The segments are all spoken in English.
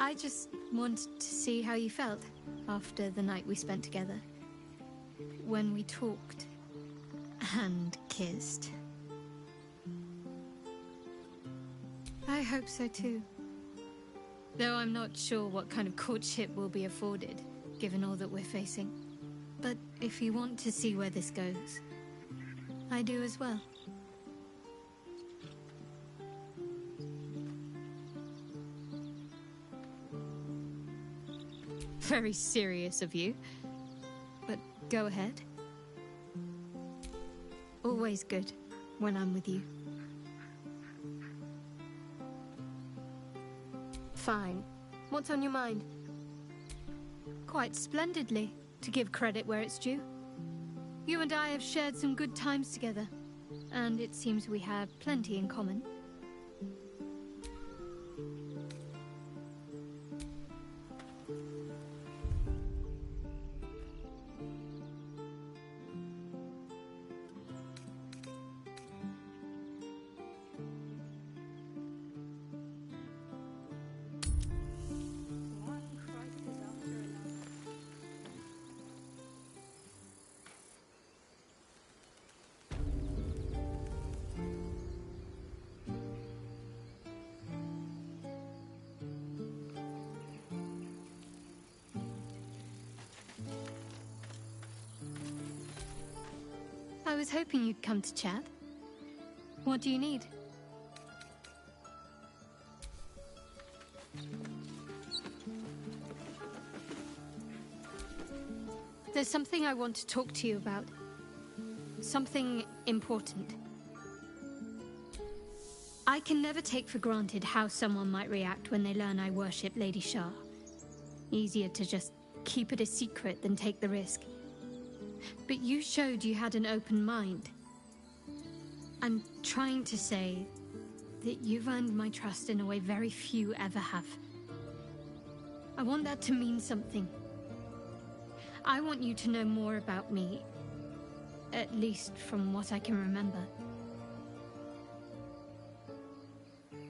I just wanted to see how you felt after the night we spent together. When we talked and kissed. I hope so too. Though I'm not sure what kind of courtship we'll be afforded, given all that we're facing. But if you want to see where this goes, I do as well. Very serious of you. But go ahead. Always good when I'm with you. Fine. What's on your mind? Quite splendidly, to give credit where it's due. You and I have shared some good times together, and it seems we have plenty in common. I was hoping you'd come to chat. What do you need? There's something I want to talk to you about. Something important. I can never take for granted how someone might react when they learn I worship Lady Shah. Easier to just keep it a secret than take the risk. But you showed you had an open mind. I'm trying to say that you've earned my trust in a way very few ever have. I want that to mean something. I want you to know more about me, at least from what I can remember.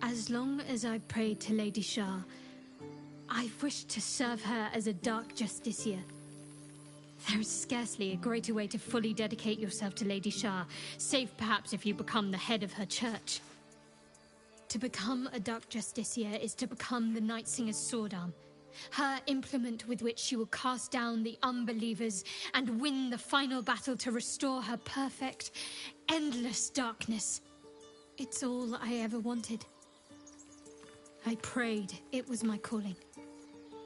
As long as I prayed to Lady Shah, I've wished to serve her as a dark justiciar. There is scarcely a greater way to fully dedicate yourself to Lady Shah, save perhaps if you become the head of her church. To become a Dark Justiciar is to become the Night Singer's sword arm, her implement with which she will cast down the unbelievers and win the final battle to restore her perfect, endless darkness. It's all I ever wanted. I prayed it was my calling.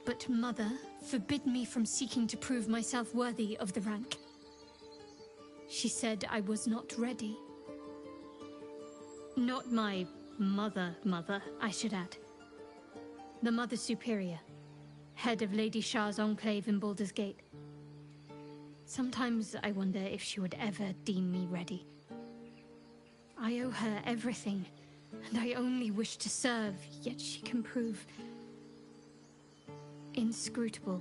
But Mother forbid me from seeking to prove myself worthy of the rank. She said I was not ready. Not my mother, I should add. The Mother Superior, head of Lady Shah's enclave in Baldur's Gate. Sometimes I wonder if she would ever deem me ready. I owe her everything, and I only wish to serve, yet she can prove inscrutable.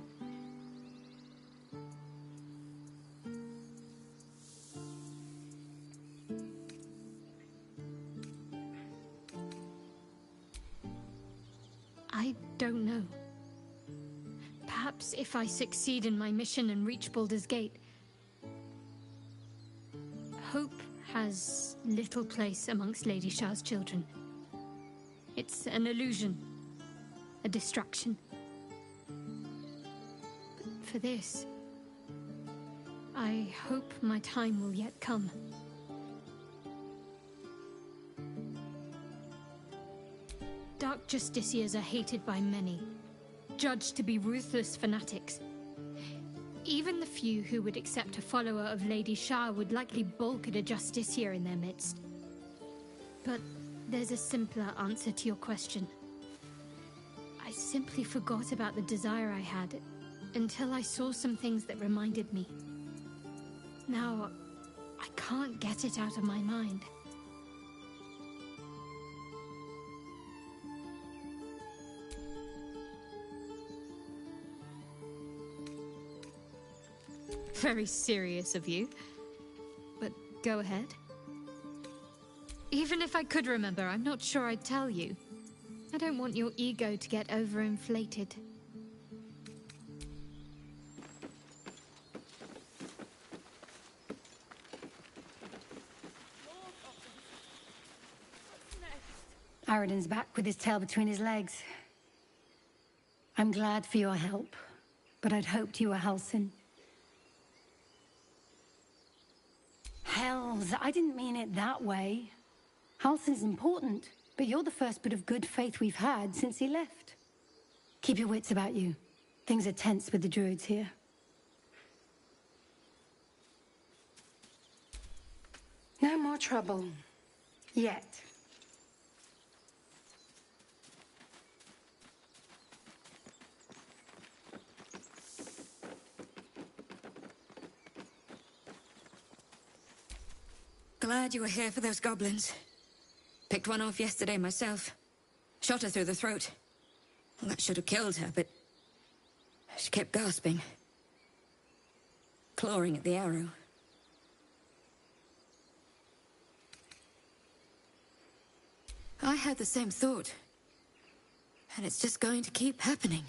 I don't know. Perhaps if I succeed in my mission and reach Baldur's Gate. Hope has little place amongst Lady Shah's children. It's an illusion, a distraction. For this, I hope my time will yet come. Dark Justiciars are hated by many, judged to be ruthless fanatics. Even the few who would accept a follower of Lady Shah would likely balk at a Justiciar in their midst. But there's a simpler answer to your question. I simply forgot about the desire I had until I saw some things that reminded me. Now, I can't get it out of my mind. Very serious of you. But go ahead. Even if I could remember, I'm not sure I'd tell you. I'd don't want your ego to get overinflated. Aradin's back with his tail between his legs. I'm glad for your help, but I'd hoped you were Halsin. Hells, I didn't mean it that way. Halsin's important, but you're the first bit of good faith we've had since he left. Keep your wits about you. Things are tense with the druids here. No more trouble. Yet. Glad you were here for those goblins. Picked one off yesterday myself. Shot her through the throat. Well, that should have killed her, but she kept gasping. Clawing at the arrow. I had the same thought. And it's just going to keep happening.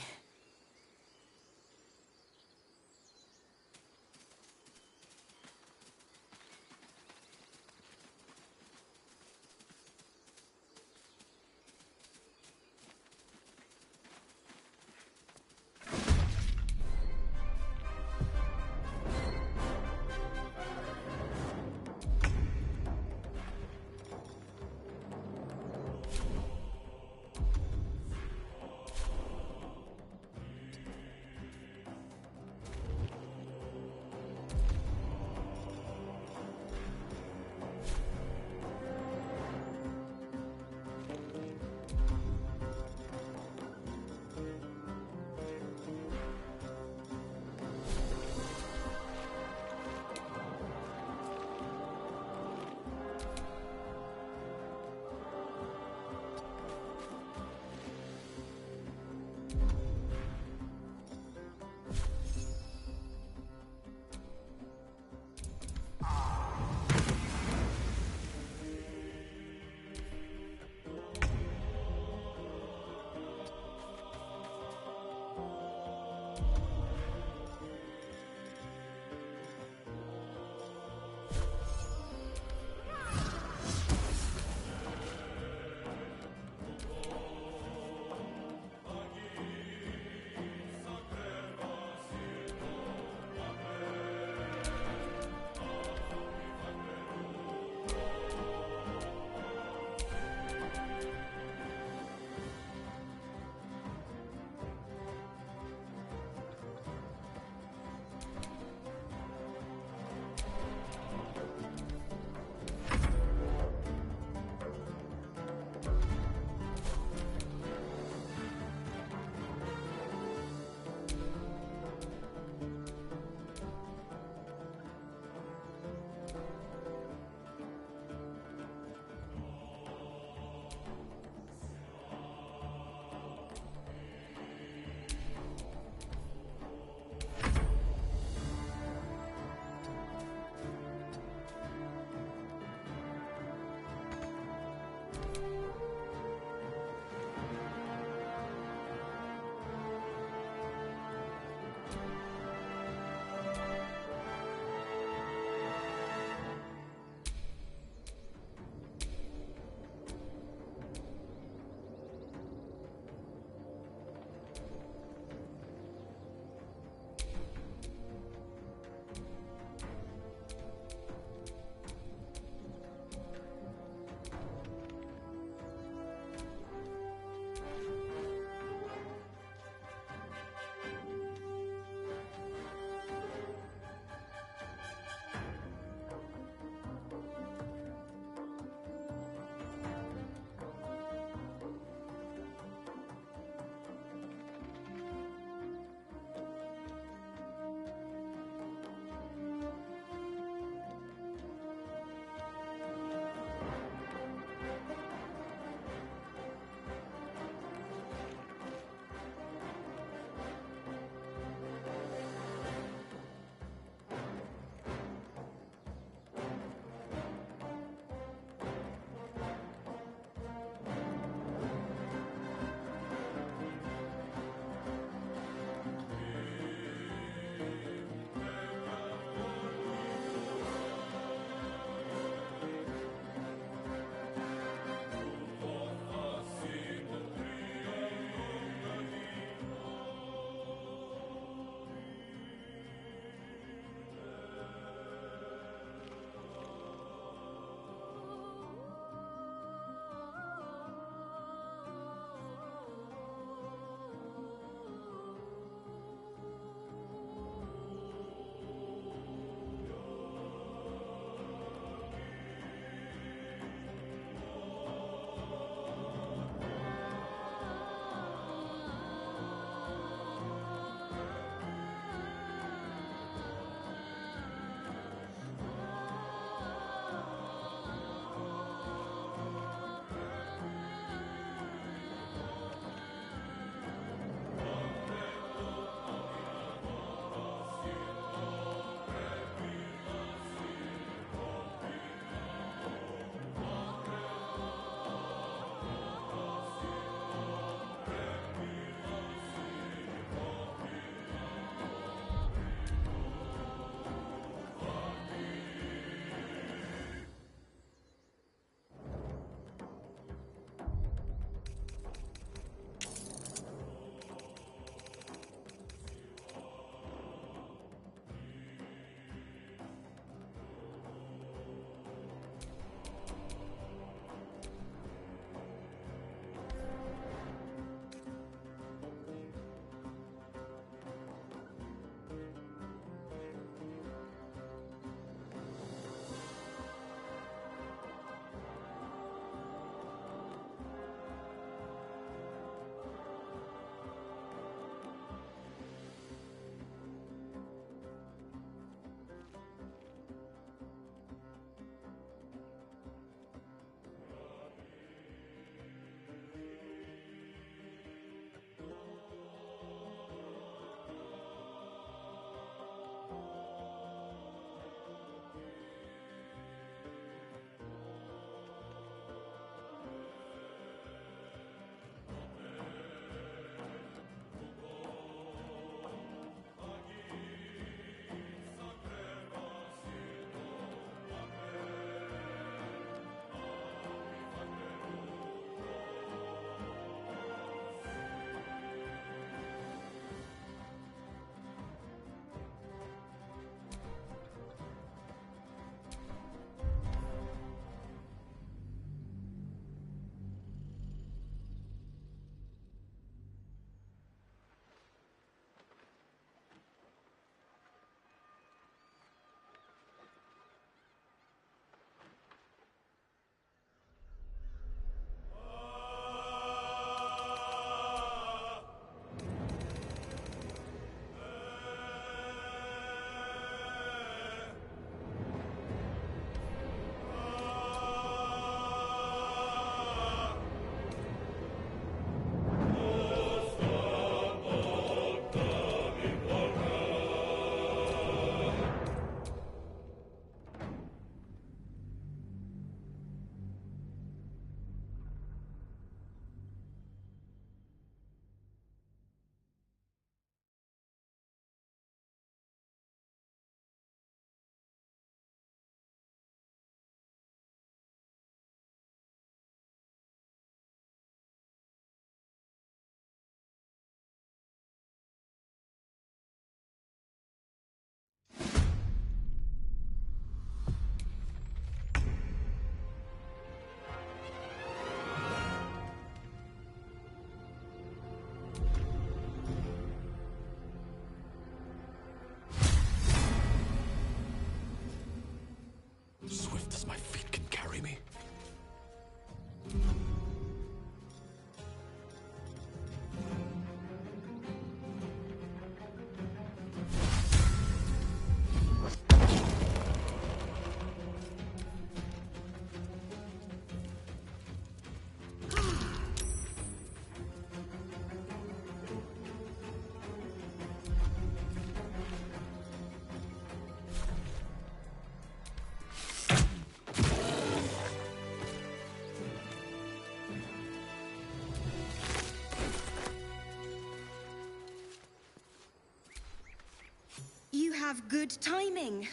have good timing.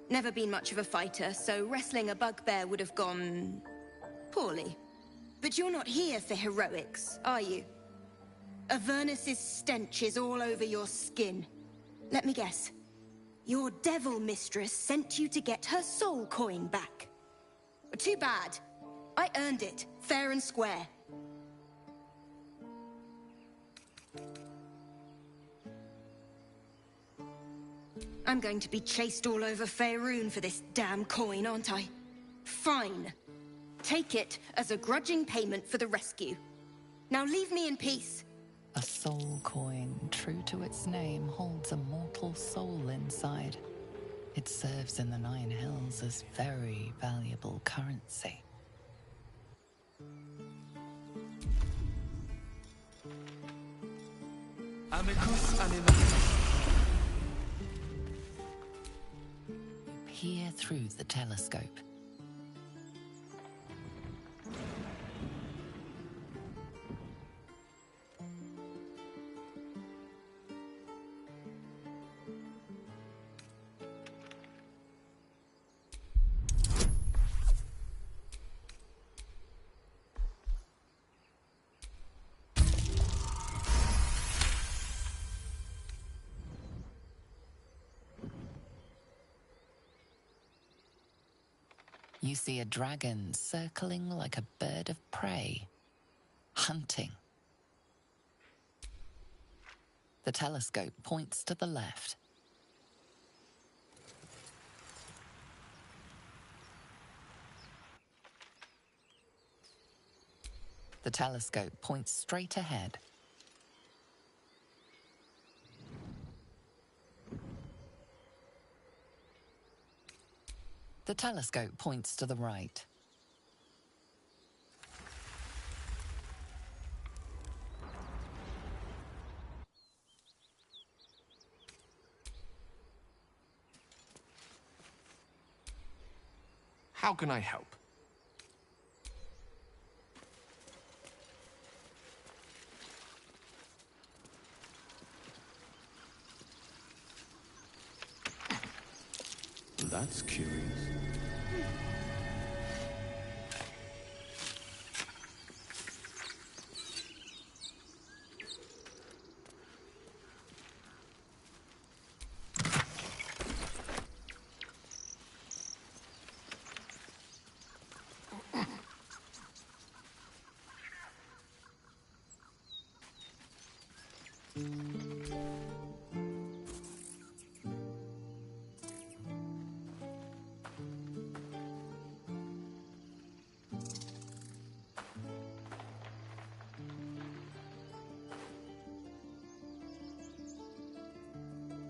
Never been much of a fighter, so wrestling a bugbear would have gone... poorly. But you're not here for heroics, are you? Avernus's stench is all over your skin. Let me guess. Your devil mistress sent you to get her soul coin back. Too bad. I earned it, fair and square. I'm going to be chased all over Faerun for this damn coin, aren't I? Fine. Take it as a grudging payment for the rescue. Now leave me in peace. A soul coin, true to its name, holds a mortal soul inside. It serves in the Nine Hells as very valuable currency. Amicus animatus. Peer through the telescope. You see a dragon circling like a bird of prey, hunting. The telescope points to the left. The telescope points straight ahead. The telescope points to the right. How can I help? That's curious.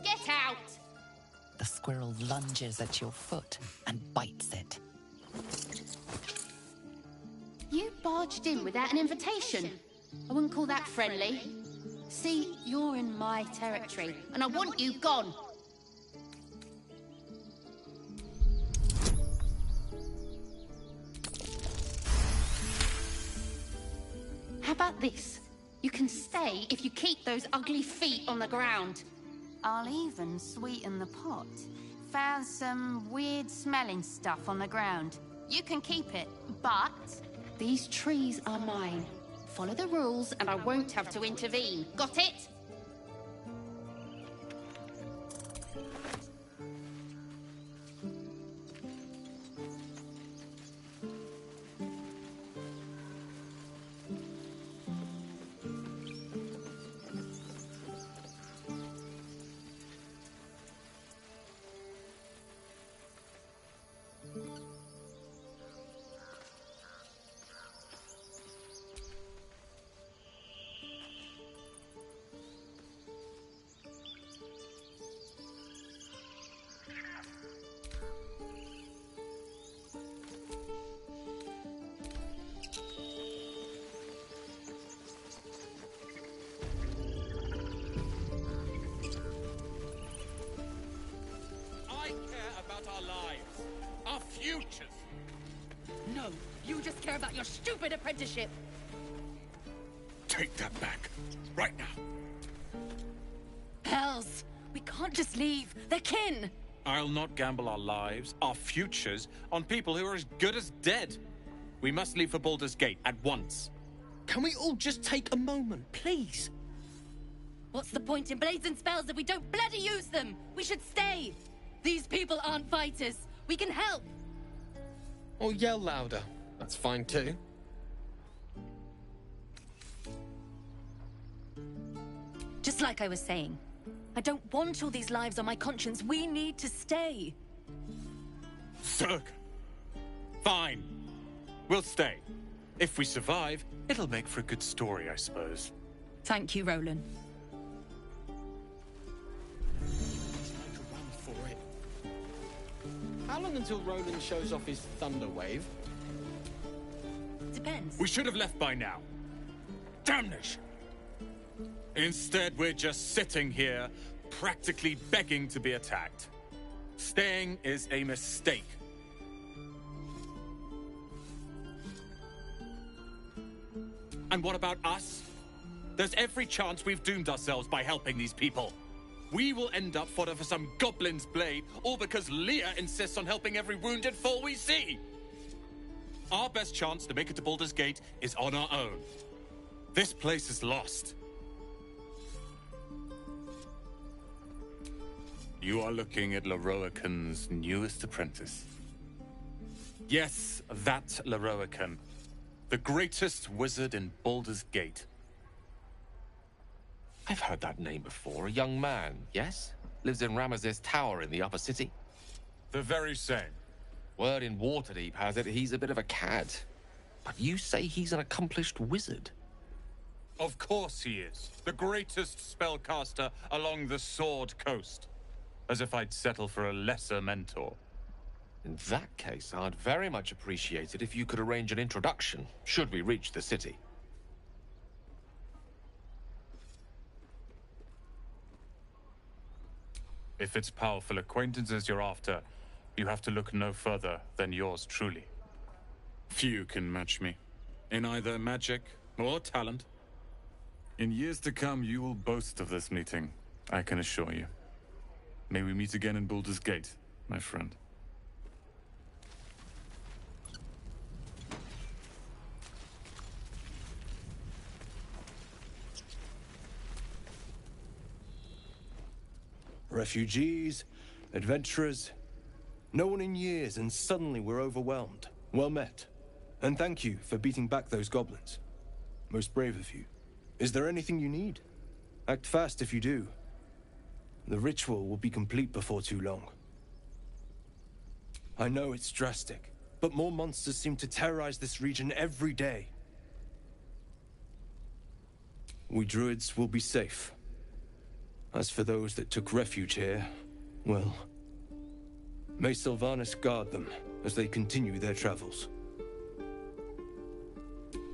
Get out! The squirrel lunges at your foot and bites it. You barged in without an invitation. I wouldn't call that friendly. See, you're in my territory, and I want you gone. How about this? You can stay if you keep those ugly feet on the ground. I'll even sweeten the pot. Found some weird smelling stuff on the ground. You can keep it, but... These trees are mine. Follow the rules and I won't have to intervene. Got it? Our lives, our futures. No, you just care about your stupid apprenticeship. Take that back, right now. Hells, We can't just leave. They're kin. I'll not gamble our lives, our futures, on people who are as good as dead. We must leave for Baldur's Gate at once. Can we all just take a moment, please? What's the point in blades and spells if we don't bloody use them? We should stay. These people aren't fighters. We can help. Or yell louder. That's fine too. Just like I was saying, I don't want all these lives on my conscience. We need to stay. Zerg. Fine. We'll stay. If we survive, it'll make for a good story, I suppose. Thank you, Roland. Run for it. How long until Roland shows off his thunder wave? Depends. We should have left by now. Damnation! Instead, we're just sitting here, practically begging to be attacked. Staying is a mistake. And what about us? There's every chance we've doomed ourselves by helping these people. We will end up fodder for some goblin's blade, all because Leah insists on helping every wounded foe we see. Our best chance to make it to Baldur's Gate is on our own. This place is lost. You are looking at Leroican's newest apprentice. Yes, that Leroican. The greatest wizard in Baldur's Gate. I've heard that name before. A young man, yes? Lives in Ramazes Tower in the upper city. The very same. Word in Waterdeep has it he's a bit of a cad. But you say he's an accomplished wizard. Of course he is. The greatest spellcaster along the Sword Coast. As if I'd settle for a lesser mentor. In that case, I'd very much appreciate it if you could arrange an introduction, should we reach the city. If it's powerful acquaintances you're after, you have to look no further than yours truly. Few can match me, in either magic or talent. In years to come, you will boast of this meeting, I can assure you. May we meet again in Baldur's Gate, my friend. Refugees, adventurers, no one in years, and suddenly we're overwhelmed. Well met. And thank you for beating back those goblins. Most brave of you. Is there anything you need? Act fast if you do. The ritual will be complete before too long. I know it's drastic, but more monsters seem to terrorize this region every day. We druids will be safe. As for those that took refuge here, well, may Sylvanas guard them as they continue their travels.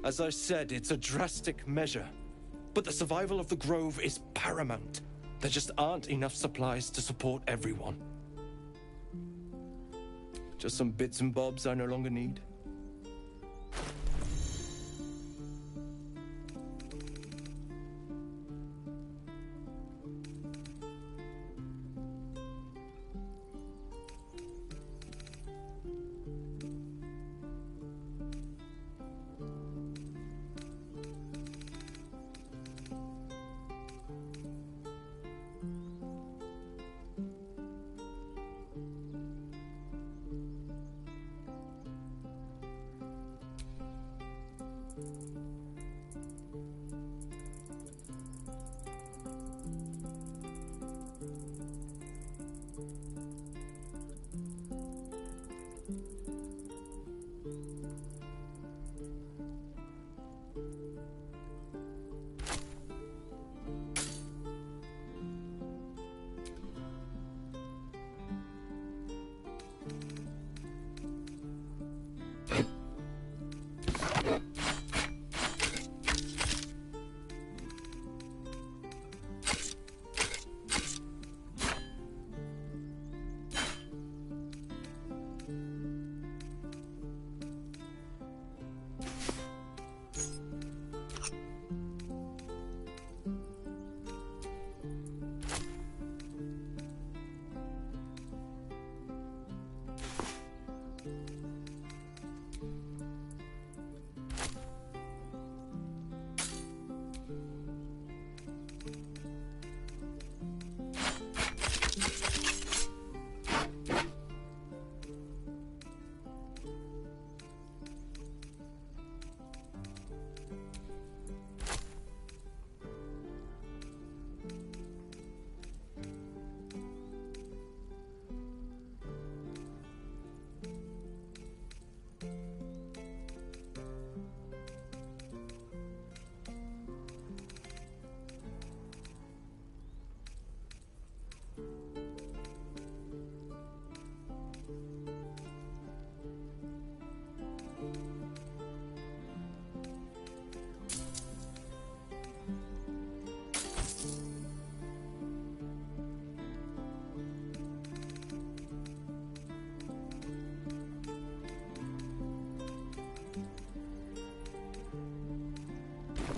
As I said, it's a drastic measure, but the survival of the Grove is paramount. There just aren't enough supplies to support everyone. Just some bits and bobs I no longer need.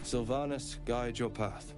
Sylvanas, guide your path.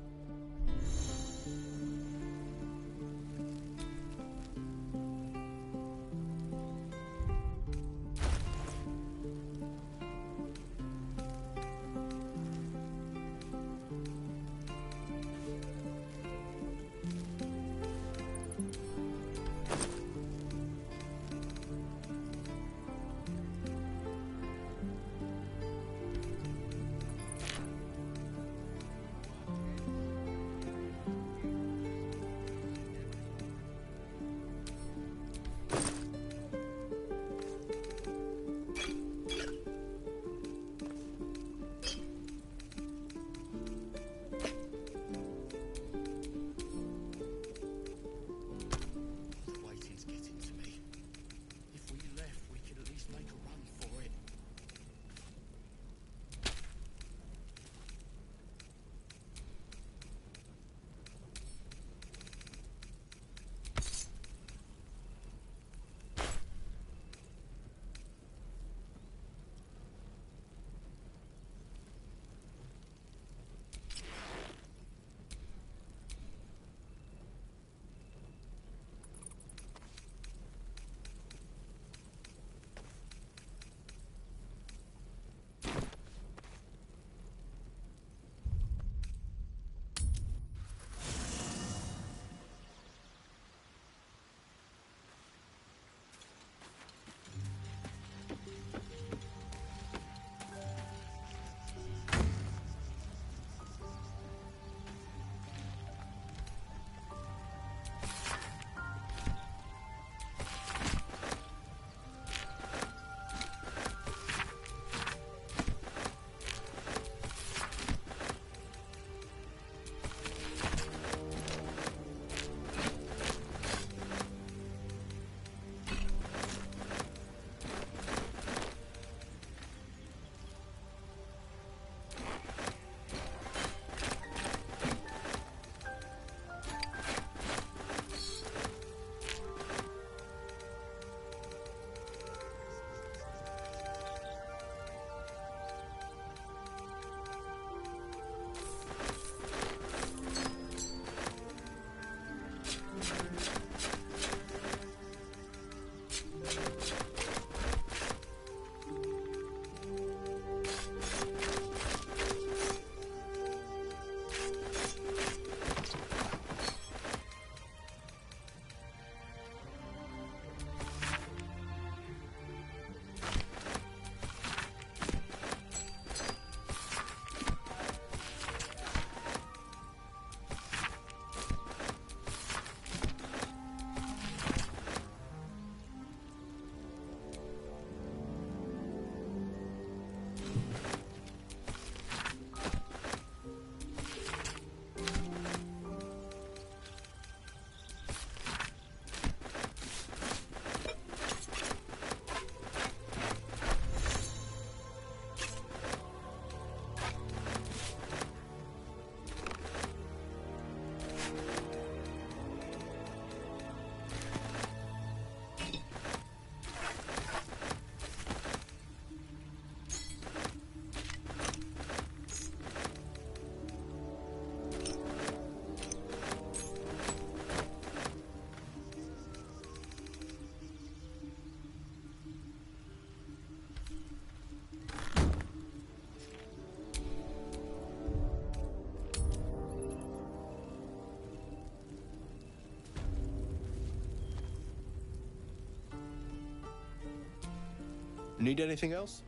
Need anything else?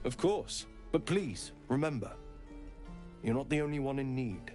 Of course, but please, remember, you're not the only one in need.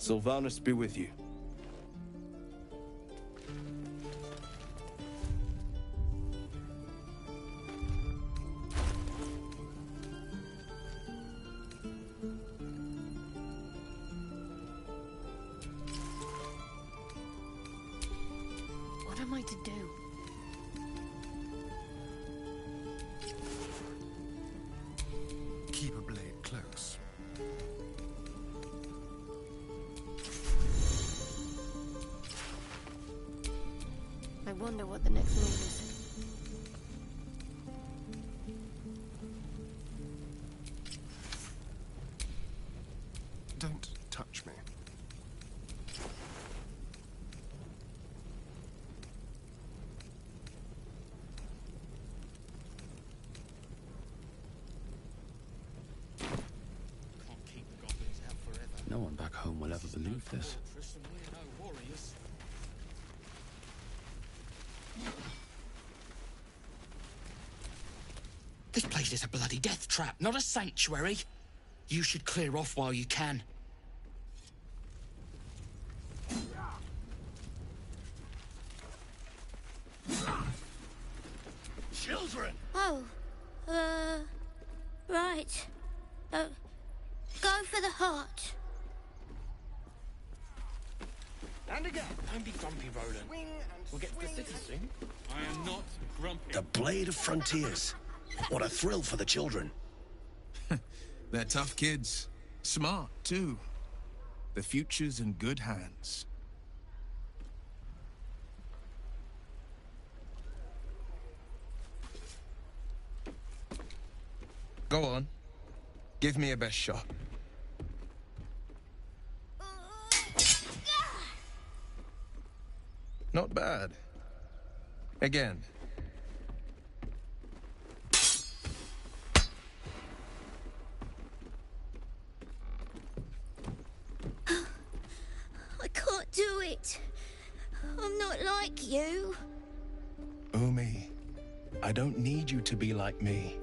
Sylvanus be with you. What am I to do? Keep a blade close. I wonder what the next move is. Don't touch me. No one back home will ever believe this. This place is a bloody death trap, not a sanctuary. You should clear off while you can. Children! Oh, right. Go for the heart. And again. Don't be grumpy, Roland. We'll get to the city soon. I am not grumpy. The Blade of Frontiers. What a thrill for the children. They're tough kids. Smart, too. The future's in good hands. Go on. Give me a best shot. Not bad. Again. I can't do it. I'm not like you. Umi, I don't need you to be like me.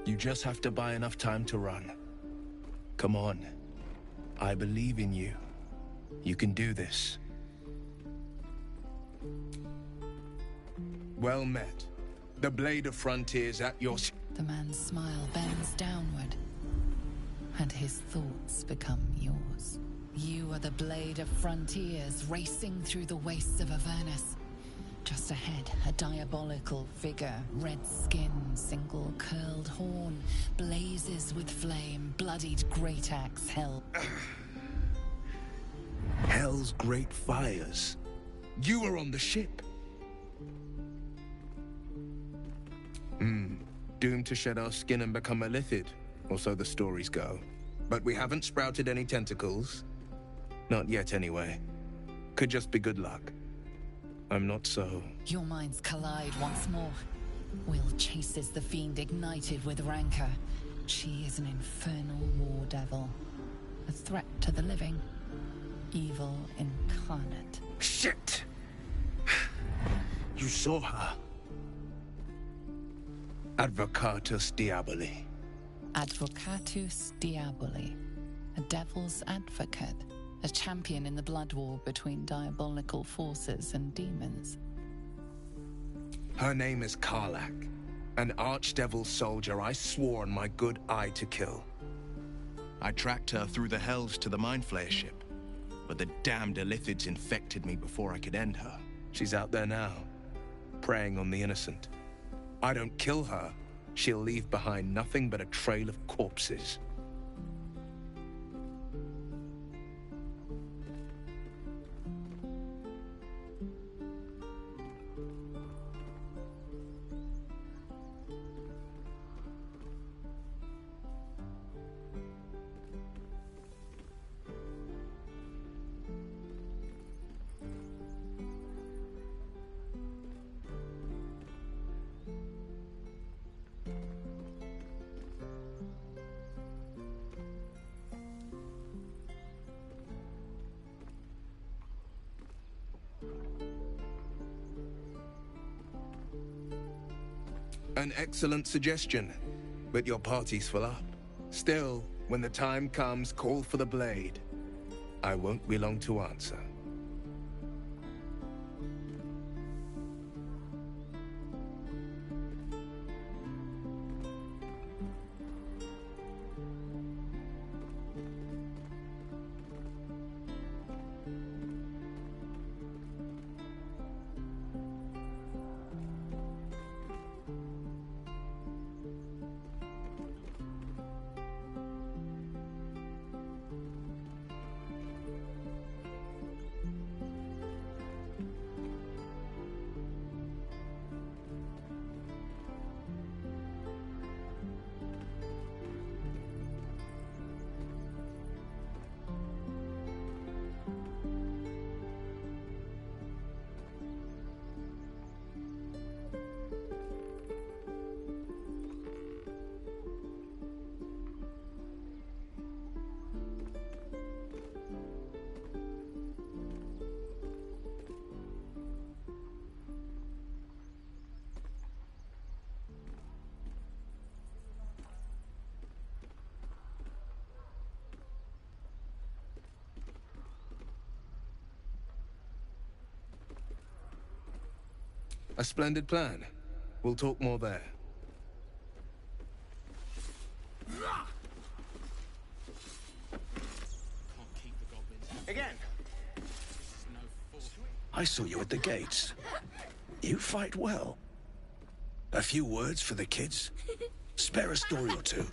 You just have to buy enough time to run. Come on. I believe in you. You can do this. Well met. The Blade of Frontiers at your... The man's smile bends downward, and his thoughts become yours. You are the Blade of Frontiers racing through the wastes of Avernus. Just ahead, a diabolical figure, red skin, single curled horn, blazes with flame, bloodied great axe held. Hell's great fires. You were on the ship. Doomed to shed our skin and become a lithid, or so the stories go. But we haven't sprouted any tentacles. Not yet, anyway. Could just be good luck. I'm not so... Your minds collide once more. Will chases the fiend ignited with rancor. She is an infernal war devil. A threat to the living. Evil incarnate. Shit! You saw her. Advocatus Diaboli. Advocatus Diaboli. A devil's advocate. A champion in the blood war between diabolical forces and demons. Her name is Karlach. An archdevil soldier I swore on my good eye to kill. I tracked her through the hells to the Mind Flayer ship, but the damned Illithids infected me before I could end her. She's out there now, preying on the innocent. I don't kill her, she'll leave behind nothing but a trail of corpses. An excellent suggestion, but your party's full up. Still, when the time comes, call for the blade. I won't be long to answer. A splendid plan. We'll talk more there. Again. I saw you at the gates. You fight well. A few words for the kids? Spare a story or two.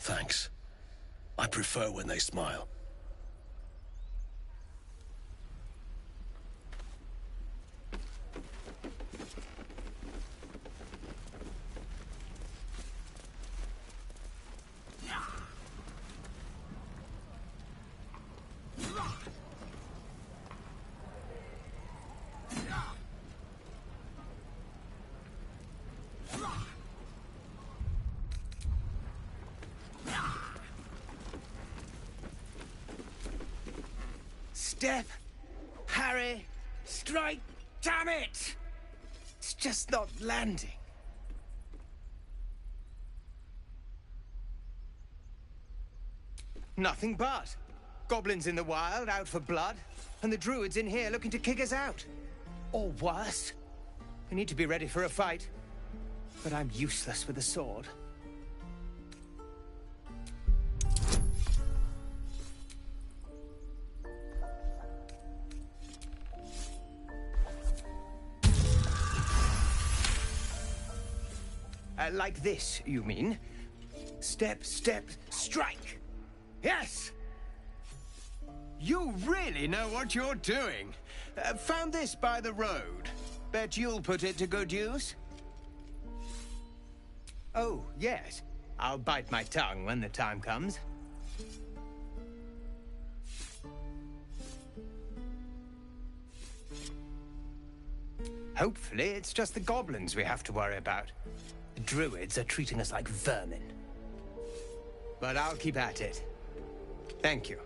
Thanks. I prefer when they smile. Step, parry, strike, damn it! It's just not landing. Nothing but. Goblins in the wild, out for blood, and the druids in here looking to kick us out. Or worse. We need to be ready for a fight. But I'm useless with a sword. Like this, you mean? Step, step, strike! Yes! You really know what you're doing. Found this by the road. Bet you'll put it to good use? Oh, yes. I'll bite my tongue when the time comes. Hopefully, it's just the goblins we have to worry about. The druids are treating us like vermin. But I'll keep at it. Thank you.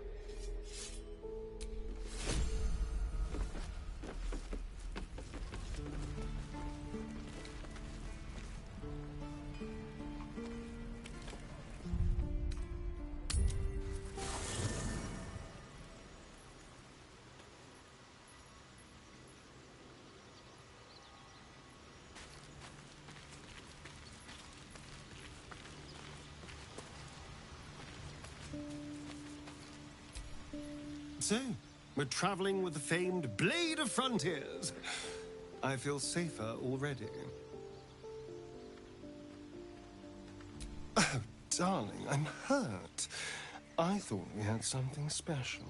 So, we're traveling with the famed Blade of Frontiers. I feel safer already. Oh, darling, I'm hurt. I thought we had something special.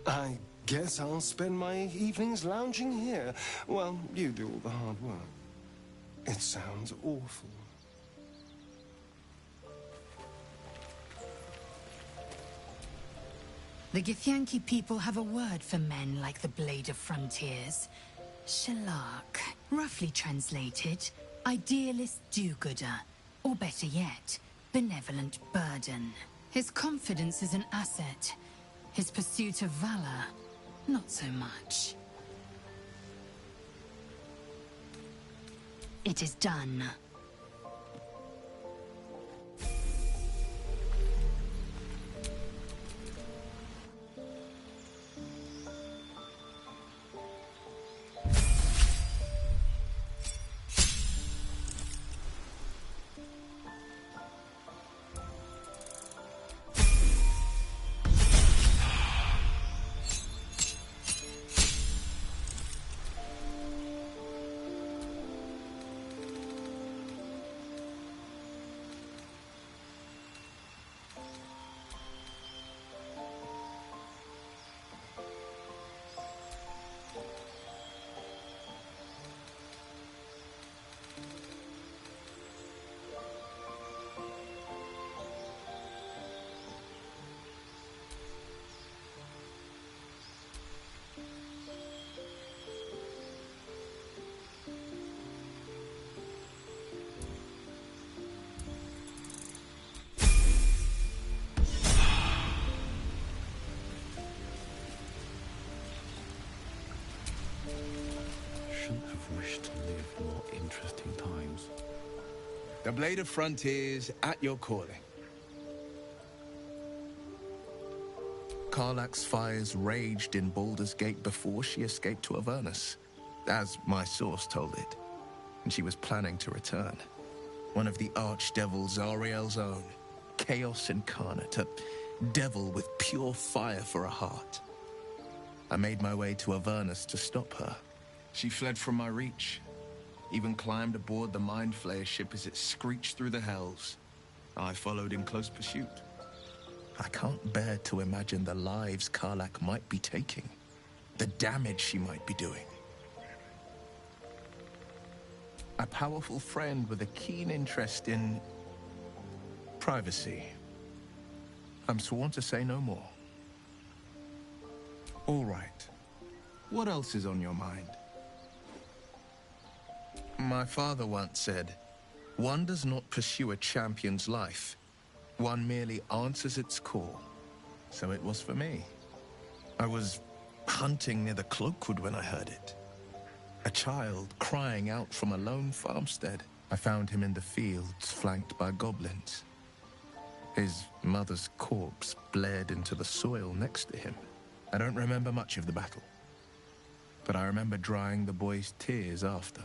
I guess I'll spend my evenings lounging here while you do all the hard work. It sounds awful. The Githyanki people have a word for men like the Blade of Frontiers. Shalak, roughly translated, idealist do-gooder, or better yet, benevolent burden. His confidence is an asset. His pursuit of valor, not so much. It is done. Shouldn't have wished to live more interesting times. The Blade of Frontiers at your calling. Karlach's fires raged in Baldur's Gate before she escaped to Avernus, as my source told it, and she was planning to return. One of the archdevils Ariel's own, chaos incarnate, a devil with pure fire for a heart. I made my way to Avernus to stop her. She fled from my reach, even climbed aboard the Mind Flayer ship as it screeched through the hells. I followed in close pursuit. I can't bear to imagine the lives Karlach might be taking, the damage she might be doing. A powerful friend with a keen interest in privacy. I'm sworn to say no more. All right. What else is on your mind? My father once said, one does not pursue a champion's life. One merely answers its call. So it was for me. I was hunting near the Cloakwood when I heard it. A child crying out from a lone farmstead. I found him in the fields, flanked by goblins. His mother's corpse bled into the soil next to him. I don't remember much of the battle, but I remember drying the boy's tears after.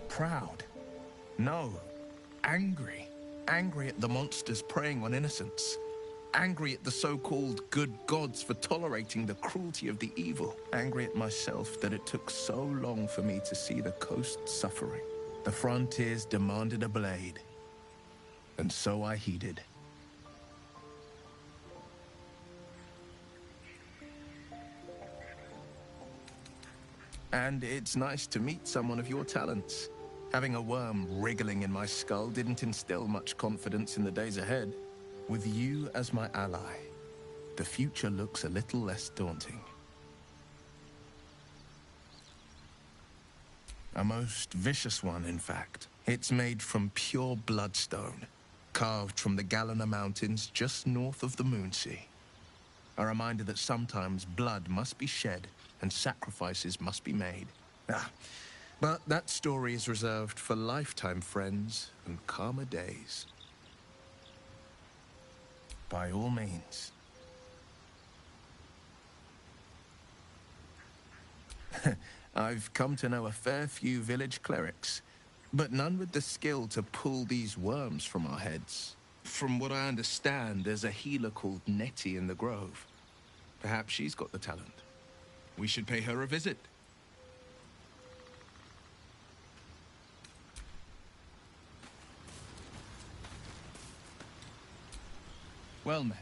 Proud? No. Angry. Angry at the monsters preying on innocents. Angry at the so-called good gods for tolerating the cruelty of the evil. Angry at myself that it took so long for me to see the coast suffering. The frontiers demanded a blade, and so I heeded. And it's nice to meet someone of your talents. Having a worm wriggling in my skull didn't instill much confidence in the days ahead. With you as my ally, the future looks a little less daunting. A most vicious one, in fact. It's made from pure bloodstone, carved from the Galena Mountains just north of the Moonsea. A reminder that sometimes blood must be shed and sacrifices must be made. But that story is reserved for lifetime friends and calmer days. By all means. I've come to know a fair few village clerics, but none with the skill to pull these worms from our heads. From what I understand, there's a healer called Nettie in the Grove. Perhaps she's got the talent. We should pay her a visit. Well met.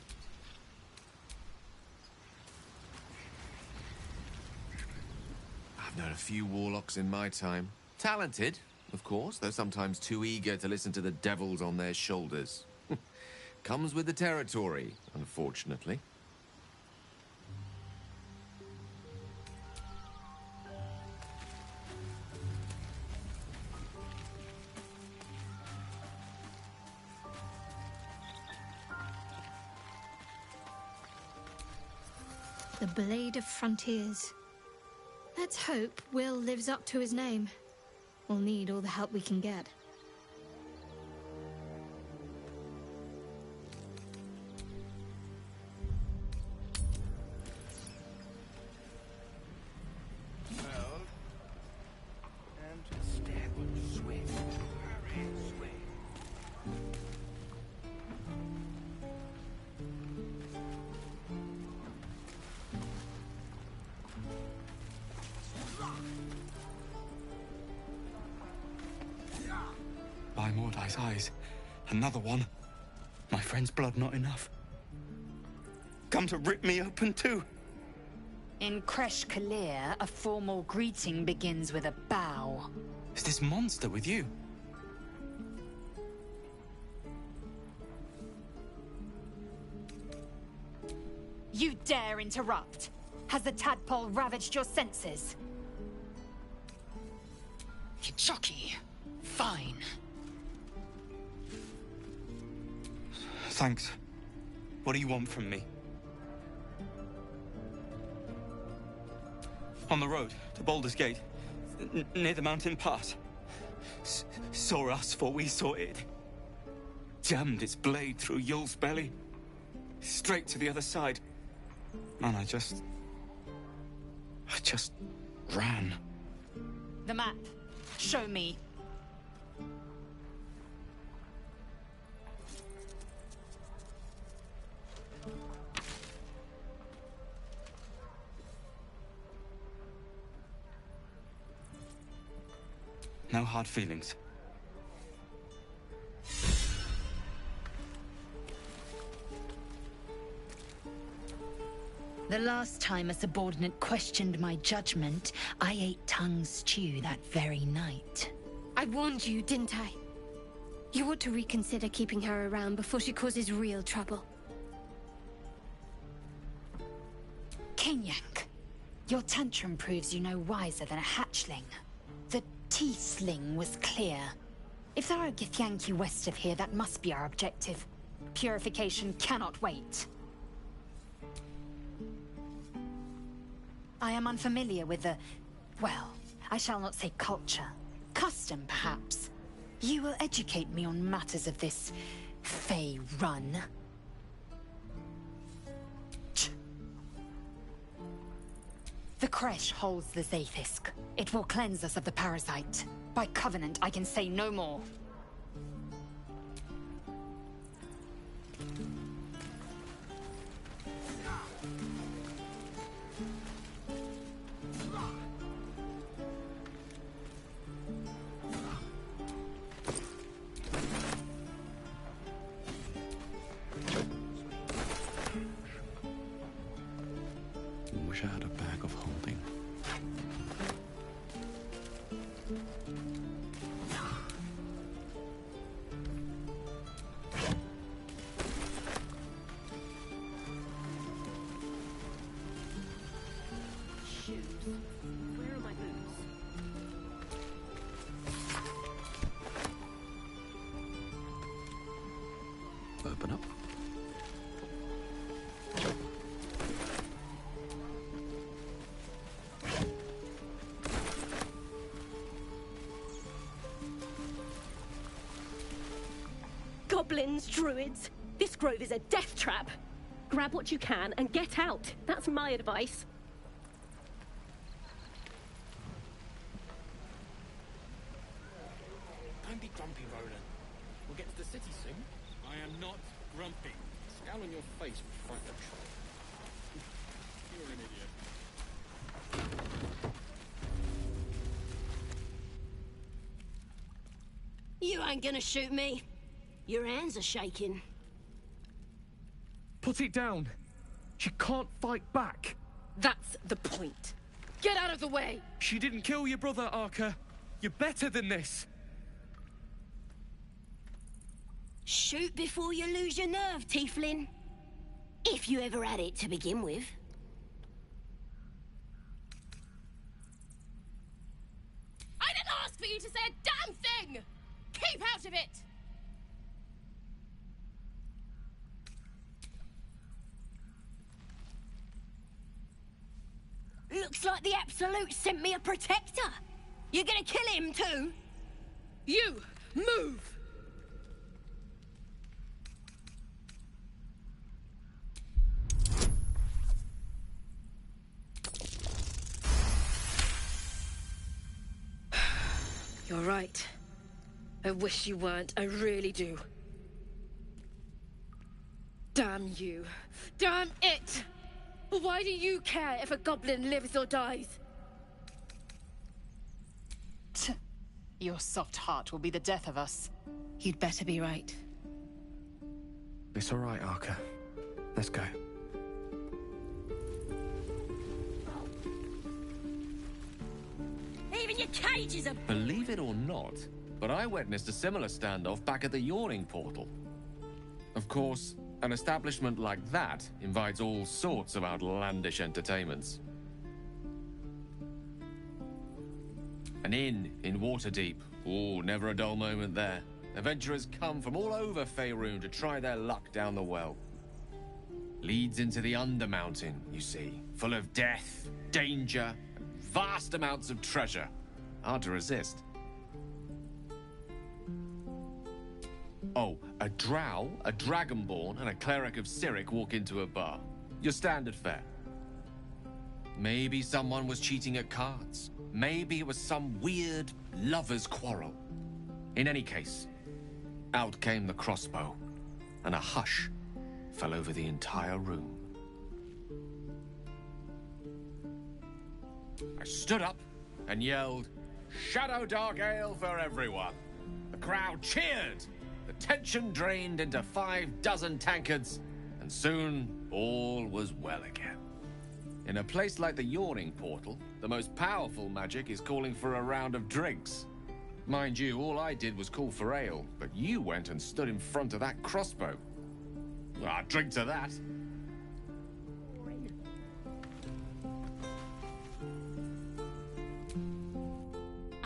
I've known a few warlocks in my time. Talented, of course, though sometimes too eager to listen to the devils on their shoulders. Comes with the territory, unfortunately. The Blade of Frontiers. Let's hope Will lives up to his name. We'll need all the help we can get. Well, and step swift, very swift. By Mordai's eyes, another one. My friend's blood not enough. Come to rip me open too. In Kresh Kalir, a formal greeting begins with a bow. Is this monster with you? You dare interrupt? Has the tadpole ravaged your senses? Chucky. Fine. Thanks. What do you want from me? On the road to Baldur's Gate, near the mountain pass. Saw us, for we saw it. Jammed its blade through Yul's belly. Straight to the other side. And I just ran. The map. Show me. No hard feelings. The last time a subordinate questioned my judgment, I ate tongue stew that very night. I warned you, didn't I? You ought to reconsider keeping her around before she causes real trouble. Kinyank, your tantrum proves you no wiser than a hatchling. The T-sling was clear. If there are Githyanki west of here, that must be our objective. Purification cannot wait. I am unfamiliar with the... well, I shall not say culture. Custom, perhaps. You will educate me on matters of this... Fey run. The Kresh holds the Zaithisk. It will cleanse us of the parasite. By covenant, I can say no more. Wish I had a bag of holding. Shoes. Where are my boots? Open up. Goblins, druids. This grove is a death trap. Grab what you can and get out. That's my advice. Don't be grumpy, Roland. We'll get to the city soon. I am not grumpy. Scowl on your face would frighten the troll. You're an idiot. You ain't gonna shoot me. Your hands are shaking. Put it down. She can't fight back. That's the point. Get out of the way! She didn't kill your brother, Arca. You're better than this. Shoot before you lose your nerve, Tieflin. If you ever had it to begin with. I didn't ask for you to say a damn thing! Keep out of it! Looks like the Absolute sent me a protector. You gonna kill him too? You, move! You're right. I wish you weren't, I really do. Damn you. Damn it! Why do you care if a goblin lives or dies? Your soft heart will be the death of us. You'd better be right. It's all right, Arca. Let's go. Even your cages are... Believe it or not, but I witnessed a similar standoff back at the Yawning Portal. Of course, an establishment like that invites all sorts of outlandish entertainments. An inn in Waterdeep. Oh, never a dull moment there. Adventurers come from all over Faerun to try their luck down the well. Leads into the Undermountain, you see. Full of death, danger, and vast amounts of treasure. Hard to resist. Oh, a drow, a dragonborn, and a cleric of Cyric walk into a bar. Your standard fare. Maybe someone was cheating at cards. Maybe it was some weird lover's quarrel. In any case, out came the crossbow, and a hush fell over the entire room. I stood up and yelled, "Shadow Dark Ale for everyone!" The crowd cheered. The tension drained into 6 tankards, and soon all was well again. In a place like the Yawning Portal, the most powerful magic is calling for a round of drinks. Mind you, all I did was call for ale, but you went and stood in front of that crossbow. Well, I'd drink to that.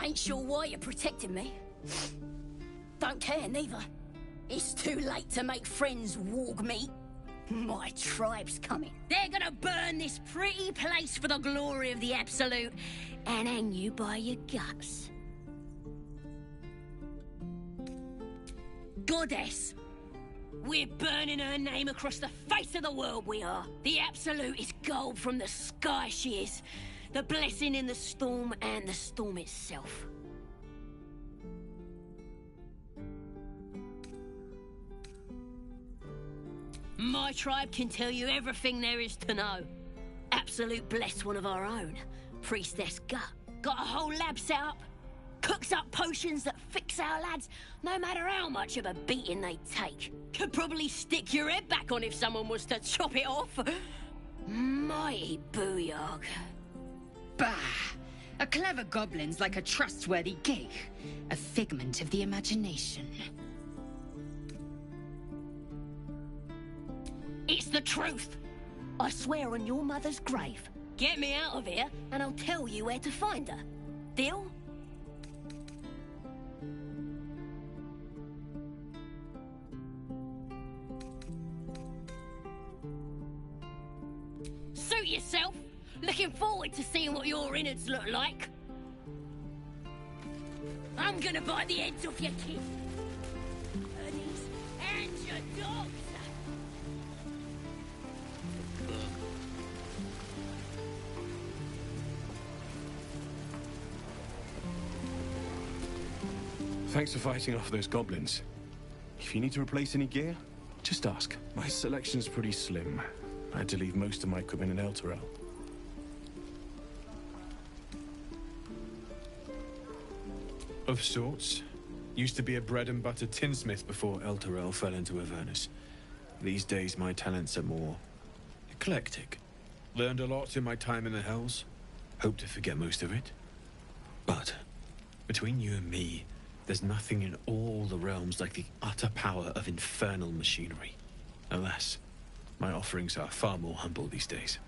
Ain't sure why you're protecting me. Don't care, neither. It's too late to make friends, warg meat. My tribe's coming. They're gonna burn this pretty place for the glory of the Absolute and hang you by your guts. Goddess. We're burning her name across the face of the world, we are. The Absolute is gold from the sky, she is. The blessing in the storm and the storm itself. My tribe can tell you everything there is to know. Absolute bless one of our own. Priestess Gut. Got a whole lab set up. Cooks up potions that fix our lads, no matter how much of a beating they take. Could probably stick your head back on if someone was to chop it off. Mighty booyog. Bah! A clever goblin's like a trustworthy gig. A figment of the imagination. It's the truth. I swear on your mother's grave. Get me out of here, and I'll tell you where to find her. Deal? Suit yourself. Looking forward to seeing what your innards look like. I'm gonna bite the heads off your kids. Birdies and your dogs. Thanks for fighting off those goblins. If you need to replace any gear, just ask. My selection's pretty slim. I had to leave most of my equipment in Elturel. Of sorts. Used to be a bread and butter tinsmith before Elturel fell into Avernus. These days my talents are more eclectic. Learned a lot in my time in the Hells. Hope to forget most of it. But between you and me, there's nothing in all the realms like the utter power of infernal machinery. Alas, my offerings are far more humble these days.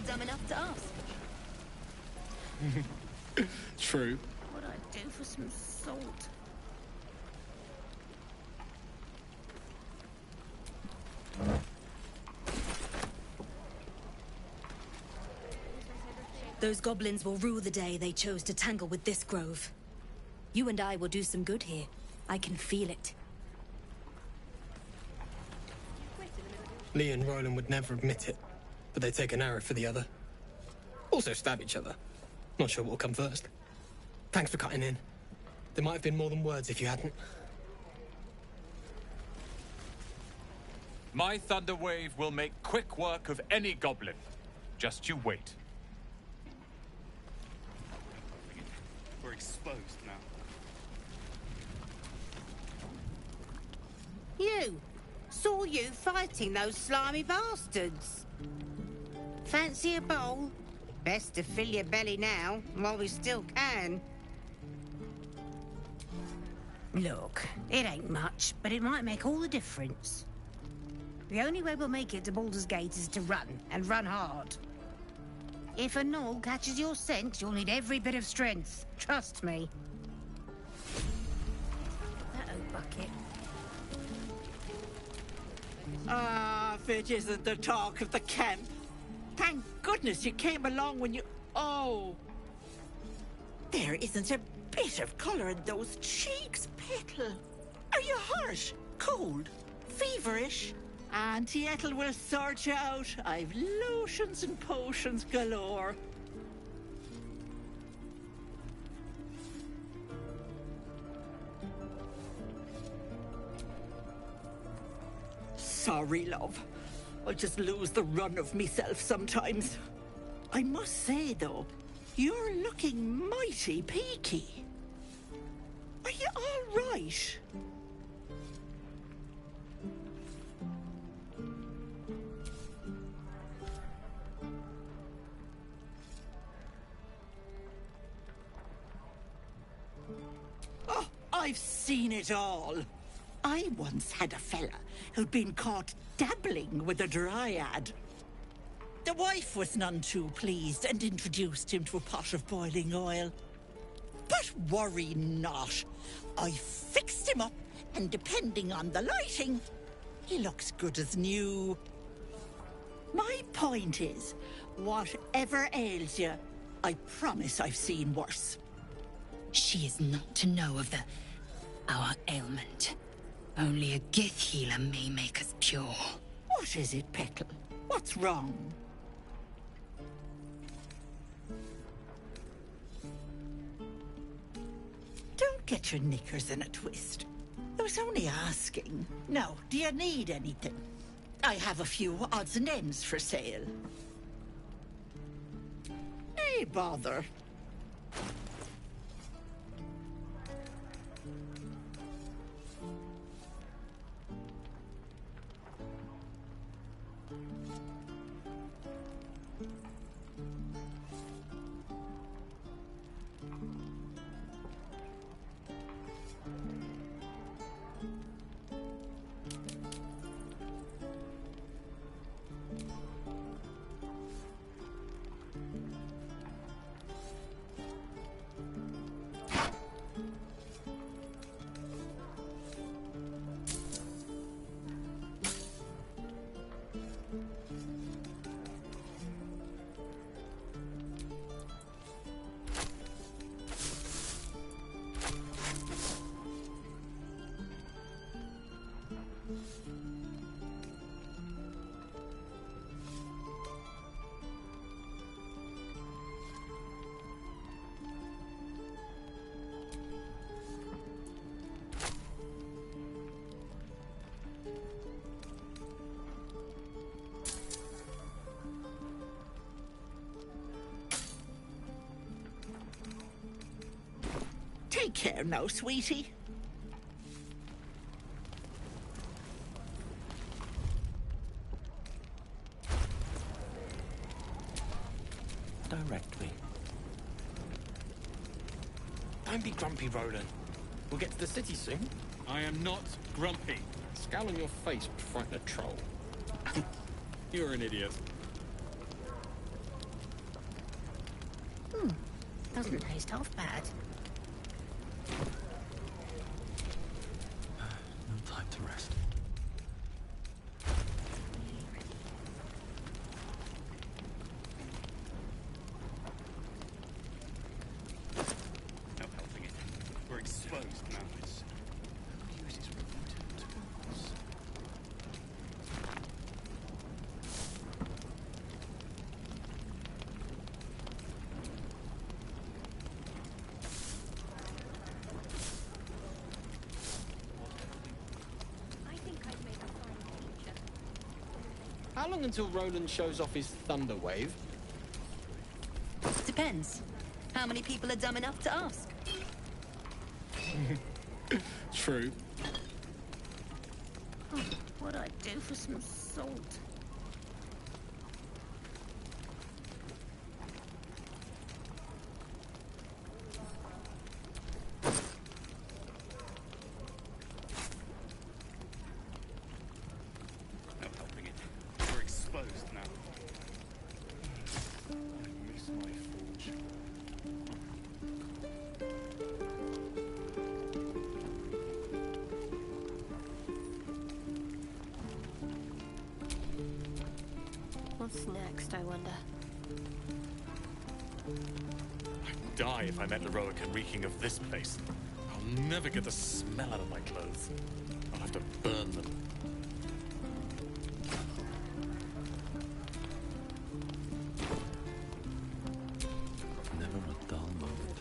dumb enough to ask. True. What'd I do for some salt? Those goblins will rue the day they chose to tangle with this grove. You and I will do some good here. I can feel it. Lee and Roland would never admit it, but they take an arrow for the other. Also stab each other. Not sure what will come first. Thanks for cutting in. There might have been more than words if you hadn't. My thunder wave will make quick work of any goblin. Just you wait. We're exposed now. You! Saw you fighting those slimy bastards. Fancy a bowl? Best to fill your belly now, while we still can. Look, it ain't much, but it might make all the difference. The only way we'll make it to Baldur's Gate is to run, and run hard. If a gnoll catches your scent, you'll need every bit of strength. Trust me. That old bucket. Ah, if it isn't the talk of the camp. Thank goodness you came along when you... Oh! There isn't a bit of colour in those cheeks, Petal. Are you hurt? Cold? Feverish? Auntie Ethel will sort you out. I've lotions and potions galore. Sorry, love. I just lose the run of myself sometimes. I must say, though, you're looking mighty peaky. Are you all right? Oh, I've seen it all. I once had a fella who'd been caught dabbling with a dryad. The wife was none too pleased and introduced him to a pot of boiling oil. But worry not. I fixed him up, and depending on the lighting, he looks good as new. My point is, whatever ails you, I promise I've seen worse. She is not to know of our ailment. Only a Gith healer may make us cure. What is it, Petal? What's wrong? Don't get your knickers in a twist. I was only asking. Now, do you need anything? I have a few odds and ends for sale. Hey, bother. Take care now, sweetie. Directly. Don't be grumpy, Roland. We'll get to the city soon. I am not grumpy. Scowl on your face would frighten a troll. You're an idiot. Doesn't taste half bad. No time to rest. No helping it. We're exposed now. How long until Roland shows off his thunder wave? Depends. How many people are dumb enough to ask? True. Oh, what'd I do for some salt? No helping it. We're exposed now. I miss my forge. What's next, I wonder? I'd die if I met Eroica reeking of this place. I'll never get the smell out of my clothes. I'll have to burn them. Never a dull moment.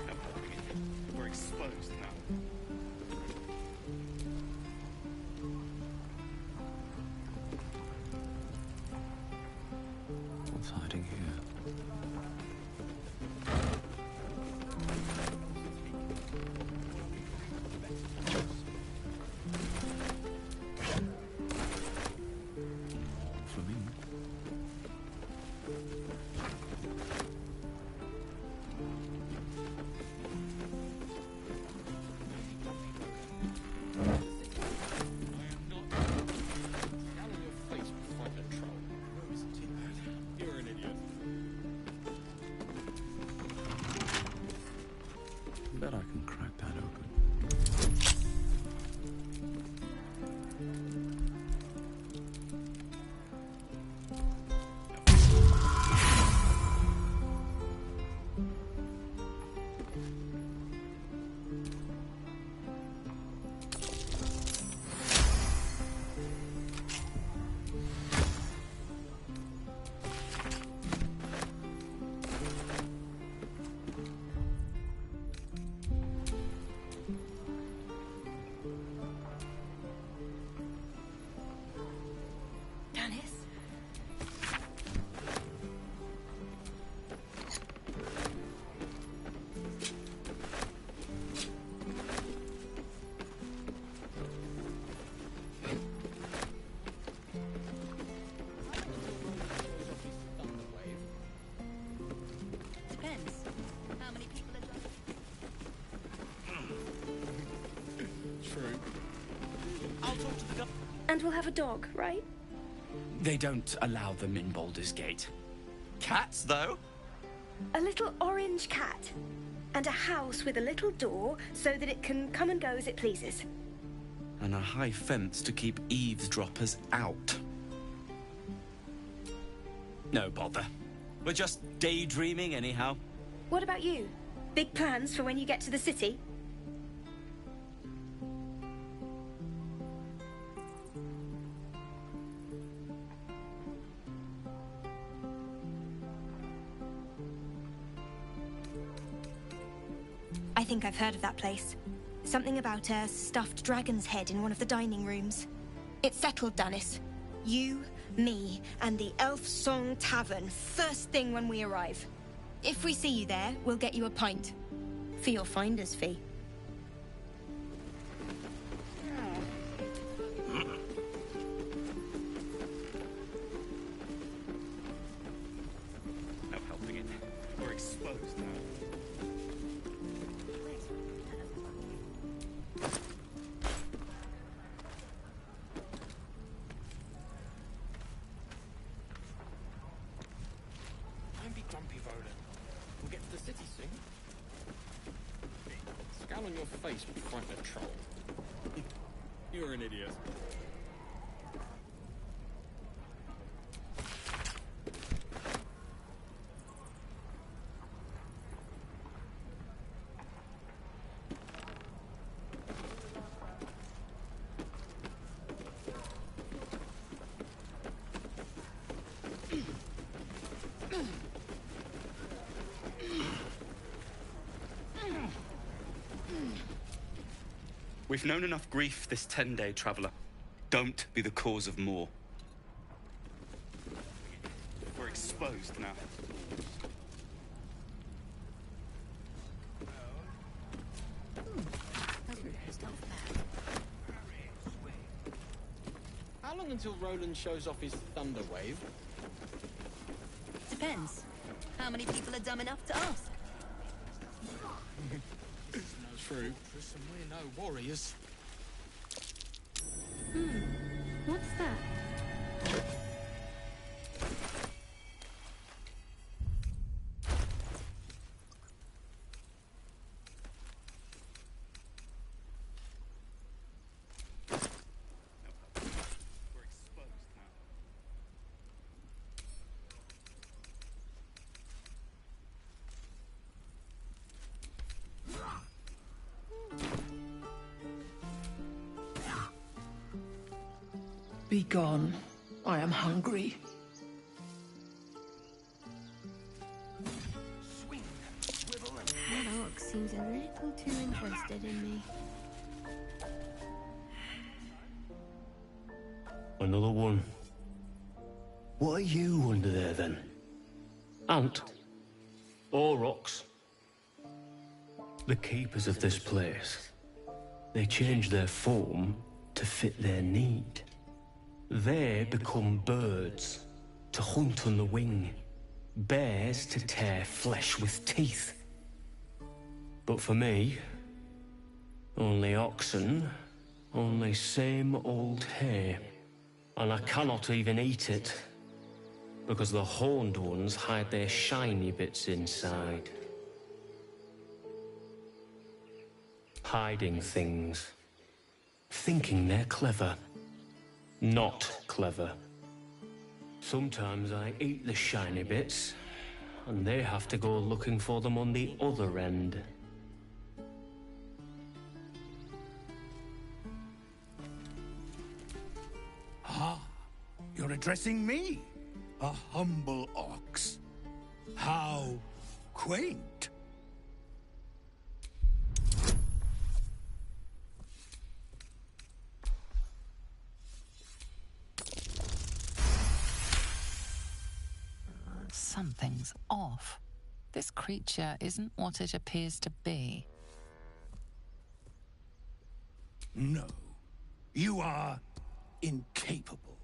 No helping it. We're exposed now. What's hiding here? For me. You're an idiot. Bet I can crack that open. Dennis? Depends. How many people are dumb? True. I'll talk to the guy. And we'll have a dog, right? They don't allow them in Baldur's Gate. Cats, though? A little orange cat. And a house with a little door so that it can come and go as it pleases. And a high fence to keep eavesdroppers out. No bother. We're just daydreaming anyhow. What about you? Big plans for when you get to the city? I think I've heard of that place. Something about a stuffed dragon's head in one of the dining rooms. It's settled, Dennis. You, me, and the Elf Song Tavern first thing when we arrive. If we see you there, we'll get you a pint. For your finder's fee. No helping it. We're exposed now. interesting. Scowl on your face would be quite a troll. You're an idiot. We've known enough grief this 10-day traveler. Don't be the cause of more. We're exposed now. How long until Roland shows off his thunder wave? Depends. How many people are dumb enough to ask? No, true. Listen, we're no warriors. What's that? Be gone. I am hungry. That orc seems a little too interested in me. Another one. What are you under there, then? Ant? Aurochs? The keepers of this place. They change their form to fit their need. They become birds, to hunt on the wing. Bears to tear flesh with teeth. But for me, only oxen, only same old hay. And I cannot even eat it, because the horned ones hide their shiny bits inside. Hiding things. Thinking they're clever. Not clever. Sometimes I eat the shiny bits, and they have to go looking for them on the other end. Ah, you're addressing me, a humble ox. How quaint. Something's off. This creature isn't what it appears to be. No, you are incapable.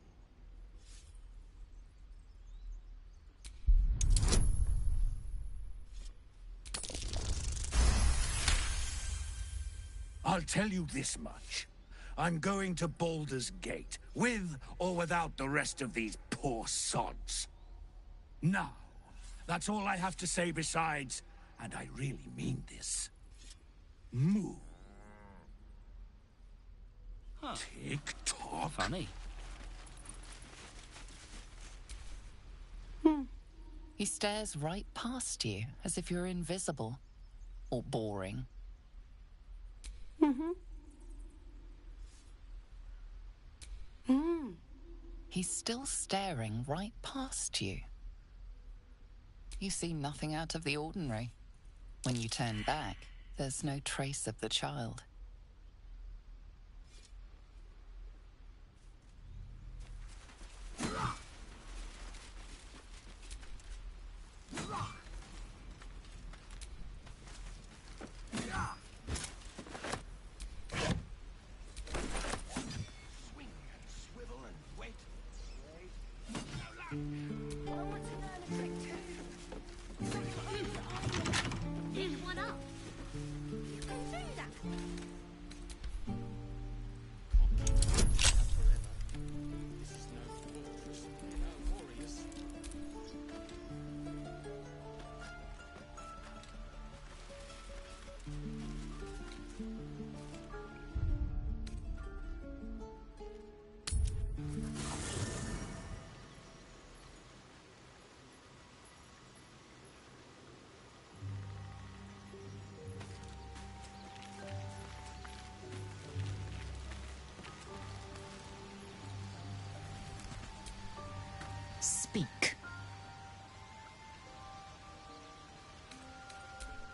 I'll tell you this much. I'm going to Baldur's Gate, with or without the rest of these poor sods. Now, that's all I have to say besides, and I really mean this. Moo. Tick-tock. Funny. He stares right past you, as if you're invisible. Or boring. He's still staring right past you. You see nothing out of the ordinary. When you turn back, there's no trace of the child. Here's one up. You can do that. speak.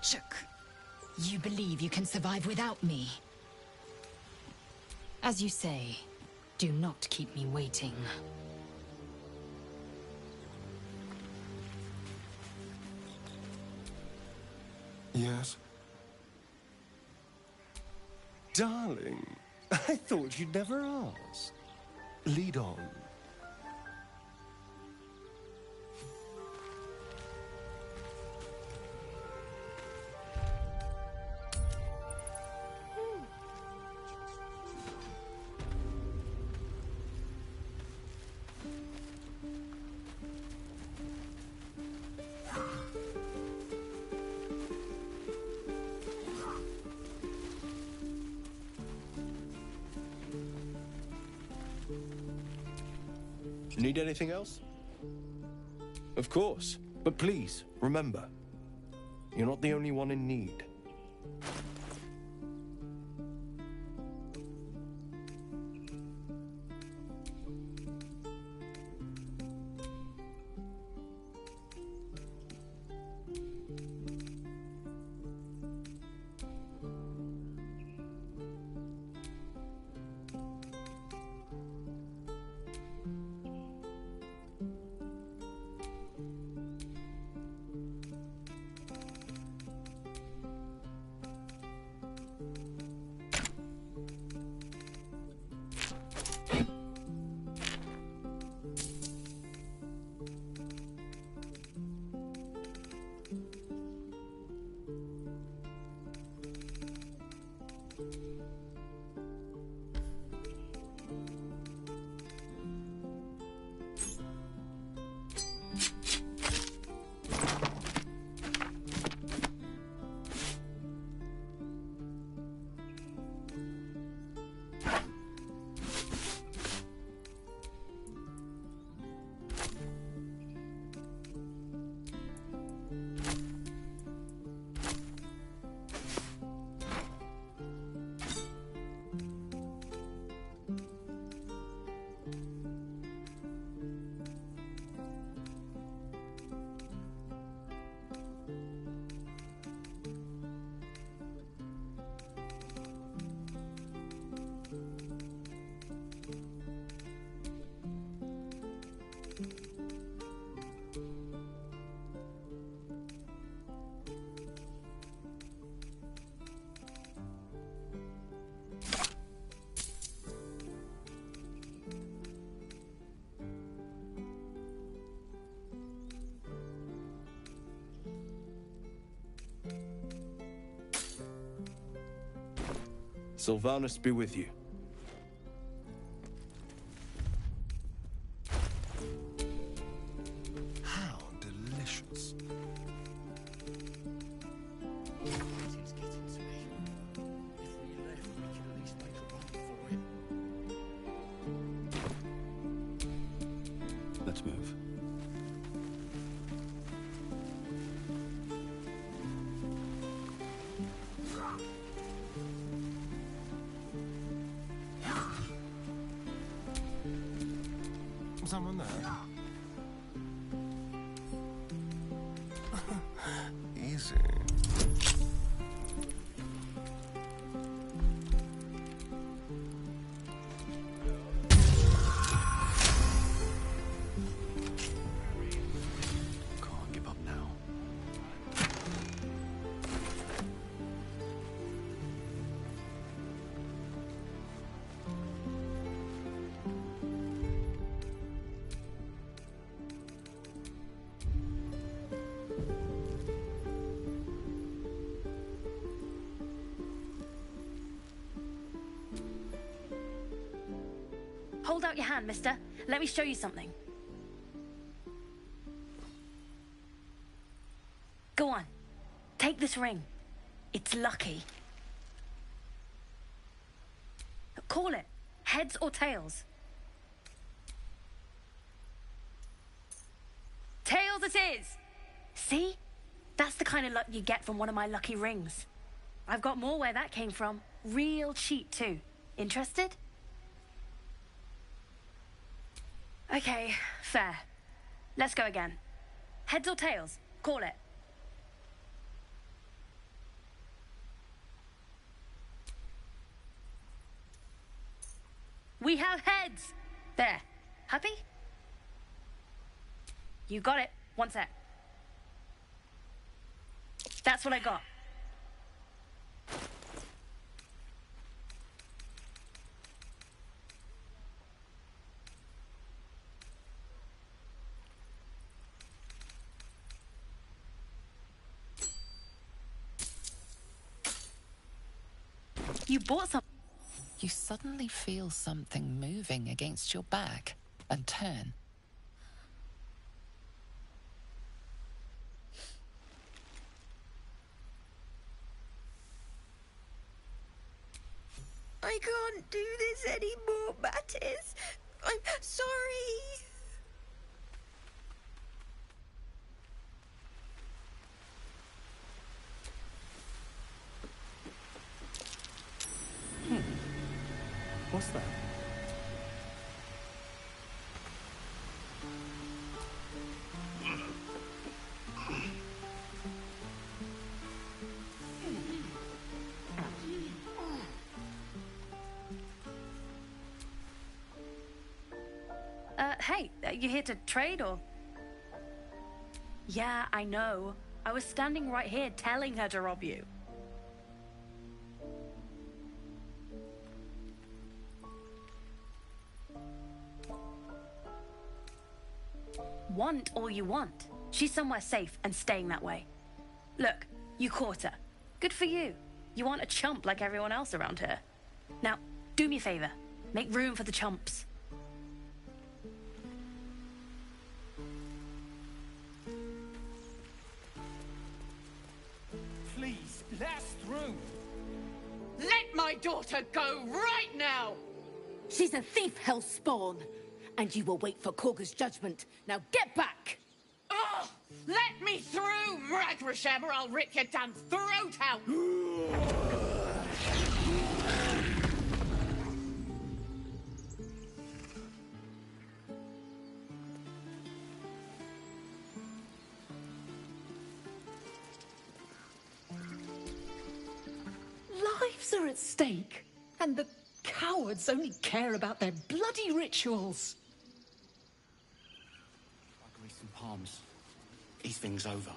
Shook, you believe you can survive without me? As you say, do not keep me waiting. Yes? Darling, I thought you'd never ask. Lead on. Need anything else? Of course, but please, remember, you're not the only one in need. Sylvanus be with you. How delicious. It's getting to me. If we left, we could at least make a run for it. Let's move. Someone there? Easy. Can't give up now. Hold out your hand, mister. Let me show you something. Go on. Take this ring. It's lucky. Call it. Heads or tails? Tails it is! See? That's the kind of luck you get from one of my lucky rings. I've got more where that came from. Real cheap, too. Interested? Okay, fair. Let's go again. Heads or tails? Call it. We have heads! There. Happy? You got it. One sec. That's what I got. You bought some. You suddenly feel something moving against your back and turn. I can't do this anymore, Mattis. I'm sorry. What's that? Hey, you here to trade or? Yeah, I know. I was standing right here telling her to rob you. Want all you want. She's somewhere safe and staying that way. Look, you caught her. Good for you. You aren't a chump like everyone else around here. Now, do me a favor. Make room for the chumps. Please, last room. Let my daughter go right now! She's a thief, hellspawn. And you will wait for Korga's judgment. Now get back! Oh, let me through, Mragrasham, or I'll rip your damn throat out! Lives are at stake, and the cowards only care about their bloody rituals. Grease and palms. These things over.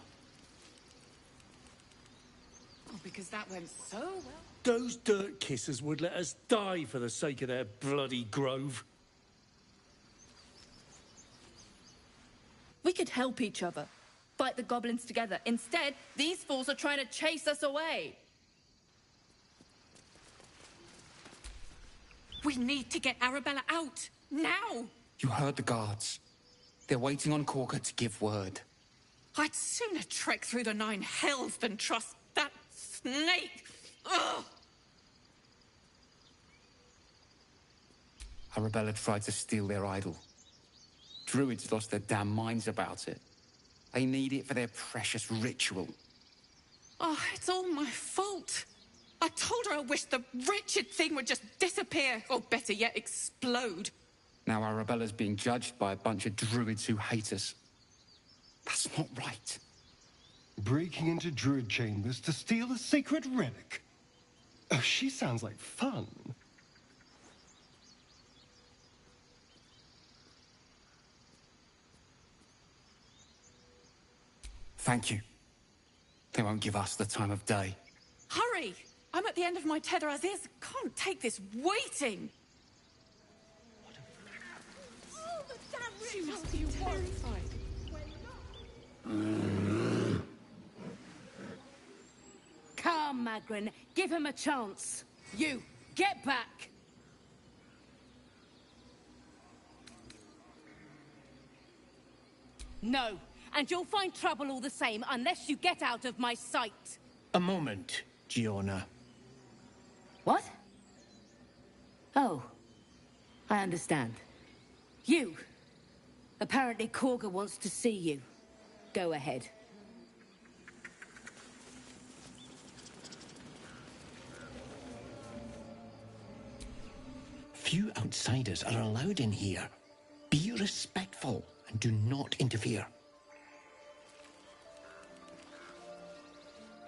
Oh, because that went so well. Those dirt kissers would let us die for the sake of their bloody grove. We could help each other. Fight the goblins together. Instead, these fools are trying to chase us away. We need to get Arabella out. Now! You heard the guards. They're waiting on Korga to give word. I'd sooner trek through the 9 hells than trust that snake. Ugh! Arabella tried to steal their idol. Druids lost their damn minds about it. They need it for their precious ritual. Oh, it's all my fault. I told her I wished the wretched thing would just disappear, or better yet, explode. Now Arabella's being judged by a bunch of druids who hate us. That's not right. Breaking into druid chambers to steal a sacred relic. Oh, she sounds like fun. Thank you. They won't give us the time of day. Hurry! I'm at the end of my tether as is. Can't take this waiting. Oh, the damn she must be terrified. Come, Magrin. Give him a chance. You, get back! No, and you'll find trouble all the same unless you get out of my sight. A moment, Giona. What? Oh, I understand. You. Apparently Korga wants to see you. Go ahead. Few outsiders are allowed in here. Be respectful and Do not interfere.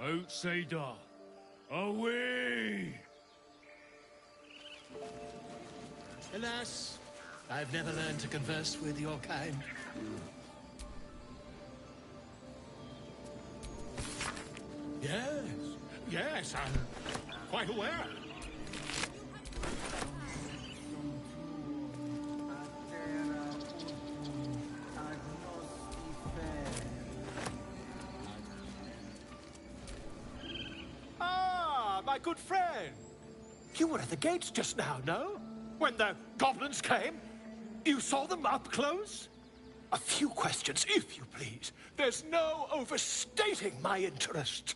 Outsider, away! Alas, I've never learned to converse with your kind. Yes, I'm quite aware. Ah, my good friend. You were at the gates just now, no? When the goblins came? You saw them up close? A few questions, if you please. There's no overstating my interest.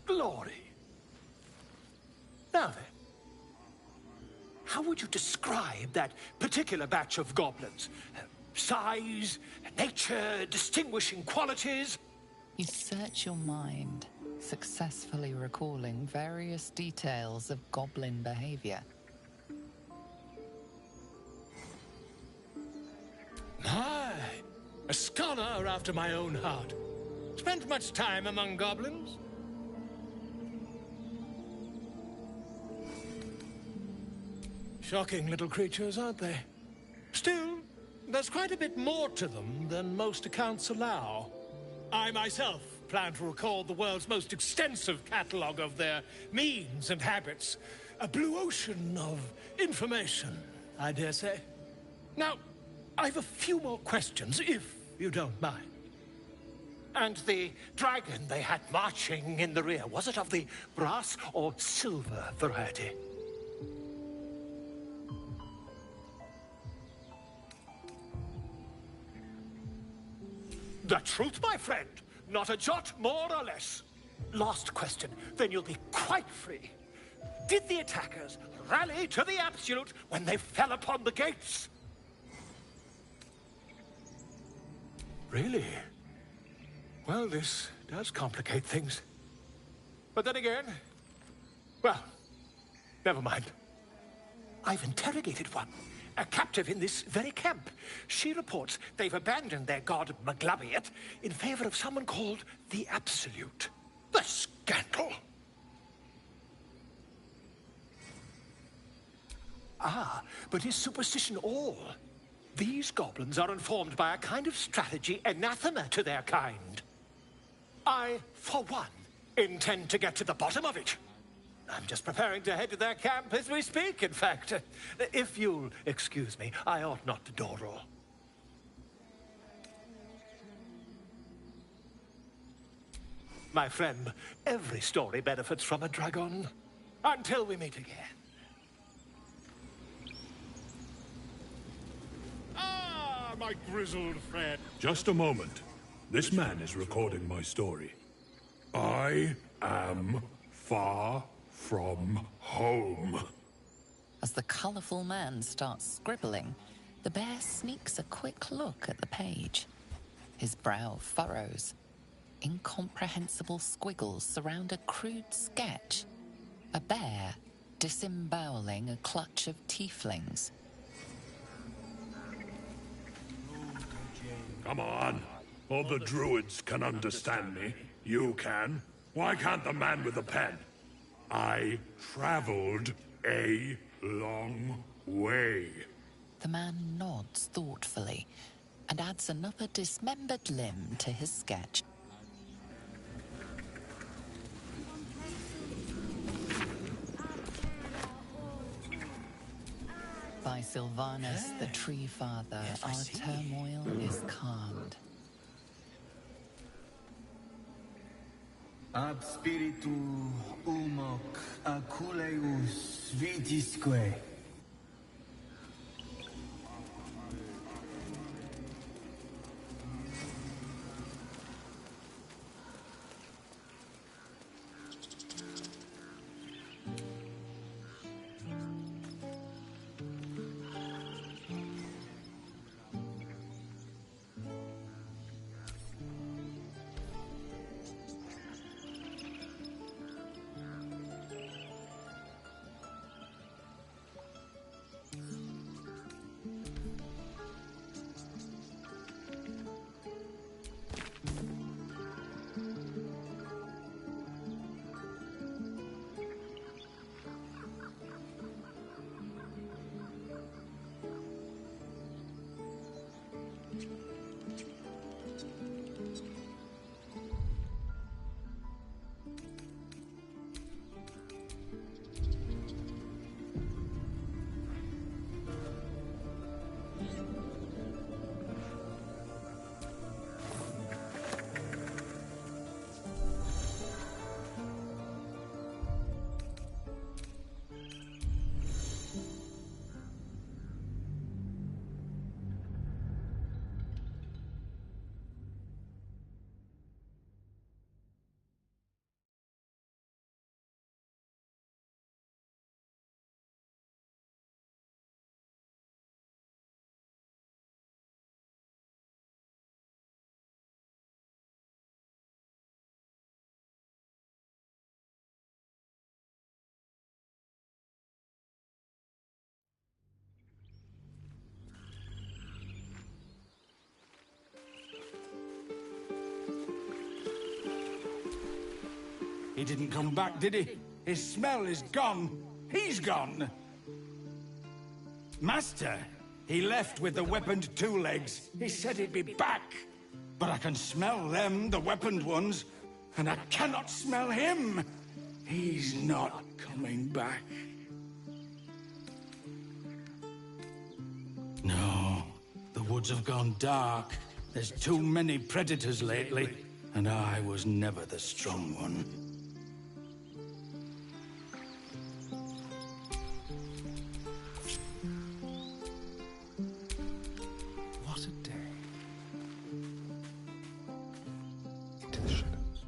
Glory. Now then, how would you describe that particular batch of goblins? Size, nature, distinguishing qualities? You search your mind, successfully recalling various details of goblin behavior. My, a scholar after my own heart. Spent much time among goblins? Shocking little creatures, aren't they? Still, there's quite a bit more to them than most accounts allow. I myself plan to record the world's most extensive catalogue of their means and habits. A blue ocean of information, I dare say. Now, I've a few more questions, if you don't mind. And the dragon they had marching in the rear, was it of the brass or silver variety? The truth, my friend. Not a jot more or less. Last question, then you'll be quite free. Did the attackers rally to the absolute when they fell upon the gates? Really? Well, this does complicate things. But then again, well, never mind. I've interrogated one. A captive in this very camp. She reports they've abandoned their god Maglabiet in favor of someone called the Absolute. The scandal! Ah, but is superstition all? These goblins are informed by a kind of strategy anathema to their kind. I, for one, intend to get to the bottom of it. I'm just preparing to head to their camp as we speak, in fact. If you'll excuse me, I ought not to door roll. My friend, every story benefits from a dragon. Until we meet again. Ah, my grizzled friend. Just a moment. This man is recording my story. I am far from home. As the colourful man starts scribbling, the bear sneaks a quick look at the page. His brow furrows. Incomprehensible squiggles surround a crude sketch. A bear disemboweling a clutch of tieflings. Come on. All the druids can understand me. You can. Why can't the man with the pen? I traveled a long way. The man nods thoughtfully and adds another dismembered limb to his sketch. By Sylvanus, the Tree Father, our turmoil is calmed. Ab spiritu umoc aculeus vitisque. He didn't come back, did he? His smell is gone. He's gone. Master, he left with the weaponed two legs. He said he'd be back. But I can smell them, the weaponed ones, and I cannot smell him. He's not coming back. No, the woods have gone dark. There's too many predators lately, and I was never the strong one. What a day. Into the shadows.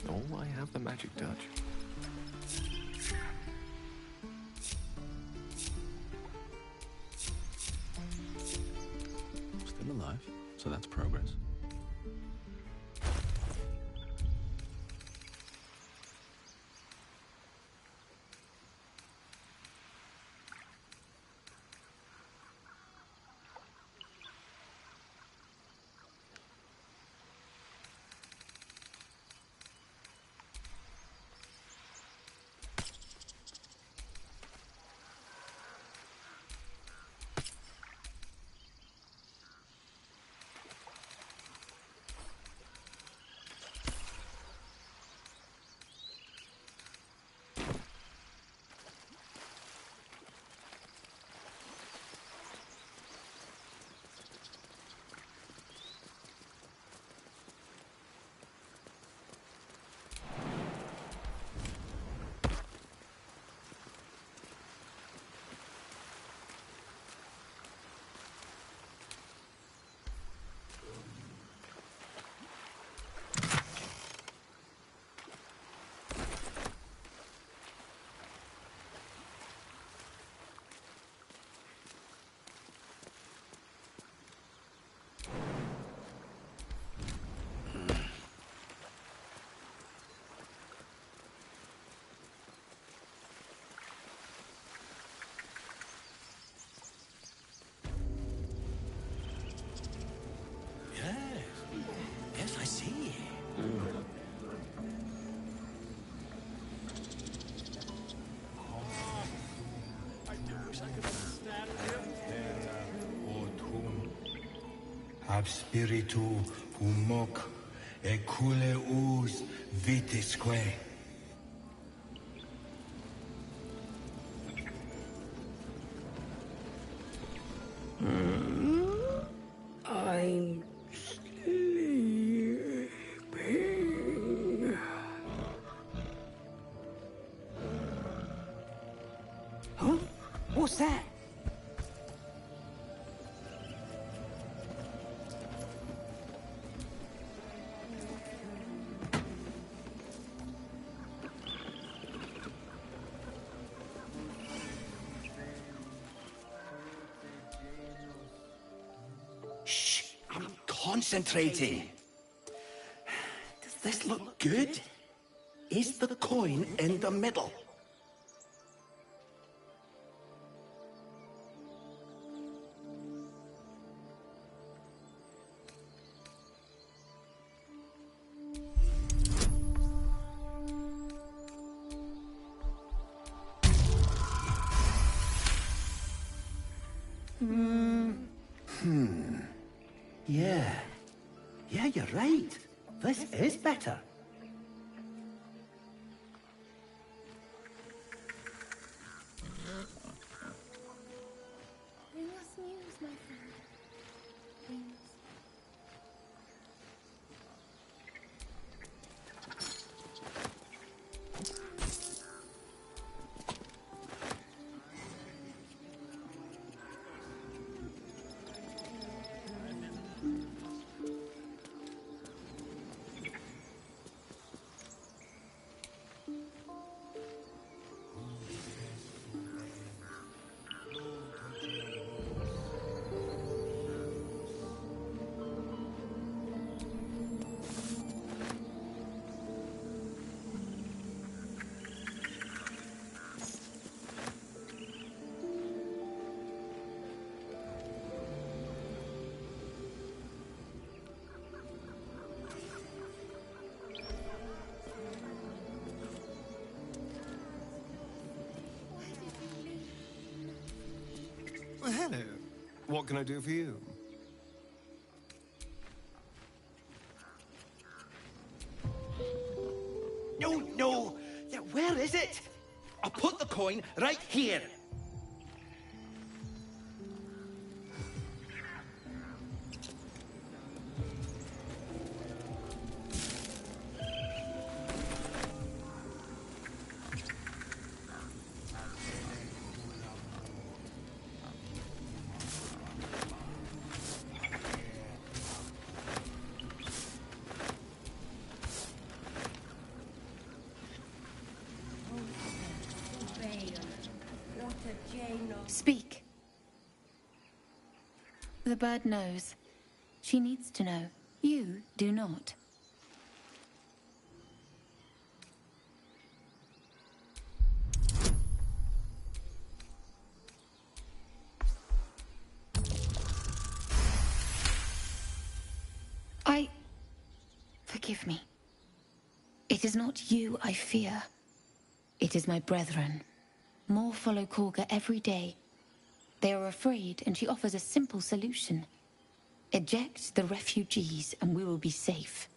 Oh, I have the magic touch. Still alive, so that's progress. Yes, I see. I do wish I could understand him. Ab spiritu humoc eculeus vitisque. I'm sleeping. Huh? What's that? Shh! I'm concentrating. Does this look good? Is the coin in the middle? Yeah. Yeah, you're right. This is better. Bring us news, my friend. Bring us. Hello. What can I do for you? No, no! Where is it? I'll put the coin right here. Speak. The bird knows. She needs to know. You do not. Forgive me. It is not you I fear. It is my brethren. More follow Korga every day. They are afraid, and she offers a simple solution. Eject the refugees, and we will be safe.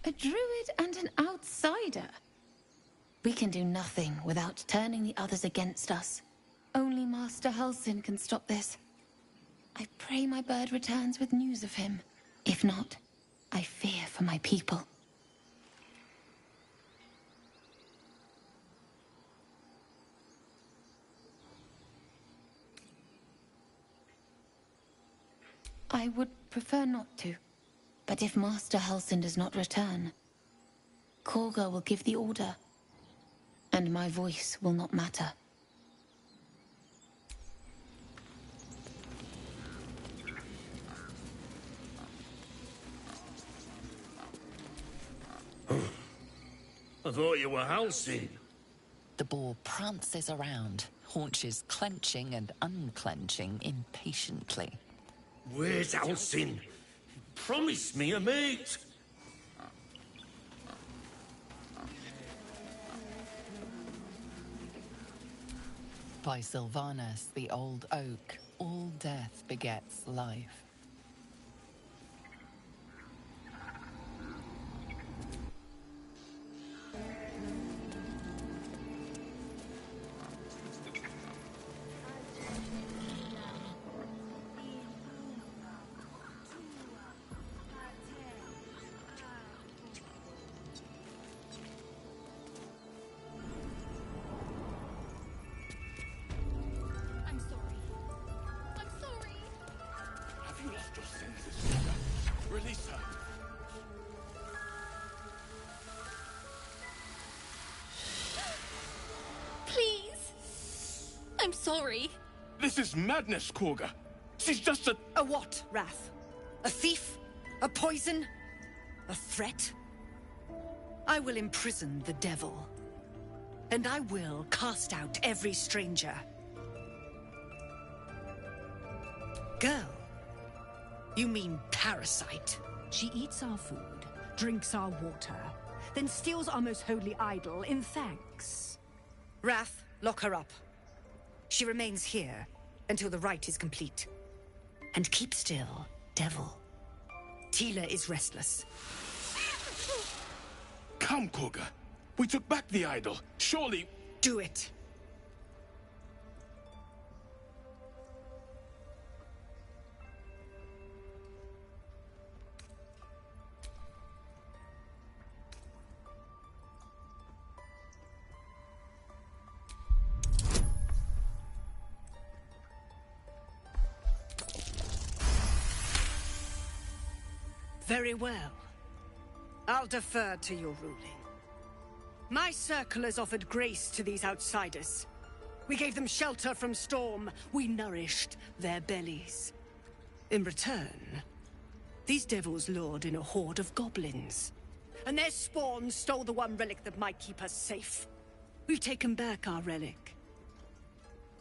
A druid and an outsider. We can do nothing without turning the others against us. Only Master Halsin can stop this. I pray my bird returns with news of him. If not, I fear for my people. I would prefer not to. But if Master Halsin does not return, Korga will give the order, and my voice will not matter. I thought you were Halsin. The boar prances around, haunches clenching and unclenching impatiently. Where's Halsin? Promise me a mate. By Sylvanus, the old oak, all death begets life. Release her. Please. I'm sorry. This is madness, Korga. She's just a... A what, Wrath? A thief? A poison? A threat? I will imprison the devil. And I will cast out every stranger. Girl. You mean parasite? She eats our food, drinks our water, then steals our most holy idol in thanks. Wrath, lock her up. She remains here until the rite is complete. And keep still, devil. Tila is restless. Come, Korga. We took back the idol. Surely... Do it. Very well. I'll defer to your ruling. My circle has offered grace to these outsiders. We gave them shelter from storm. We nourished their bellies. In return, these devils lured in a horde of goblins. And their spawn stole the one relic that might keep us safe. We've taken back our relic.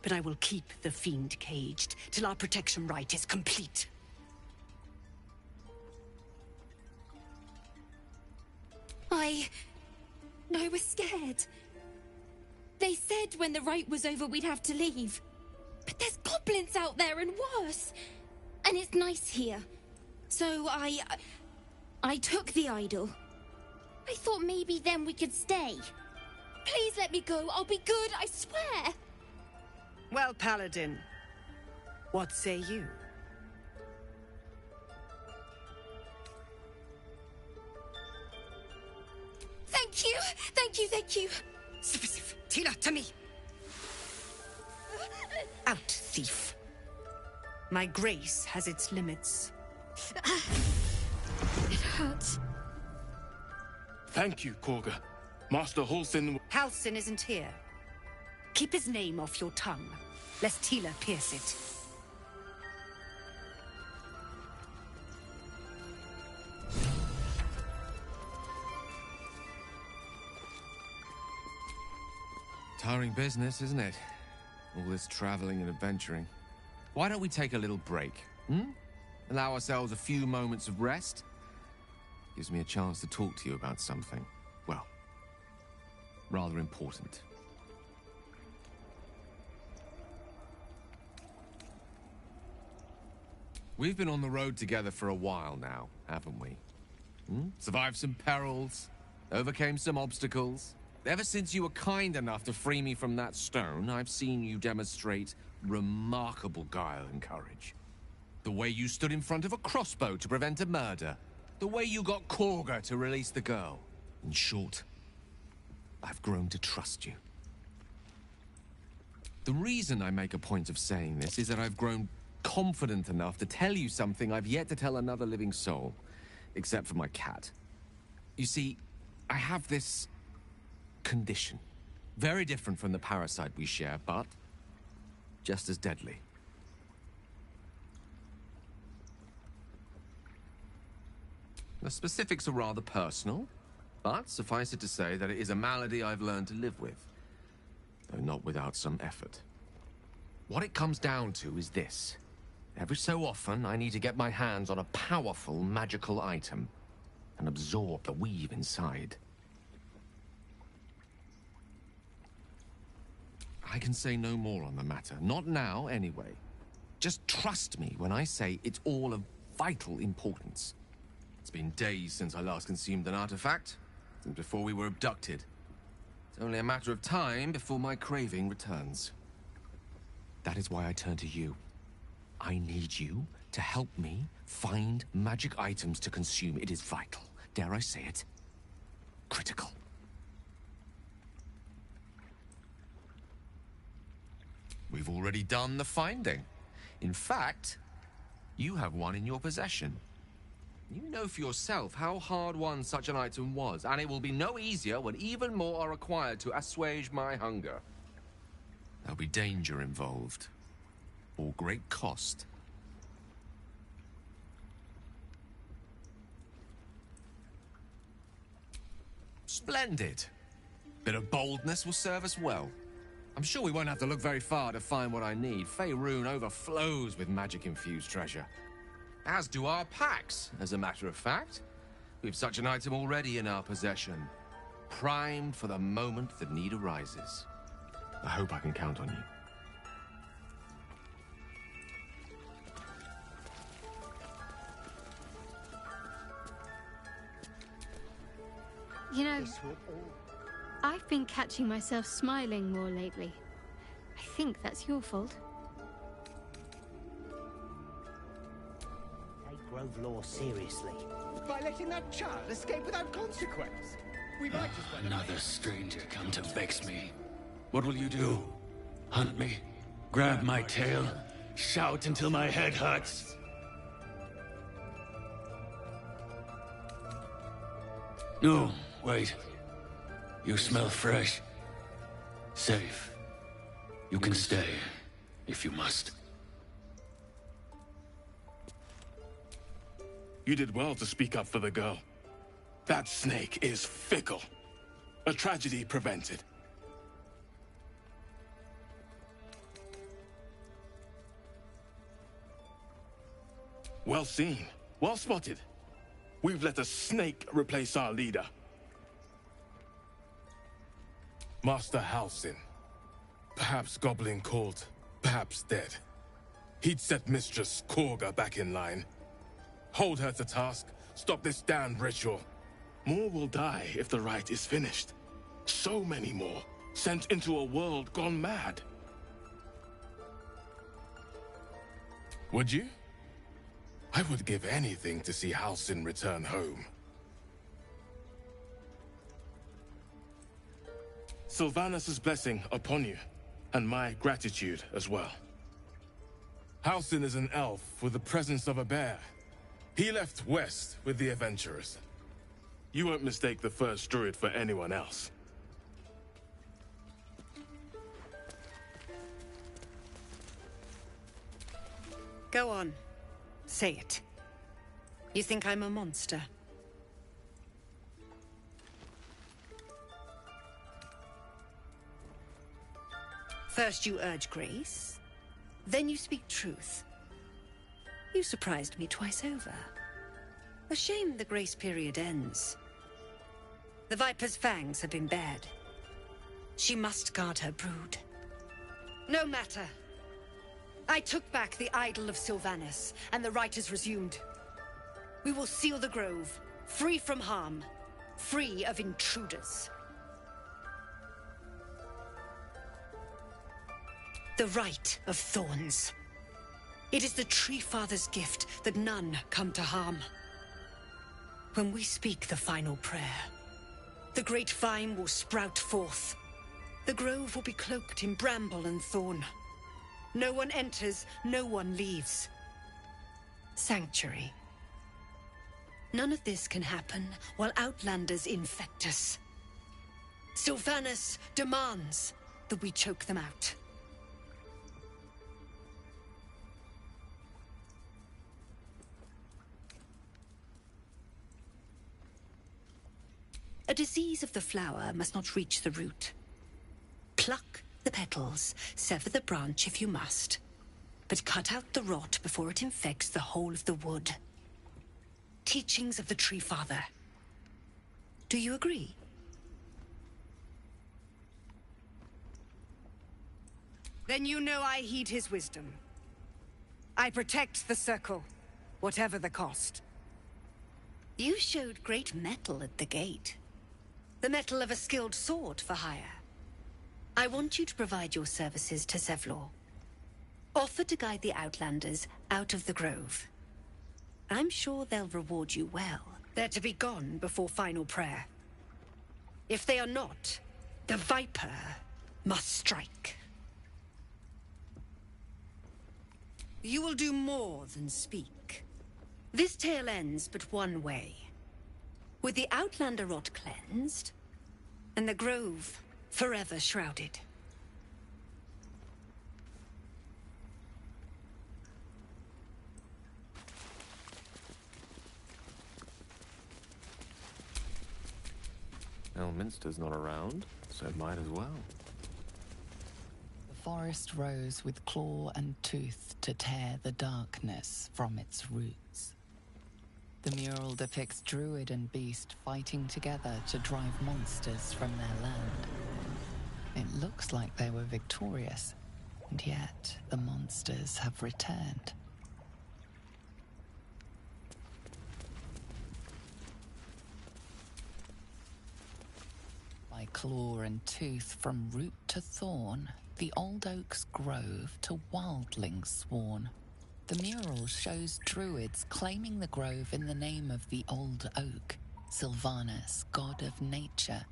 But I will keep the fiend caged till our protection rite is complete. I was scared. They said when the rite was over we'd have to leave. But there's goblins out there and worse. And it's nice here. So I took the idol. I thought maybe then we could stay. Please let me go. I'll be good, I swear. Well, Paladin, what say you? Thank you! Thank you, thank you! Tila, to me! Out, thief. My grace has its limits. It hurts. Thank you, Korga. Master Halsin... Halsin isn't here. Keep his name off your tongue, lest Tila pierce it. Tiring business, isn't it? All this traveling and adventuring. Why don't we take a little break, hmm? Allow ourselves a few moments of rest? Gives me a chance to talk to you about something, well, rather important. We've been on the road together for a while now, haven't we? Hmm? Survived some perils, overcame some obstacles. Ever since you were kind enough to free me from that stone, I've seen you demonstrate remarkable guile and courage. The way you stood in front of a crossbow to prevent a murder. The way you got Korga to release the girl. In short, I've grown to trust you. The reason I make a point of saying this is that I've grown confident enough to tell you something I've yet to tell another living soul, except for my cat. You see, I have this condition. Very different from the parasite we share, but just as deadly. The specifics are rather personal, but suffice it to say that it is a malady I've learned to live with, though not without some effort. What it comes down to is this. Every so often, I need to get my hands on a powerful magical item and absorb the weave inside. I can say no more on the matter. Not now, anyway. Just trust me when I say it's all of vital importance. It's been days since I last consumed an artifact, since before we were abducted. It's only a matter of time before my craving returns. That is why I turn to you. I need you to help me find magic items to consume. It is vital. Dare I say it? Critical. We've already done the finding. In fact, you have one in your possession. You know for yourself how hard-won such an item was, and it will be no easier when even more are required to assuage my hunger. There'll be danger involved, or great cost. Splendid. Bit of boldness will serve us well. I'm sure we won't have to look very far to find what I need. Faerun overflows with magic-infused treasure. As do our packs, as a matter of fact. We've such an item already in our possession. Primed for the moment the need arises. I hope I can count on you. You know, I've been catching myself smiling more lately. I think that's your fault. Take Grove law seriously. By letting that child escape without consequence. We might as well... Another stranger come to vex me. What will you do? Hunt me? Grab my tail? Shout until my head hurts? No, wait. You smell fresh. Safe. You can stay, if you must. You did well to speak up for the girl. That snake is fickle. A tragedy prevented. Well seen. Well spotted. We've let a snake replace our leader. Master Halsin. Perhaps Goblin called, perhaps dead. He'd set Mistress Korga back in line. Hold her to task, stop this damned ritual. More will die if the rite is finished. So many more, sent into a world gone mad. Would you? I would give anything to see Halsin return home. Sylvanus' blessing upon you, and my gratitude as well. Halsin is an elf with the presence of a bear. He left west with the adventurers. You won't mistake the first druid for anyone else. Go on. Say it. You think I'm a monster? First you urge grace, then you speak truth. You surprised me twice over. A shame the grace period ends. The Viper's fangs have been bared. She must guard her brood. No matter. I took back the idol of Sylvanus, and the rite is resumed. We will seal the grove, free from harm, free of intruders. The Rite of Thorns. It is the Tree Father's gift that none come to harm. When we speak the final prayer, the great vine will sprout forth. The grove will be cloaked in bramble and thorn. No one enters, no one leaves. Sanctuary. None of this can happen while Outlanders infect us. Sylvanus demands that we choke them out. A disease of the flower must not reach the root. Pluck the petals, sever the branch if you must, but cut out the rot before it infects the whole of the wood. Teachings of the Tree Father. Do you agree? Then you know I heed his wisdom. I protect the circle, whatever the cost. You showed great mettle at the gate. The mettle of a skilled sword for hire. I want you to provide your services to Zevlor. Offer to guide the Outlanders out of the grove. I'm sure they'll reward you well. They're to be gone before final prayer. If they are not, the Viper must strike. You will do more than speak. This tale ends but one way. With the Outlander rot cleansed, and the grove forever shrouded. Elminster's not around, so might as well. The forest rose with claw and tooth to tear the darkness from its roots. The mural depicts druid and beast fighting together to drive monsters from their land. It looks like they were victorious, and yet the monsters have returned. By claw and tooth from root to thorn, the old oak's grove to wildlings sworn. The mural shows druids claiming the grove in the name of the old oak, Sylvanus, god of nature.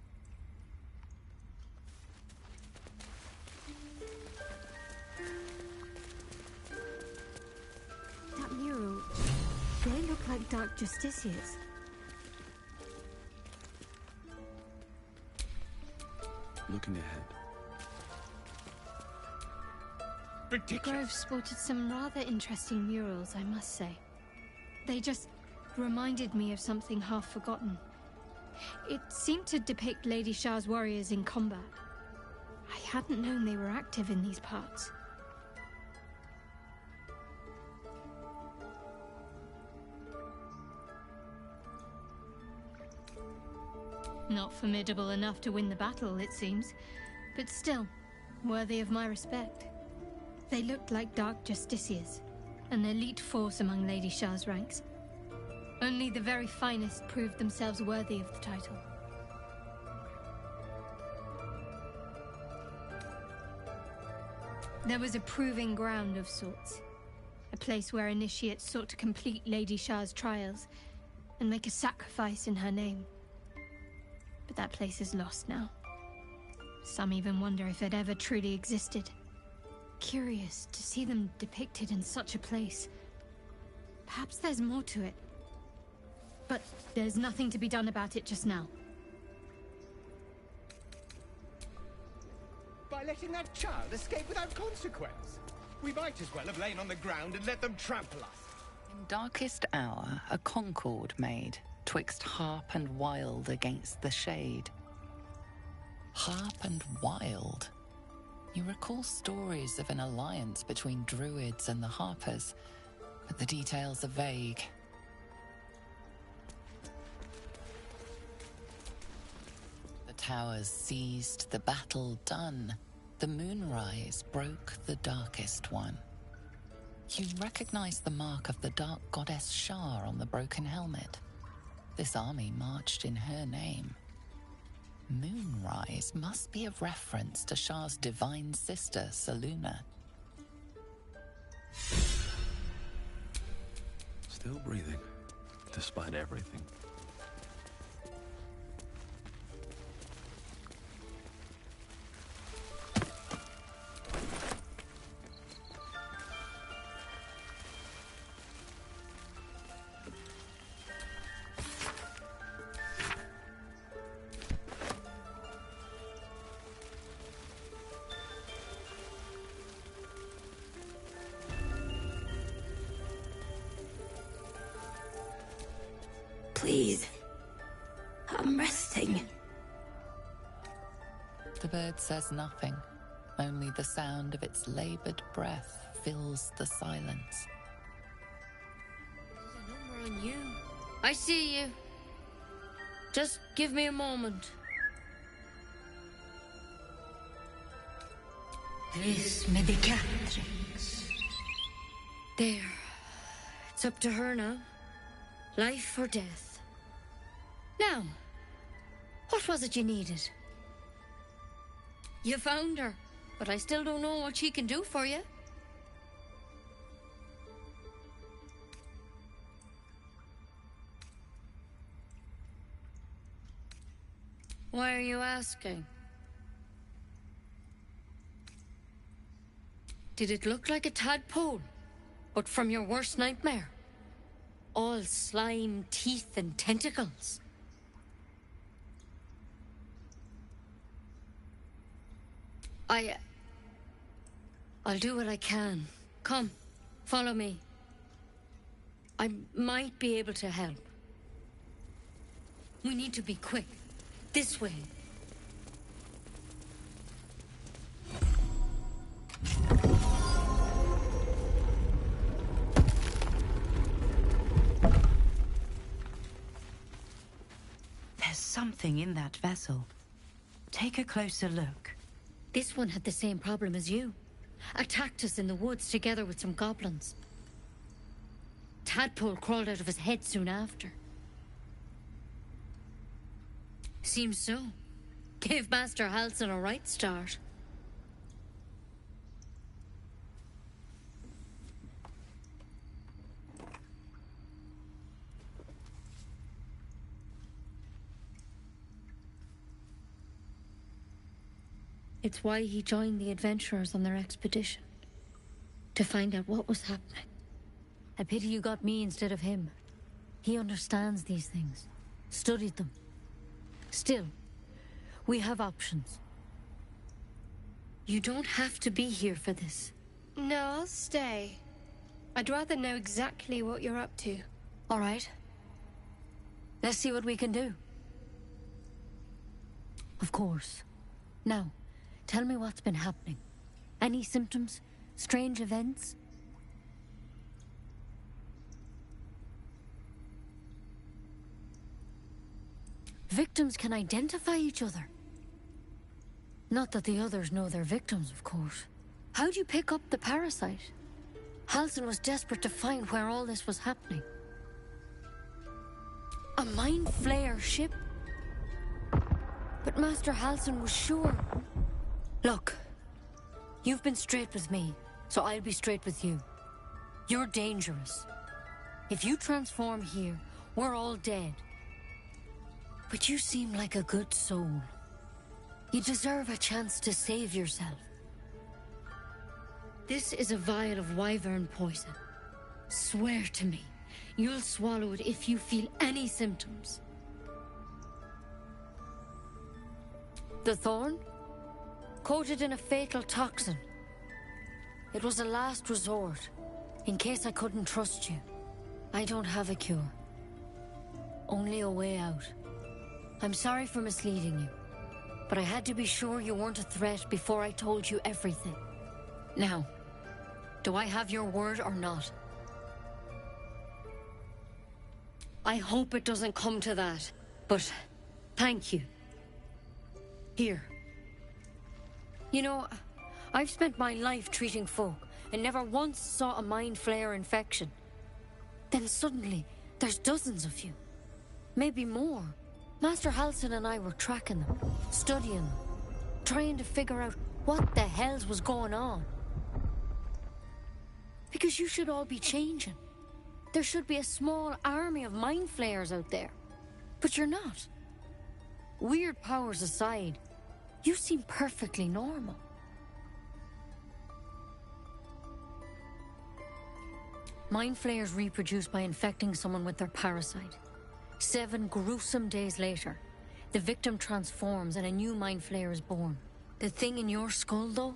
That mural, they look like dark justiciars. Looking ahead. The grove sported some rather interesting murals, I must say. They just reminded me of something half forgotten. It seemed to depict Lady Shah's warriors in combat. I hadn't known they were active in these parts. Not formidable enough to win the battle, it seems. but still, worthy of my respect. They looked like dark justiciars, an elite force among Lady Shah's ranks. Only the very finest proved themselves worthy of the title. There was a proving ground of sorts. A place where initiates sought to complete Lady Shah's trials and make a sacrifice in her name. But that place is lost now. Some even wonder if it ever truly existed. Curious to see them depicted in such a place. Perhaps there's more to it. But there's nothing to be done about it just now. By letting that child escape without consequence. We might as well have lain on the ground and let them trample us. In darkest hour, a concord made, twixt harp and wild against the shade. Harp and wild? You recall stories of an alliance between druids and the harpers, but the details are vague. The towers seized, the battle done. The moonrise broke the darkest one. You recognize the mark of the dark goddess Shah on the broken helmet. This army marched in her name. Moonrise must be a reference to Shah's divine sister, Saluna. Still breathing, despite everything. Please. I'm resting. The bird says nothing. Only the sound of its labored breath fills the silence. There's a number on you. I see you. Just give me a moment. Vis medicatrix. There. It's up to her now. Life or death. Now, what was it you needed? You found her, but I still don't know what she can do for you. Why are you asking? Did it look like a tadpole, but from your worst nightmare? All slime, teeth, and tentacles. I'll do what I can. Come, follow me. I might be able to help. We need to be quick. This way. There's something in that vessel. Take a closer look. This one had the same problem as you. Attacked us in the woods together with some goblins. Tadpole crawled out of his head soon after. Seems so. Gave Master Halsin a right start. It's why he joined the adventurers on their expedition. To find out what was happening. A pity you got me instead of him. He understands these things. Studied them. Still, we have options. You don't have to be here for this. No, I'll stay. I'd rather know exactly what you're up to. All right. Let's see what we can do. Of course. Now, tell me what's been happening. Any symptoms? Strange events? Victims can identify each other. Not that the others know they're victims, of course. How'd you pick up the parasite? Halsin was desperate to find where all this was happening. A Mind Flayer ship? But Master Halsin was sure. Look, you've been straight with me, so I'll be straight with you. You're dangerous. If you transform here, we're all dead. But you seem like a good soul. You deserve a chance to save yourself. This is a vial of wyvern poison. Swear to me, you'll swallow it if you feel any symptoms. The thorn? Coated in a fatal toxin. It was a last resort, in case I couldn't trust you. I don't have a cure. Only a way out. I'm sorry for misleading you, but I had to be sure you weren't a threat before I told you everything. Now, do I have your word or not? I hope it doesn't come to that, but thank you. Here. You know, I've spent my life treating folk and never once saw a Mind Flayer infection. Then suddenly, there's dozens of you. Maybe more. Master Halsin and I were tracking them, studying them, trying to figure out what the hells was going on. Because you should all be changing. There should be a small army of Mind Flayers out there. But you're not. Weird powers aside, you seem perfectly normal. Mind Flayers reproduce by infecting someone with their parasite. 7 gruesome days later, the victim transforms and a new Mind Flayer is born. The thing in your skull, though?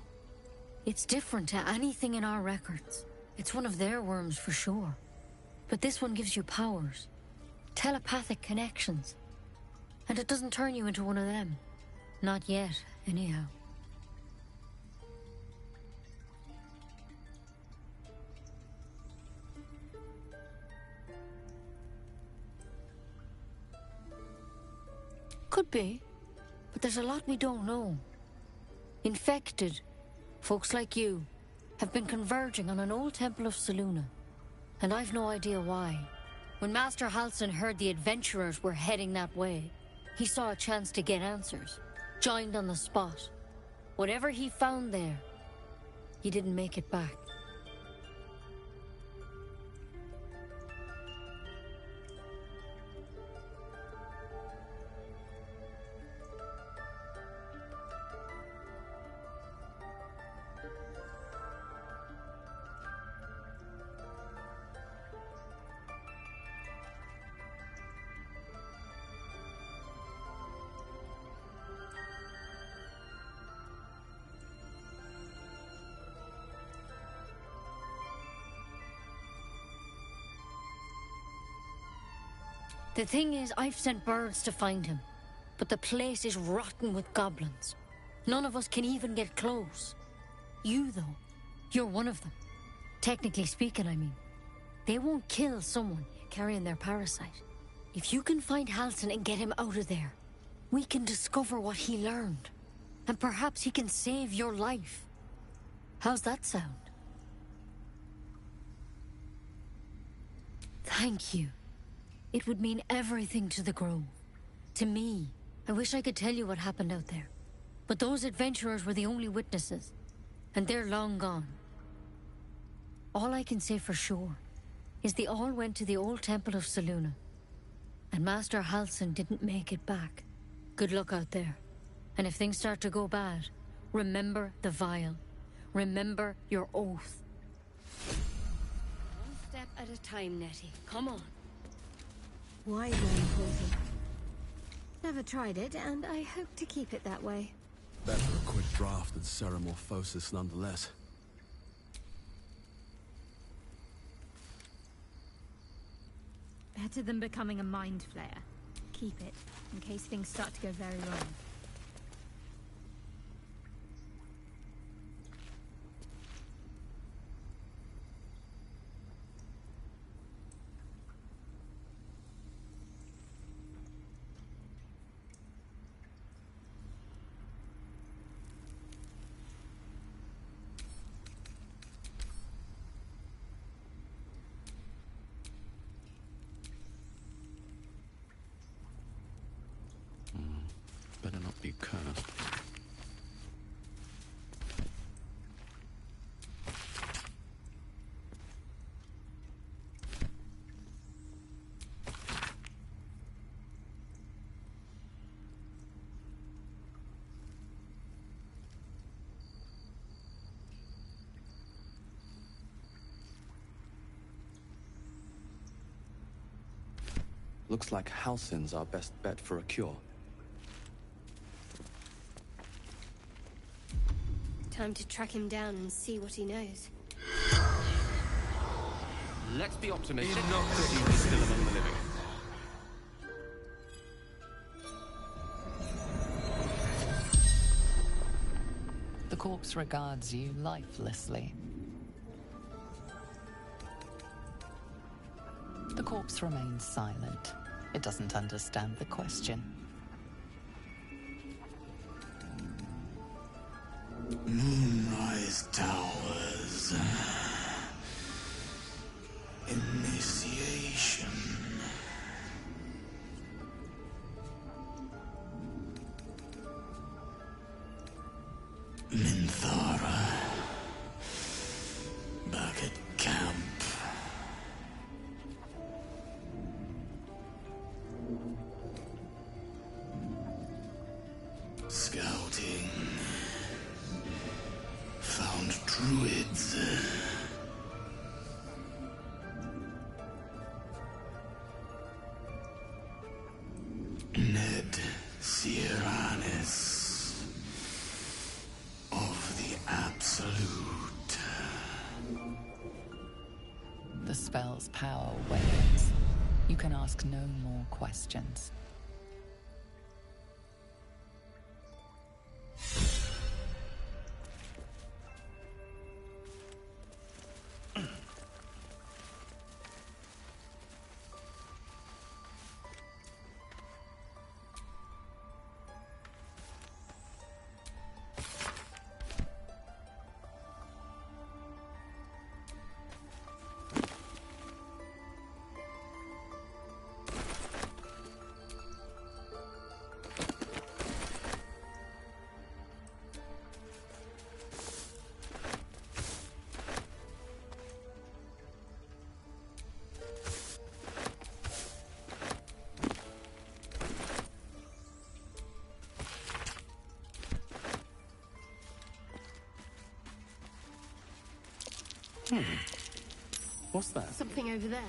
It's different to anything in our records. It's one of their worms for sure. But this one gives you powers. Telepathic connections. And it doesn't turn you into one of them. Not yet, anyhow. Could be, but there's a lot we don't know. Infected, folks like you, have been converging on an old temple of Selûne, and I've no idea why. When Master Halsin heard the adventurers were heading that way, he saw a chance to get answers, joined on the spot. Whatever he found there, he didn't make it back. The thing is, I've sent birds to find him, but the place is rotten with goblins. None of us can even get close. You, though, you're one of them. Technically speaking, I mean. They won't kill someone carrying their parasite. If you can find Halsin and get him out of there, we can discover what he learned. And perhaps he can save your life. How's that sound? Thank you. It would mean everything to the Grove. To me. I wish I could tell you what happened out there. But those adventurers were the only witnesses. And they're long gone. All I can say for sure is they all went to the old temple of Selûne. And Master Halsin didn't make it back. Good luck out there. And if things start to go bad, remember the vial. Remember your oath. One step at a time, Nettie. Come on. Wyvern poison. Never tried it, and I hope to keep it that way. Better a quick draft than ceramorphosis nonetheless. Better than becoming a Mind Flayer. Keep it, in case things start to go very wrong. Looks like Halsin's our best bet for a cure. Time to track him down and see what he knows. Let's be optimistic. Not that he's still among the living. The corpse regards you lifelessly. The corpse remains silent. It doesn't understand the question. Moonrise Towers. Initiation. Minthara. Back at camp. Scouting. Found druids. Ned Sierranis of the Absolute. The spell's power wanes. You can ask no more questions. What's that? Something over there.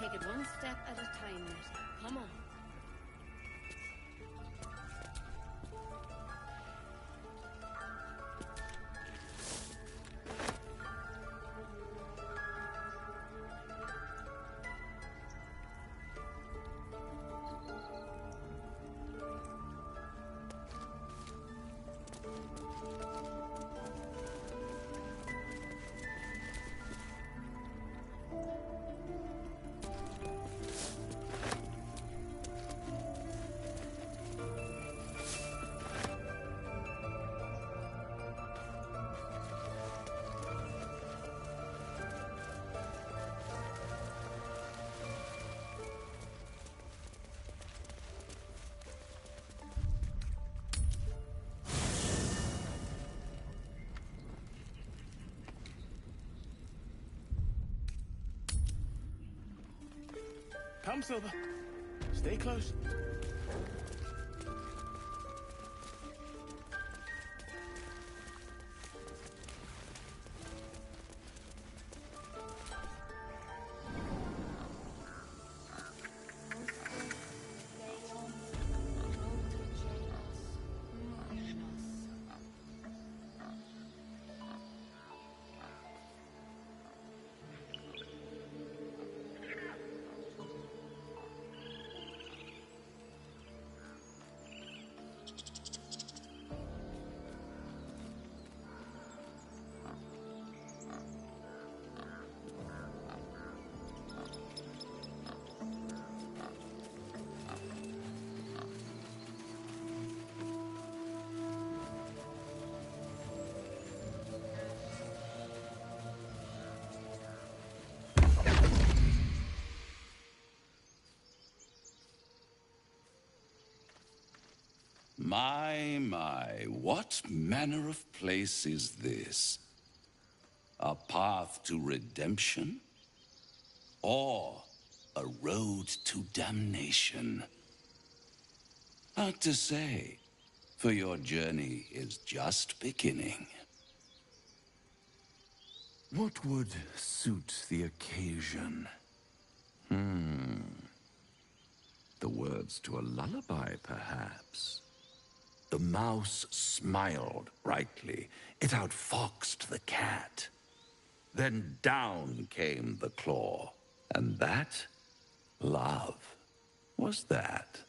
Take it one step at a time, Nettie. Come on. Come, Silver. Stay close. My, what manner of place is this? A path to redemption? Or a road to damnation? Hard to say, for your journey is just beginning. What would suit the occasion? The words to a lullaby, perhaps. The mouse smiled brightly. It outfoxed the cat. Then down came the claw. And that, love, was that.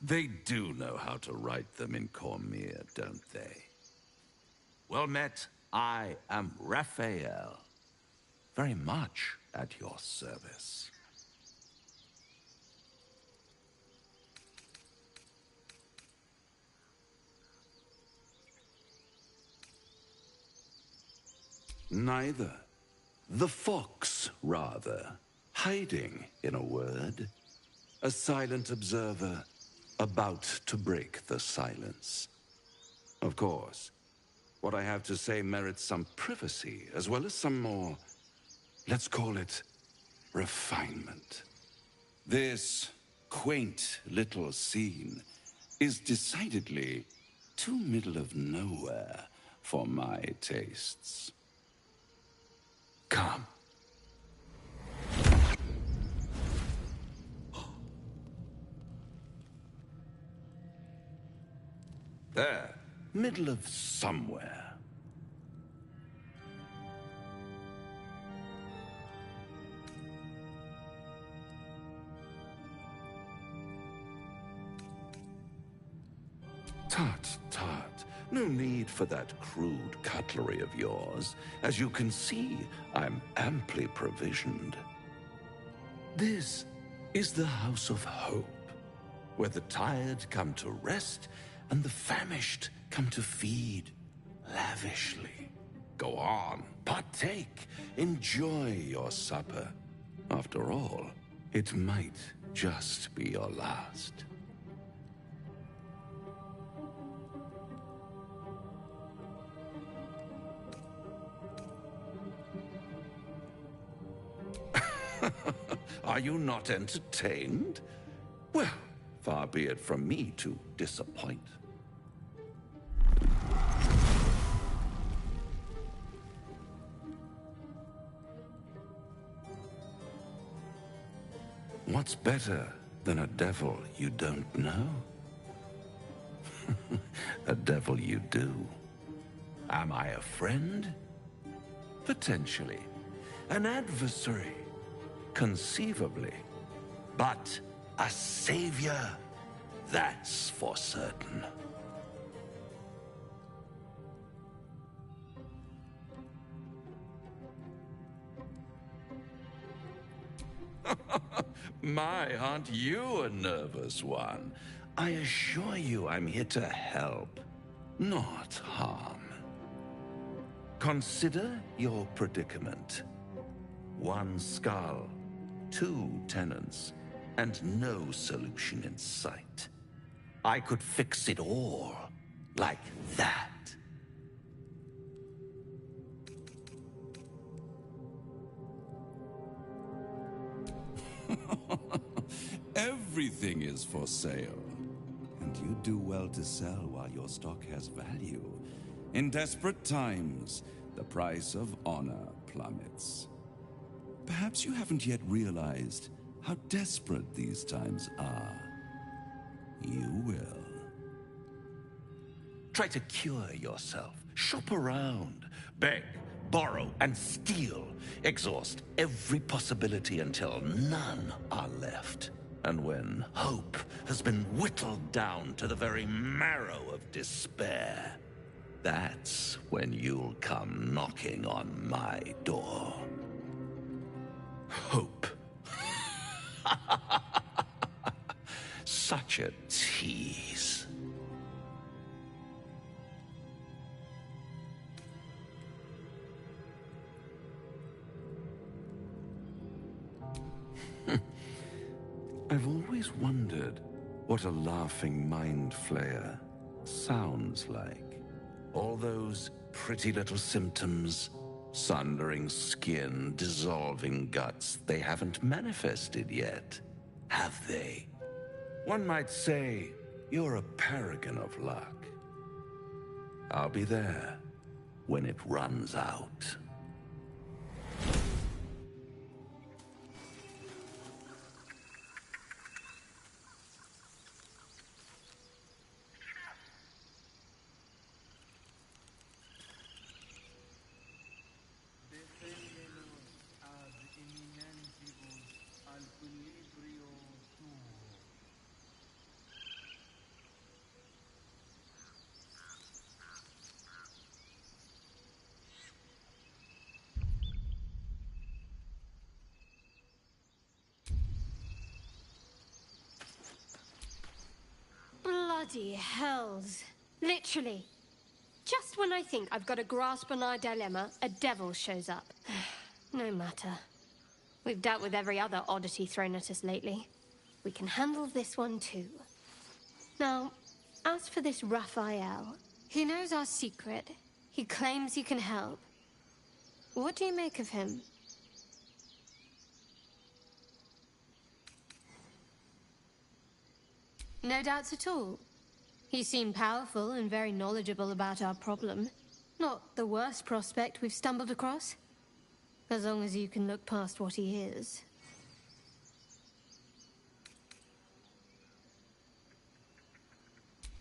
They do know how to write them in Cormier, don't they? Well met, I am Raphael. Very much at your service. Neither. The fox, rather. Hiding, in a word. A silent observer, about to break the silence. Of course, what I have to say merits some privacy, as well as some more, let's call it, refinement. This quaint little scene is decidedly too middle of nowhere for my tastes. Come. There, middle of somewhere. Tut, tut. No need for that crude cutlery of yours. As you can see, I'm amply provisioned. This is the House of Hope, where the tired come to rest and the famished come to feed lavishly. Go on, partake, enjoy your supper. After all, it might just be your last. Are you not entertained? Well, far be it from me to disappoint. What's better than a devil you don't know? A devil you do. Am I a friend? Potentially. An adversary? Conceivably. But a savior? That's for certain. My, aren't you a nervous one? I assure you I'm here to help, not harm. Consider your predicament. 1 skull, 2 tenants, and no solution in sight. I could fix it all, like that. Everything is for sale. And you do well to sell while your stock has value. In desperate times, the price of honor plummets. Perhaps you haven't yet realized how desperate these times are. You will. Try to cure yourself. Shop around. Beg, borrow, and steal. Exhaust every possibility until none are left. And when hope has been whittled down to the very marrow of despair, that's when you'll come knocking on my door. Hope. Such a tease. I've always wondered what a laughing mind flayer sounds like. All those pretty little symptoms, sundering skin, dissolving guts, they haven't manifested yet, have they? One might say you're a paragon of luck. I'll be there when it runs out. Bloody hells. Literally. Just when I think I've got a grasp on our dilemma, a devil shows up. No matter. We've dealt with every other oddity thrown at us lately. We can handle this one too. Now, as for this Raphael, he knows our secret. He claims he can help. What do you make of him? No doubts at all. He seemed powerful and very knowledgeable about our problem. Not the worst prospect we've stumbled across. As long as you can look past what he is.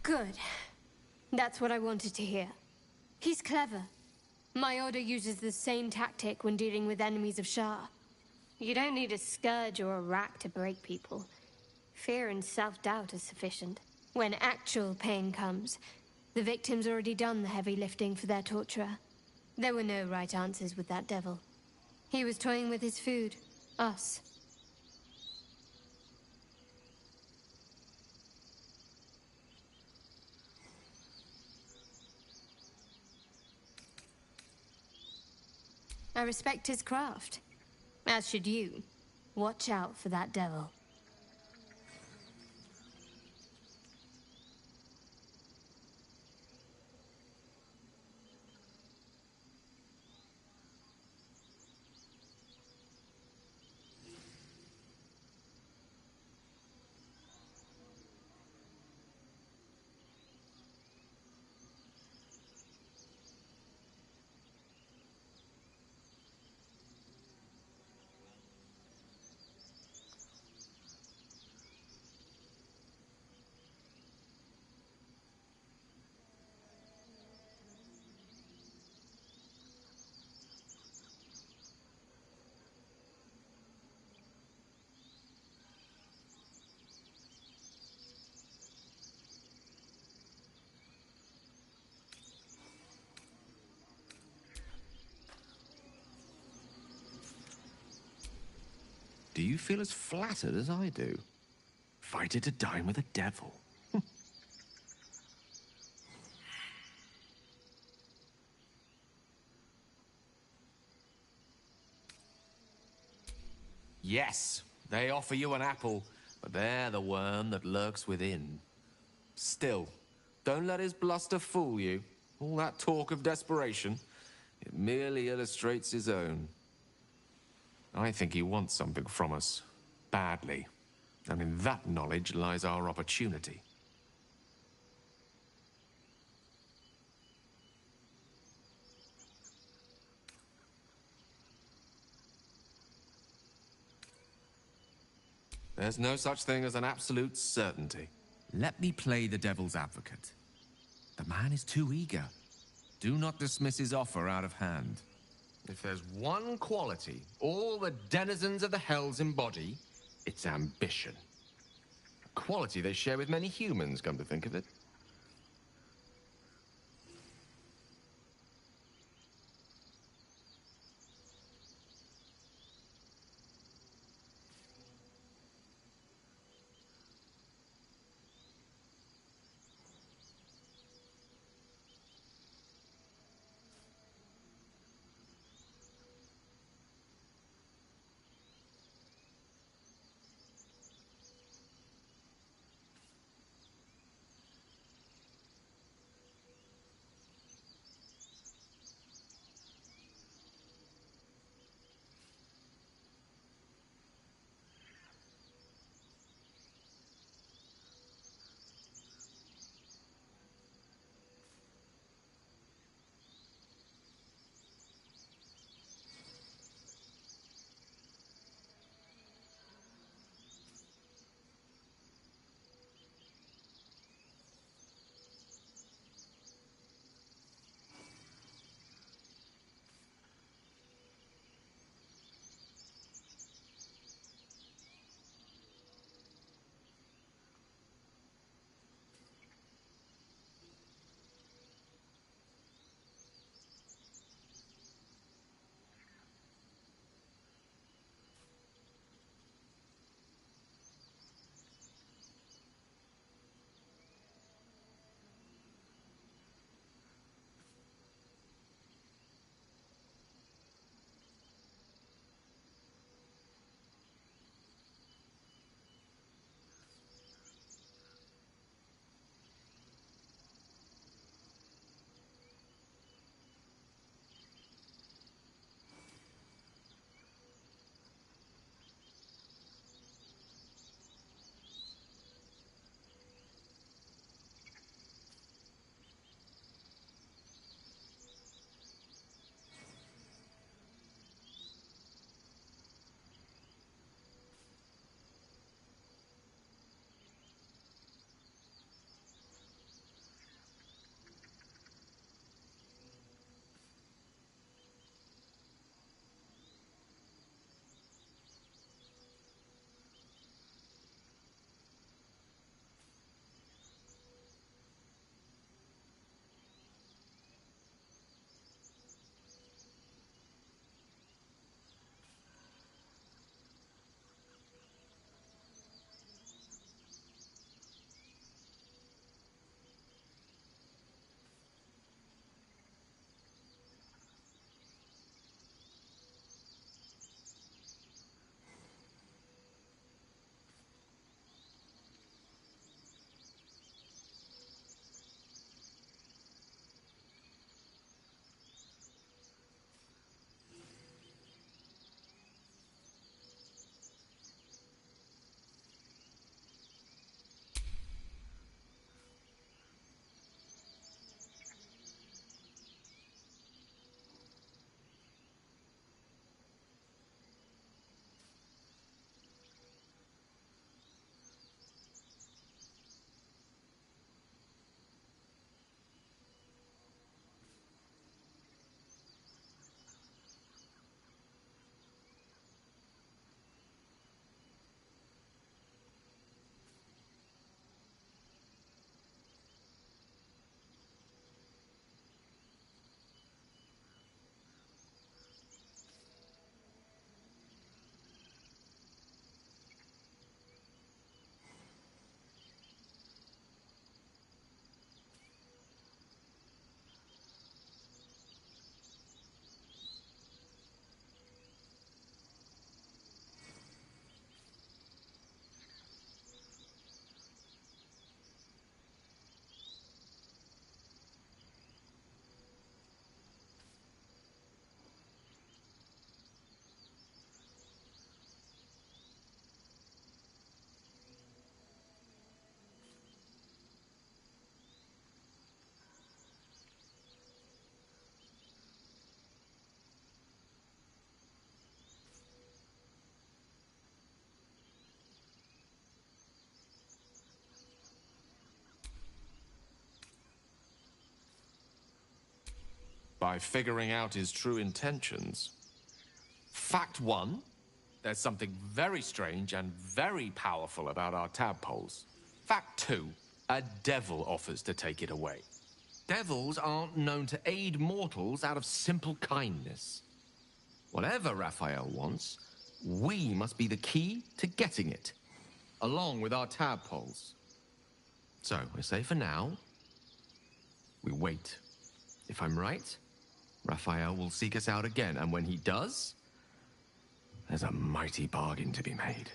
Good. That's what I wanted to hear. He's clever. My order uses the same tactic when dealing with enemies of Shah. You don't need a scourge or a rack to break people. Fear and self-doubt is sufficient. When actual pain comes, the victim's already done the heavy lifting for their torturer. There were no right answers with that devil. He was toying with his food. Us. I respect his craft. As should you. Watch out for that devil. do you feel as flattered as I do? Invited to dine with a devil. Yes, they offer you an apple, but they're the worm that lurks within. Still, don't let his bluster fool you. All that talk of desperation, it merely illustrates his own. I think he wants something from us, badly. And in that knowledge lies our opportunity. There's no such thing as an absolute certainty. Let me play the devil's advocate. The man is too eager. Do not dismiss his offer out of hand. If there's one quality all the denizens of the Hells embody, it's ambition. A quality they share with many humans, come to think of it. by figuring out his true intentions. Fact one, there's something very strange and very powerful about our tadpoles. Fact two, a devil offers to take it away. Devils aren't known to aid mortals out of simple kindness. Whatever Raphael wants, we must be the key to getting it, along with our tadpoles. So, I say for now, we wait. If I'm right, Raphael will seek us out again, and when he does, there's a mighty bargain to be made.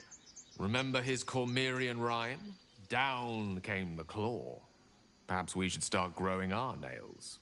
Remember his Cormyrean rhyme? Down came the claw. Perhaps we should start growing our nails.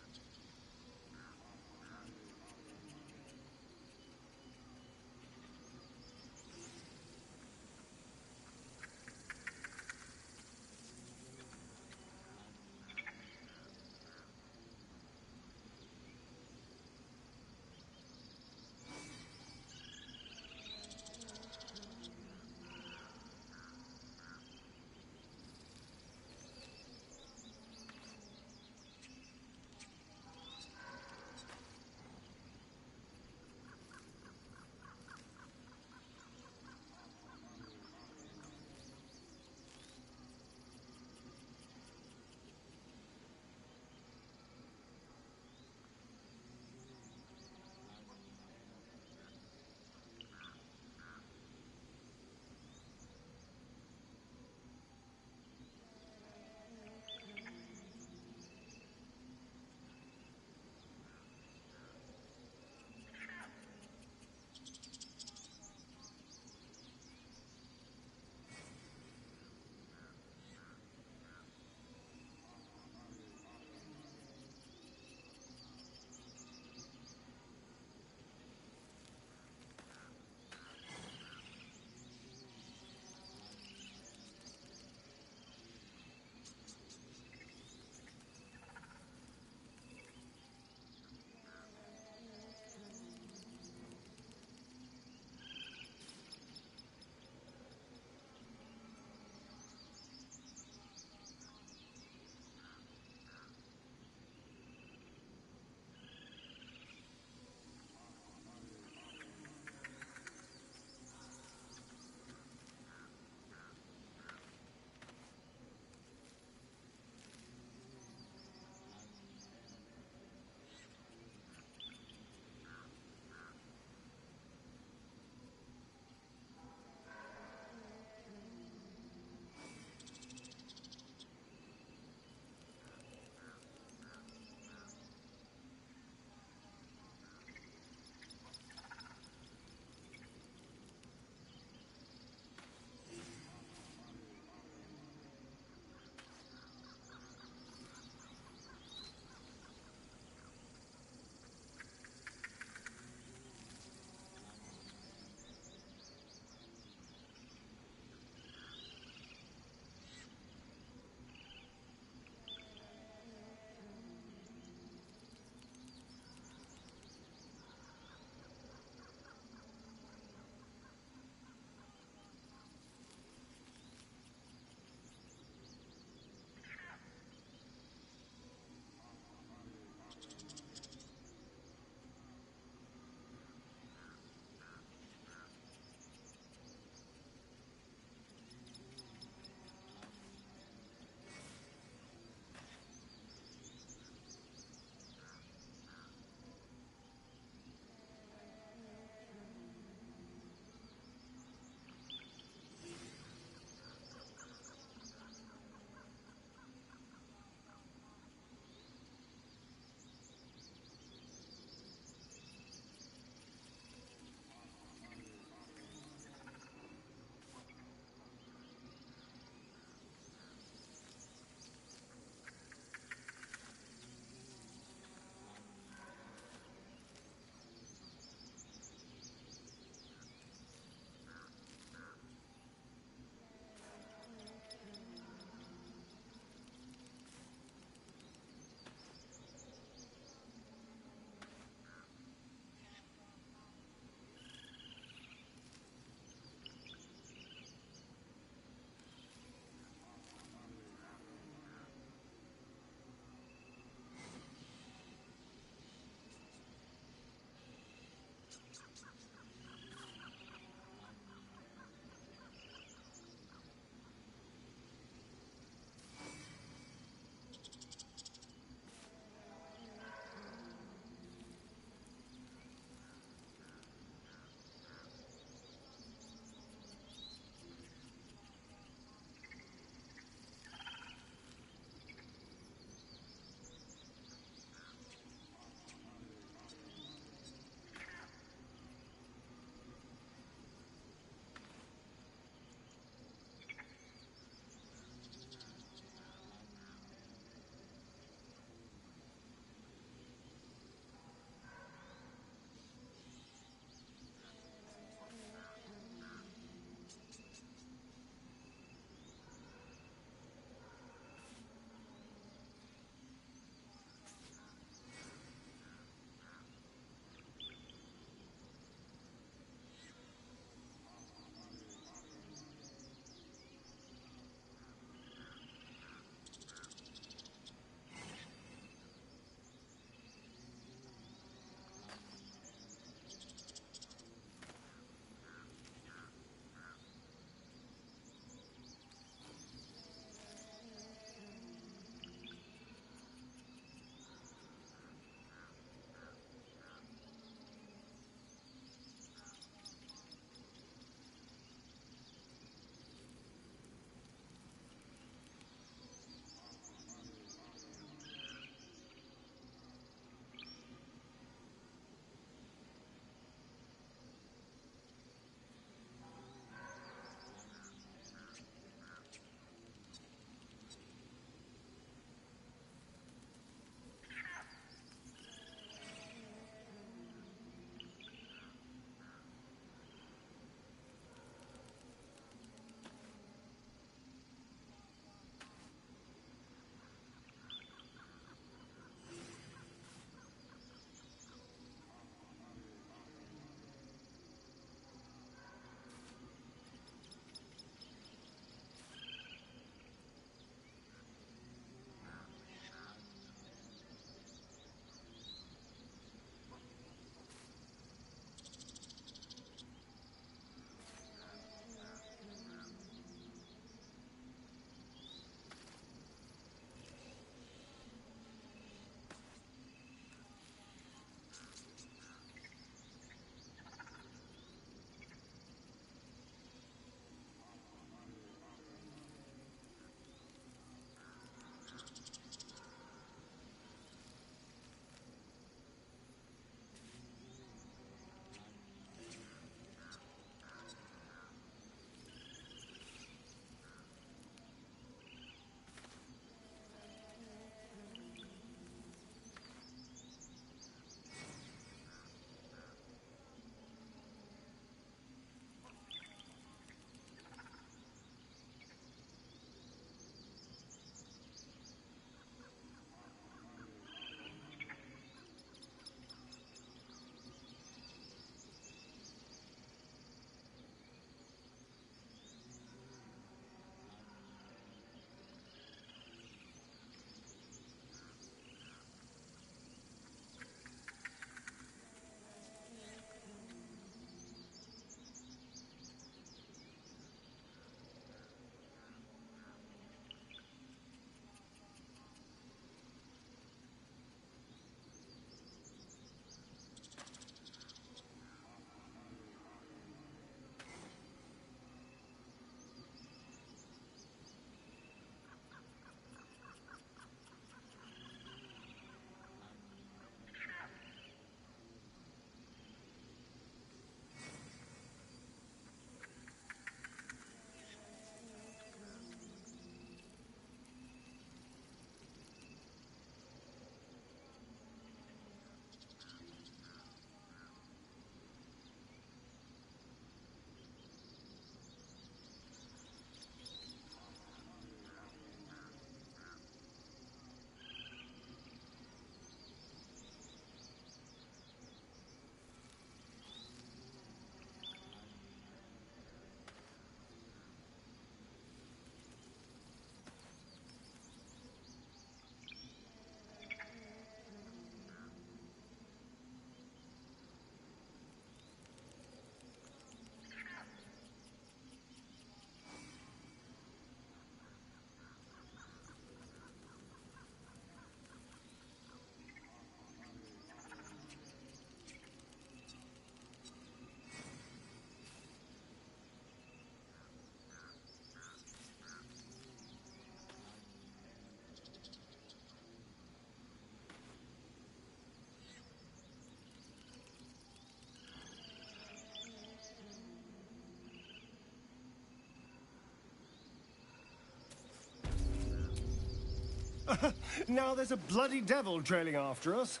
Now there's a bloody devil trailing after us.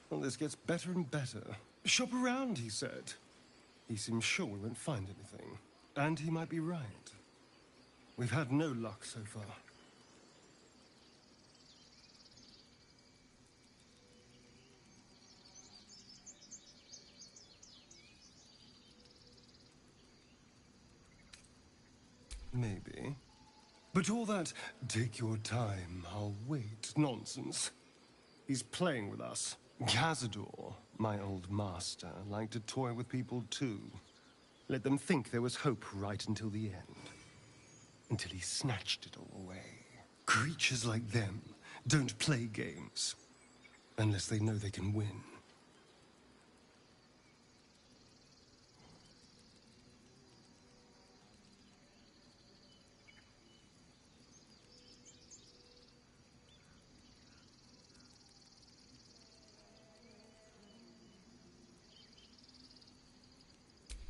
Well, this gets better and better. Shop around, he said. He seems sure we won't find anything. And he might be right. We've had no luck so far. Maybe. But all that, take your time, I'll wait, nonsense. He's playing with us. Cazador, my old master, liked to toy with people too. Let them think there was hope right until the end. Until he snatched it all away. Creatures like them don't play games. Unless they know they can win.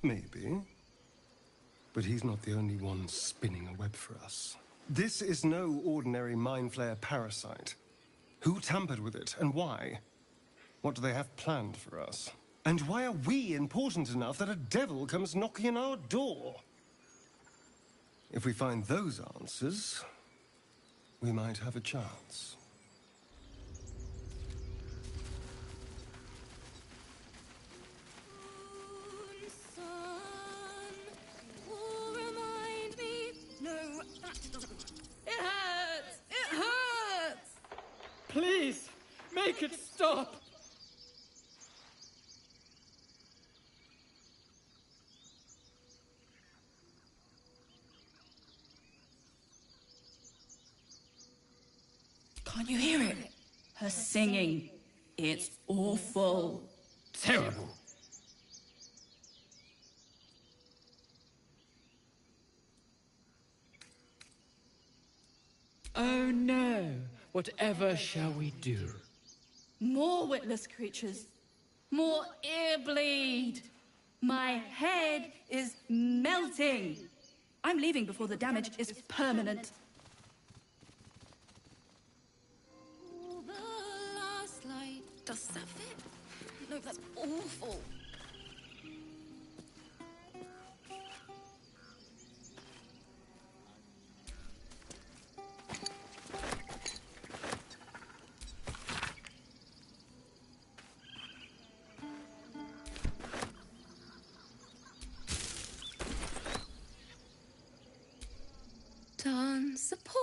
Maybe. But he's not the only one spinning a web for us. This is no ordinary Mind Flayer parasite. Who tampered with it, and why? What do they have planned for us? And why are we important enough that a devil comes knocking on our door? If we find those answers, we might have a chance. It hurts! It hurts! Please, make it stop! Can't you hear it? Her singing. It's awful. Terrible. Oh no! Whatever shall we do? More witless creatures. More ear bleed. My head is melting. I'm leaving before the damage is permanent. The last light. Does that fit? No, that's awful. Dance upon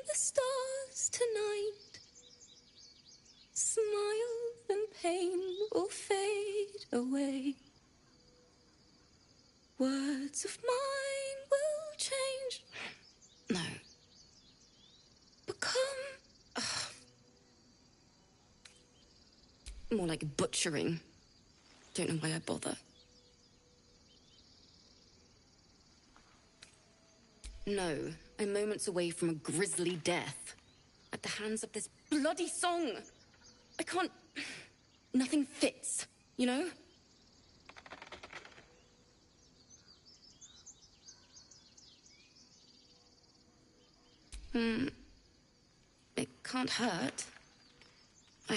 the stars tonight. Smiles and pain will fade away. Words of mine will change. No. Become... more like butchering. Don't know why I bother. No, I'm moments away from a grisly death. At the hands of this bloody song. I can't... Nothing fits, you know? It can't hurt. I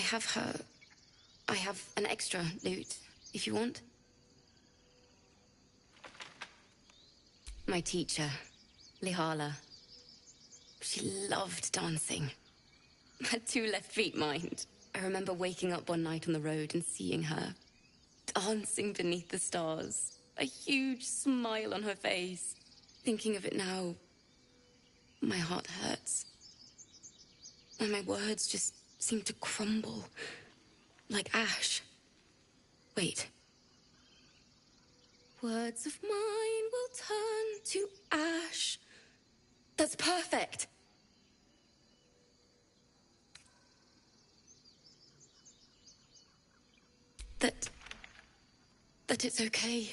have an extra loot, if you want. My teacher, Lihala. She loved dancing. Had 2 left feet, mind. I remember waking up one night on the road and seeing her, dancing beneath the stars, a huge smile on her face. Thinking of it now, my heart hurts. And my words just seem to crumble, like ash. Wait. Words of mine will turn to ash. That's perfect. That it's okay.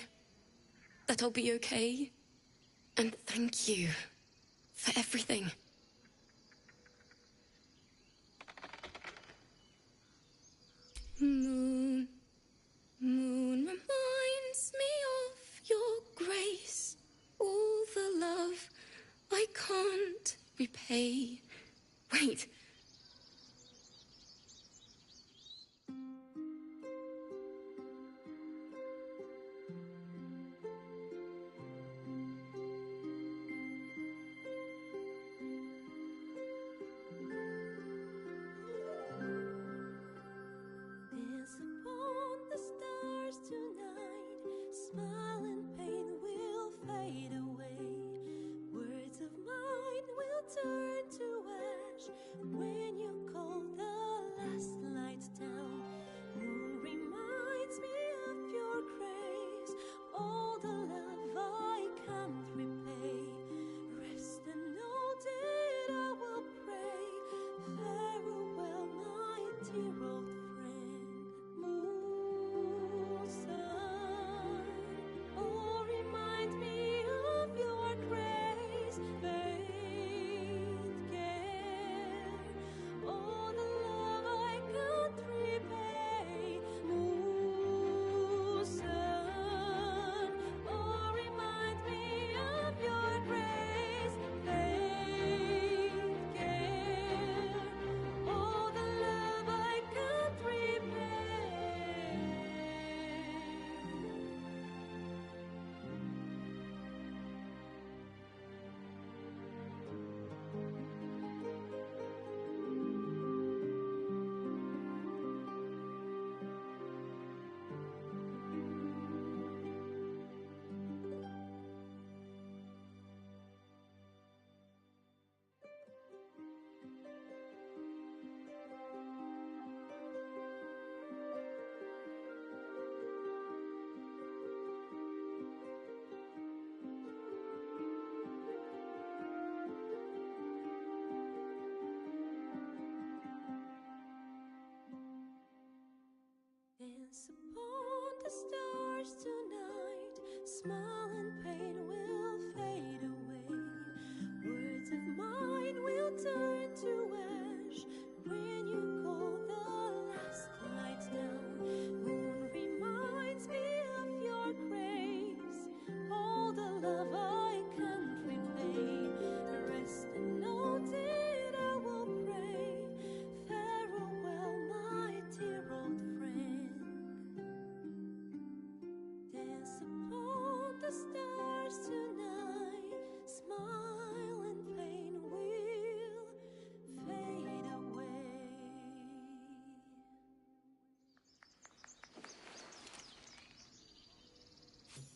That I'll be okay. And thank you for everything. Moon, moon reminds me of your grace. All the love I can't repay. Wait,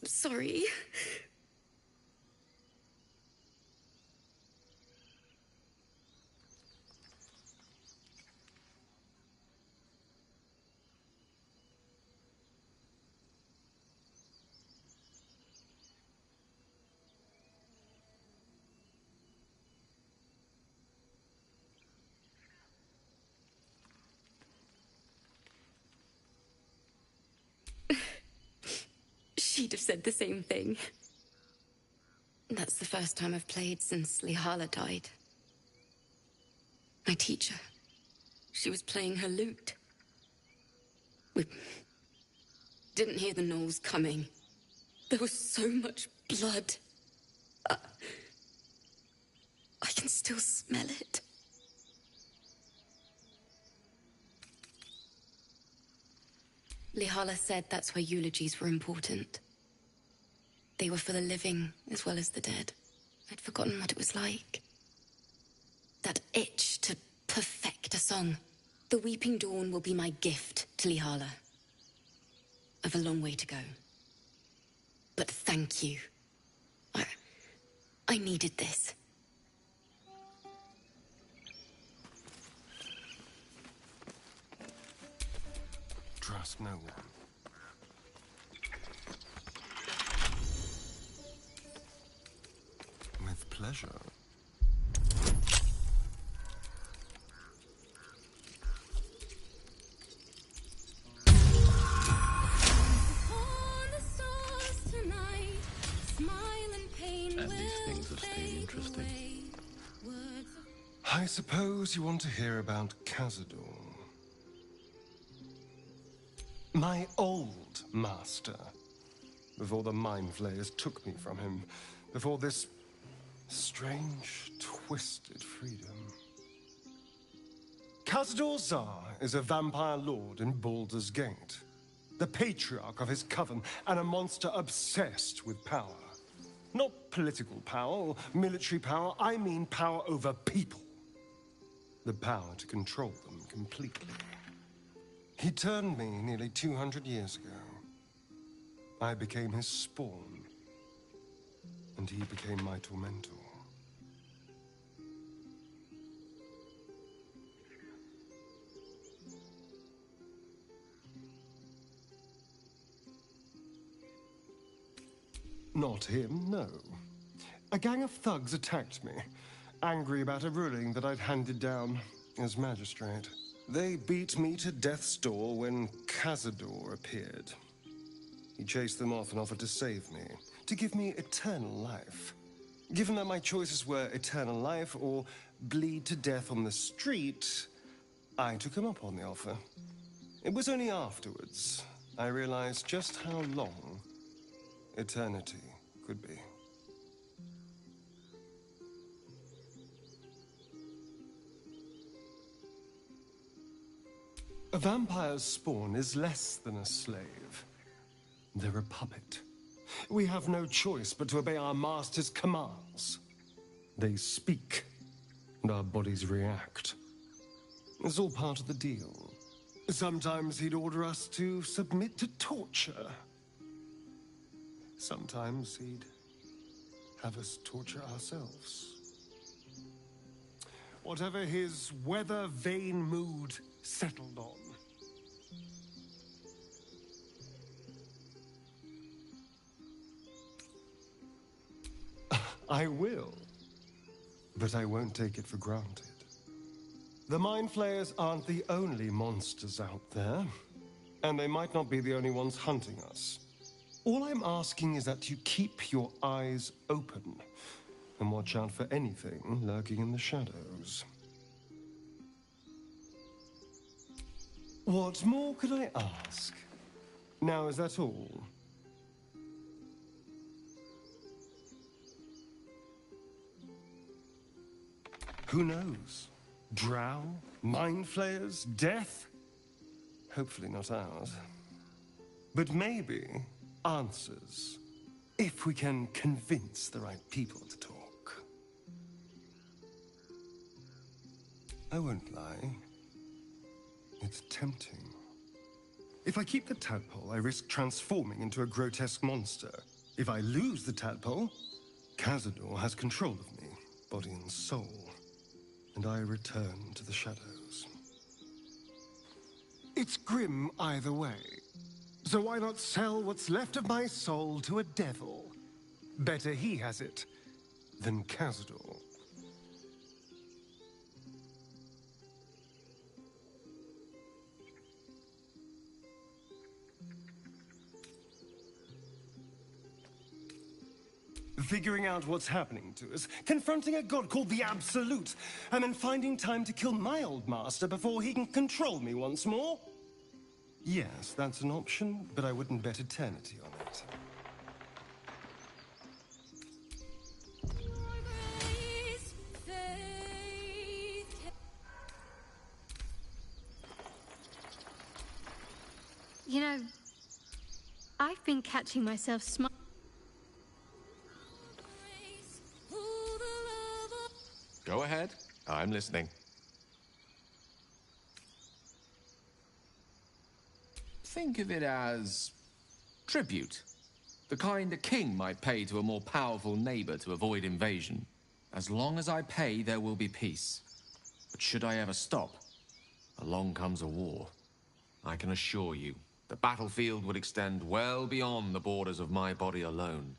sorry. She'd have said the same thing. That's the first time I've played since Lihala died. My teacher. She was playing her lute. We didn't hear the gnolls coming. There was so much blood. I can still smell it. Lihala said that's why eulogies were important. They were for the living as well as the dead. I'd forgotten what it was like. That itch to perfect a song. The Weeping Dawn will be my gift to Lihala. I've a long way to go. But thank you. I needed this. Trust no one. With pleasure. And these things have stayed interesting. I suppose you want to hear about Cazador. My old master. Before the Mind Flayers took me from him. Before this strange, twisted freedom. Cazador Zar is a vampire lord in Baldur's Gate. The patriarch of his coven, and a monster obsessed with power. Not political power or military power, I mean power over people. The power to control them completely. He turned me nearly 200 years ago. I became his spawn, and he became my tormentor. Not him, no. A gang of thugs attacked me, angry about a ruling that I'd handed down as magistrate. They beat me to death's door when Cazador appeared. He chased them off and offered to save me, to give me eternal life. Given that my choices were eternal life or bleed to death on the street, I took him up on the offer. It was only afterwards I realized just how long eternity could be. A vampire's spawn is less than a slave. They're a puppet. We have no choice but to obey our master's commands. They speak, and our bodies react. It's all part of the deal. Sometimes he'd order us to submit to torture. Sometimes he'd have us torture ourselves. Whatever his weather-vane mood settled on. I will, but I won't take it for granted. The Mind Flayers aren't the only monsters out there, and they might not be the only ones hunting us. All I'm asking is that you keep your eyes open and watch out for anything lurking in the shadows. What more could I ask? Now, is that all? Who knows? Drow? Mind Flayers? Death? Hopefully not ours. But maybe answers, if we can convince the right people to talk. I won't lie. It's tempting. If I keep the tadpole, I risk transforming into a grotesque monster. If I lose the tadpole, Cazador has control of me, body and soul, and I return to the shadows. It's grim either way, so why not sell what's left of my soul to a devil? Better he has it than Cazador. Figuring out what's happening to us, confronting a god called the Absolute, and then finding time to kill my old master before he can control me once more? Yes, that's an option, but I wouldn't bet eternity on it. You know, I've been catching myself smiling. Go ahead. I'm listening. Think of it as tribute. The kind a king might pay to a more powerful neighbor to avoid invasion. As long as I pay, there will be peace. But should I ever stop, along comes a war. I can assure you, the battlefield would extend well beyond the borders of my body alone.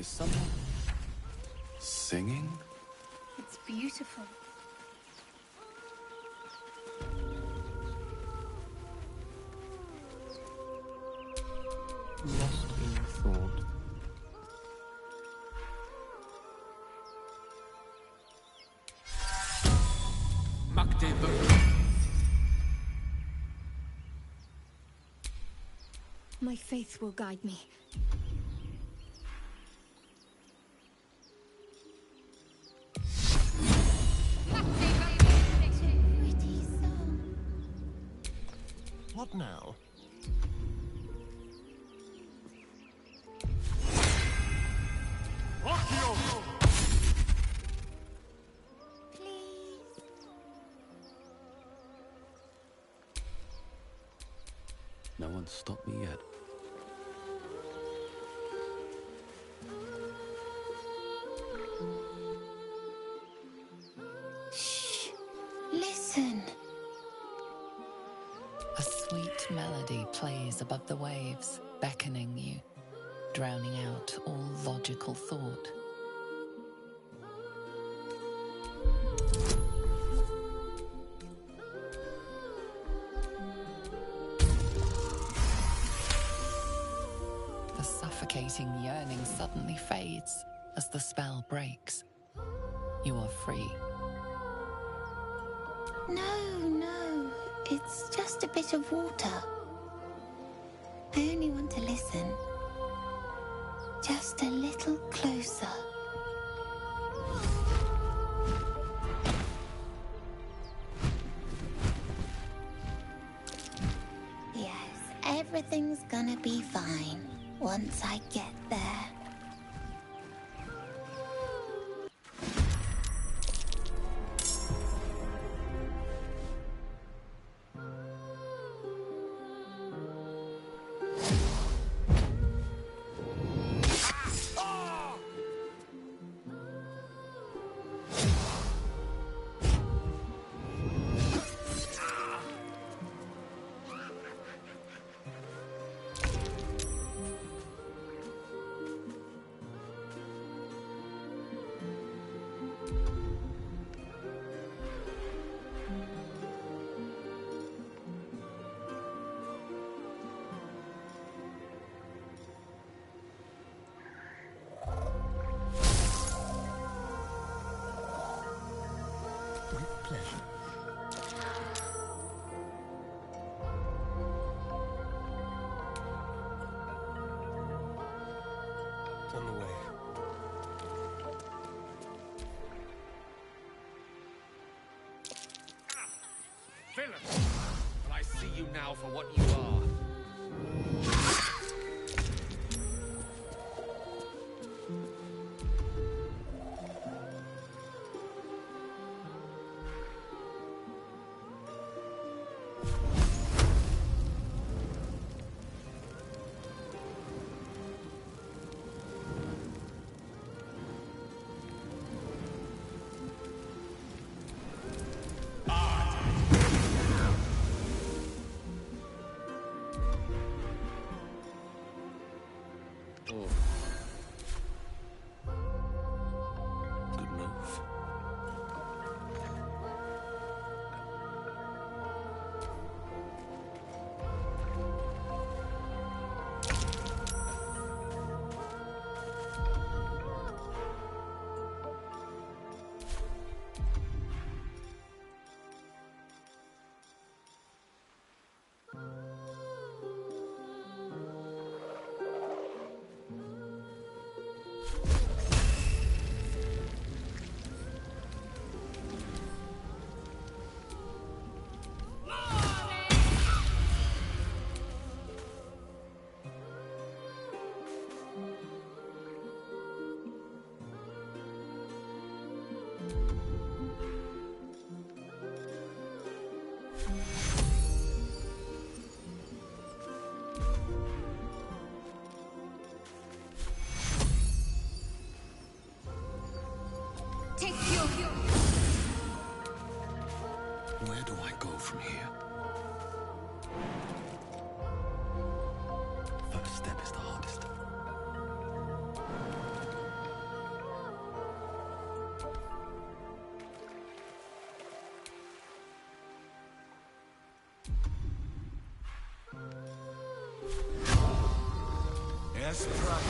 is someone singing? It's beautiful. Lost in thought. My faith will guide me. What now? No one's stopped me yet. Shh. Listen. A sweet melody plays above the waves, beckoning you, drowning out all logical thought. The suffocating yearning suddenly fades as the spell breaks. You are free. No, it's just a bit of water. I only want to listen. Just a little closer. Yes, everything's gonna be fine once I get there. On the way. Villain! But I see you now for what you are. Good move. Where do I go from here? First step is the hardest. Yes, Prime.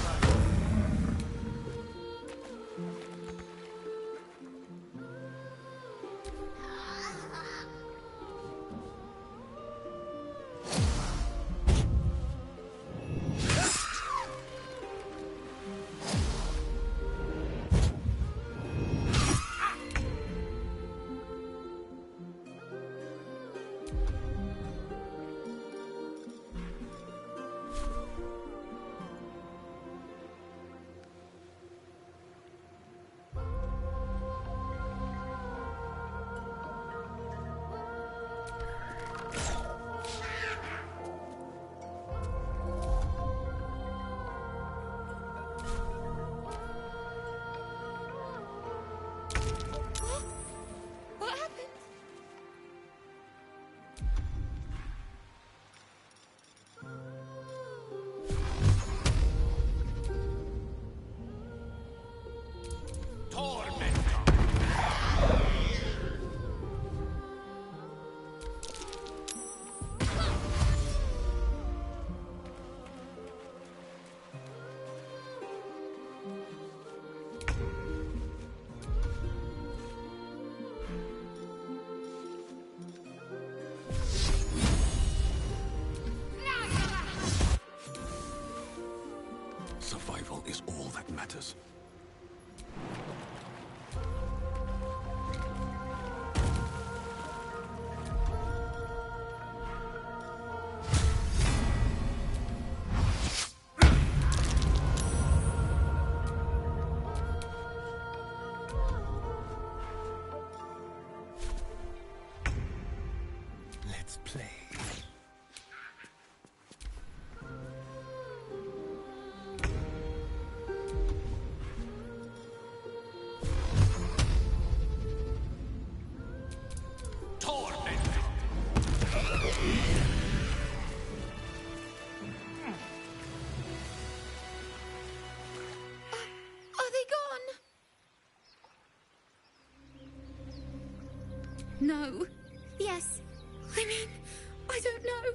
What happened? Survival is all that matters. Let's play. Are they gone? No. Yes. I mean, I don't know.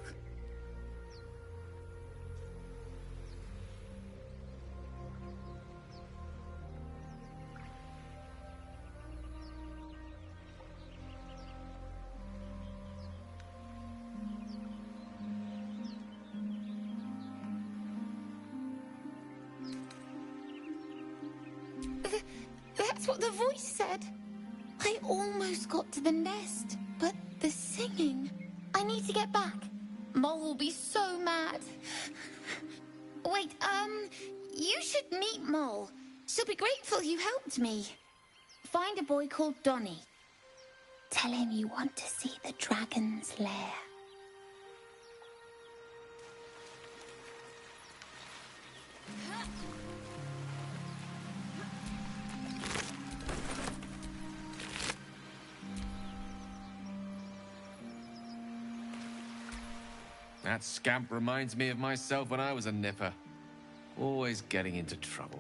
That's what the voice said. I almost got to the nest, but the singing. I need to get back. Mol will be so mad. Wait, you should meet Mol. She'll be grateful you helped me. Find a boy called Donny. Tell him you want to see the dragon's lair. That scamp reminds me of myself when I was a nipper. Always getting into trouble.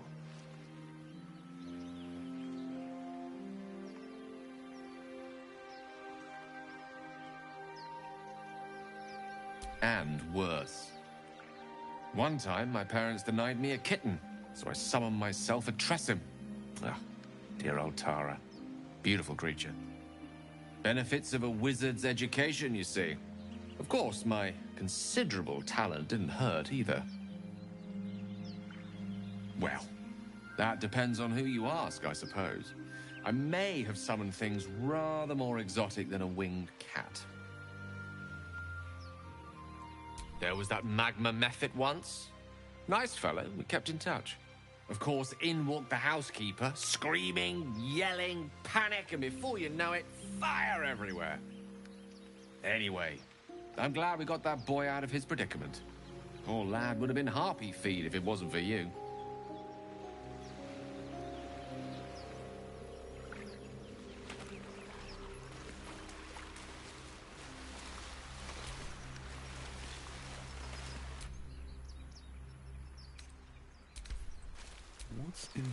And worse. One time, my parents denied me a kitten, so I summoned myself a Tressim. Ah, dear old Tara. Beautiful creature. Benefits of a wizard's education, you see. Of course, my considerable talent didn't hurt either. Well, that depends on who you ask, I suppose. I may have summoned things rather more exotic than a winged cat. There was that magma mephit once. Nice fellow, we kept in touch. Of course, in walked the housekeeper, screaming, yelling, panic, and before you know it, fire everywhere. Anyway, I'm glad we got that boy out of his predicament. Poor lad would have been harpy feed if it wasn't for you. What's in here?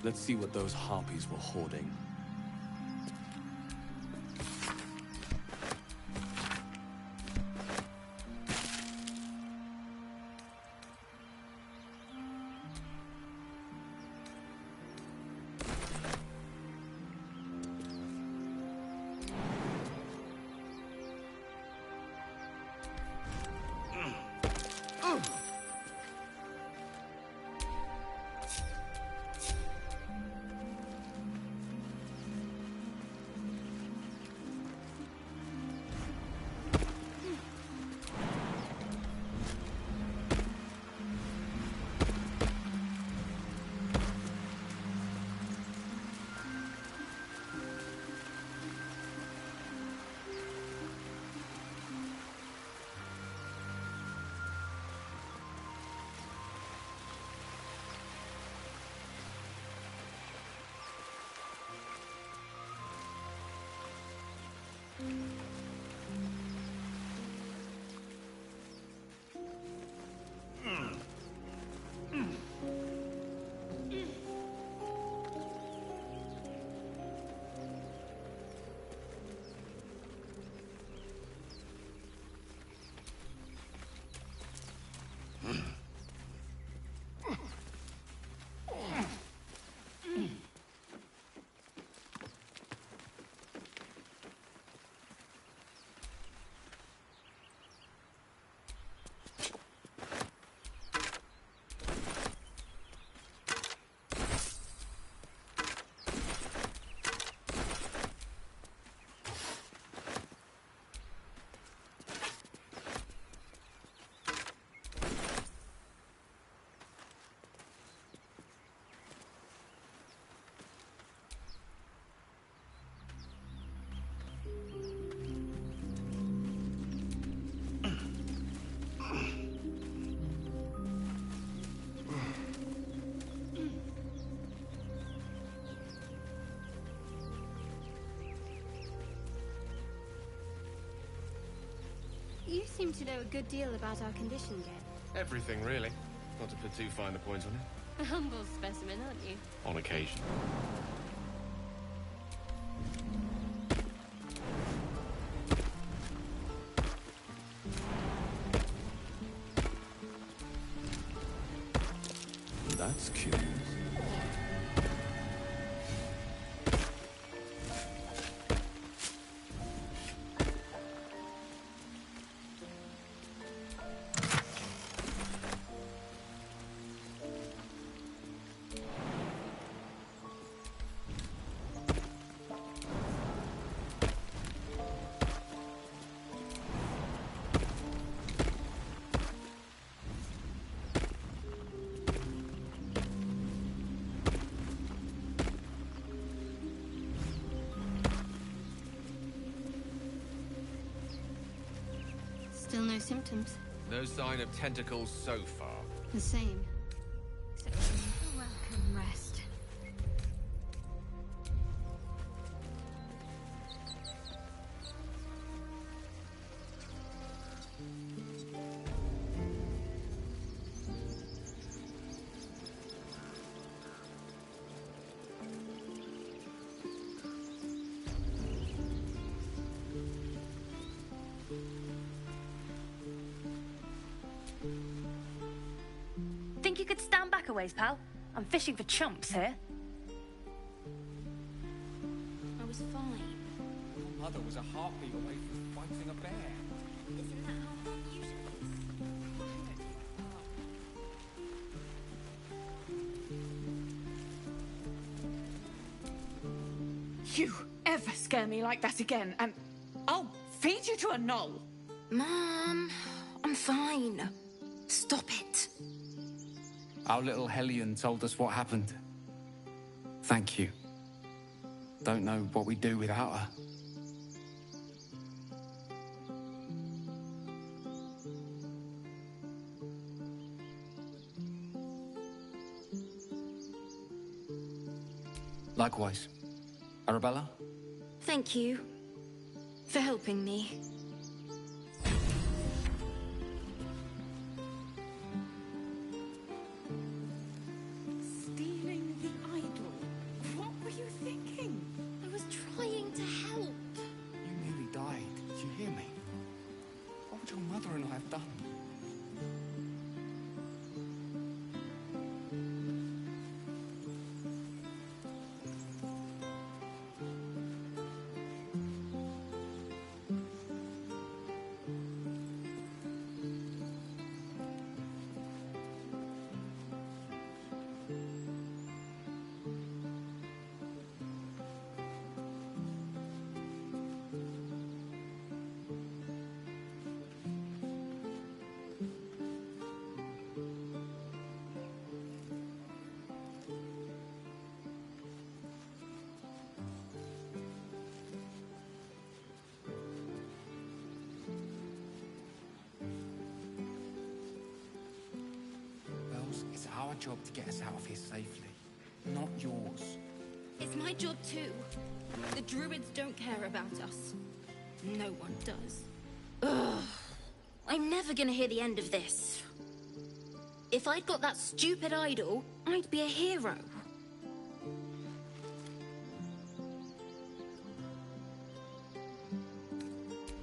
Let's see what those harpies were hoarding. You seem to know a good deal about our condition, Ged. Everything, really. Not to put too fine a point on it. A humble specimen, aren't you? On occasion. That's cute. Still no symptoms. No sign of tentacles so far. The same. Except for a welcome rest. Think you could stand back a ways, pal? I'm fishing for chumps here. I was fine. Your mother was a heartbeat away from fighting a bear. Isn't that how mom usually is? You ever scare me like that again, and I'll feed you to a gnoll. Mom, I'm fine. Stop it. Our little Hellion told us what happened. Thank you. Don't know what we'd do without her. Likewise. Arabella? Thank you for helping me. Stealing the idol. job to get us out of here safely, not yours. It's my job too. The druids don't care about us. No one does. Ugh. I'm never gonna hear the end of this. If I'd got that stupid idol, I'd be a hero.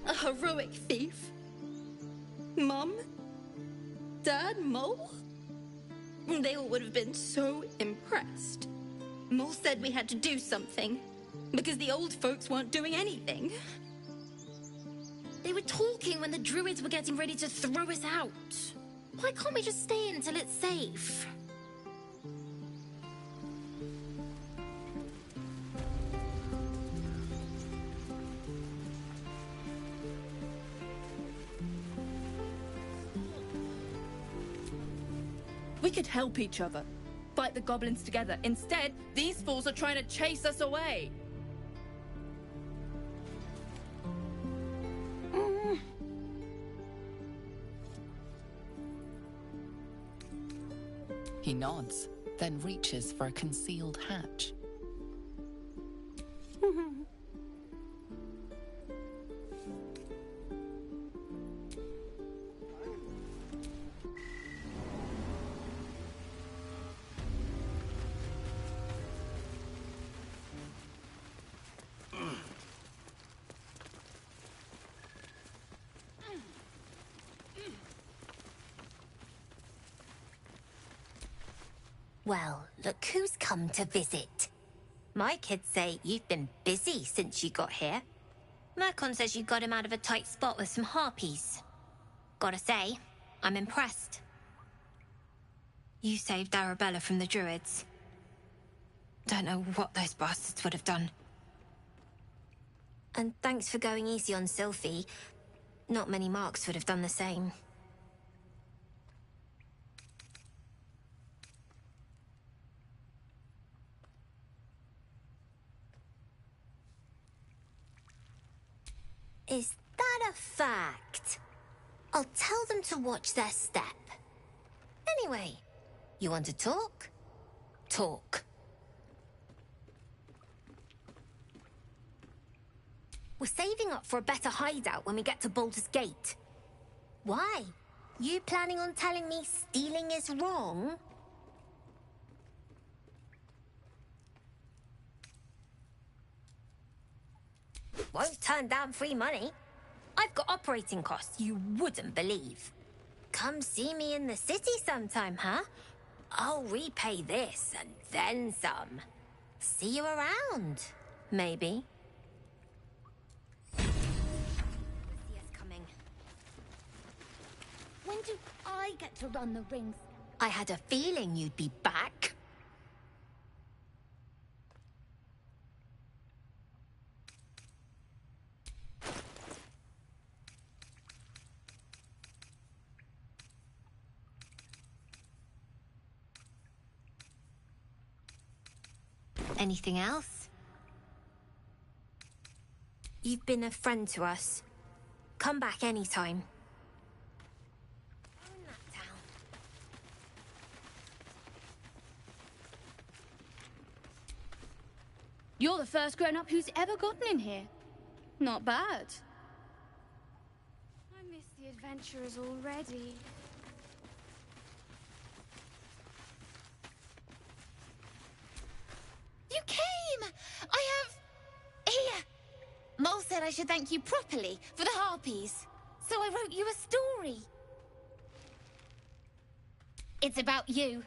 A heroic thief? Mum? Dad? Mole? They all would have been so impressed. Mole said we had to do something, because the old folks weren't doing anything. They were talking when the druids were getting ready to throw us out. Why can't we just stay in until it's safe? We could help each other. Fight the goblins together. Instead, these fools are trying to chase us away. He nods, then reaches for a concealed hatch. Well, look who's come to visit. My kids say you've been busy since you got here. Mercon says you got him out of a tight spot with some harpies. Gotta say, I'm impressed. You saved Arabella from the druids. Don't know what those bastards would have done. And thanks for going easy on Sylphie. Not many marks would have done the same. Is that a fact? I'll tell them to watch their step. Anyway, you want to talk? Talk. We're saving up for a better hideout when we get to Baldur's Gate. Why? You planning on telling me stealing is wrong? Won't turn down free money. I've got operating costs you wouldn't believe. Come see me in the city sometime, huh? I'll repay this and then some. See you around, maybe. See us coming. When do I get to run the rings? I had a feeling you'd be back. Anything else? You've been a friend to us. Come back anytime. You're the first grown-up who's ever gotten in here. Not bad. I miss the adventurers already. You came! I have... Here! Mole said I should thank you properly for the harpies. So I wrote you a story. It's about you.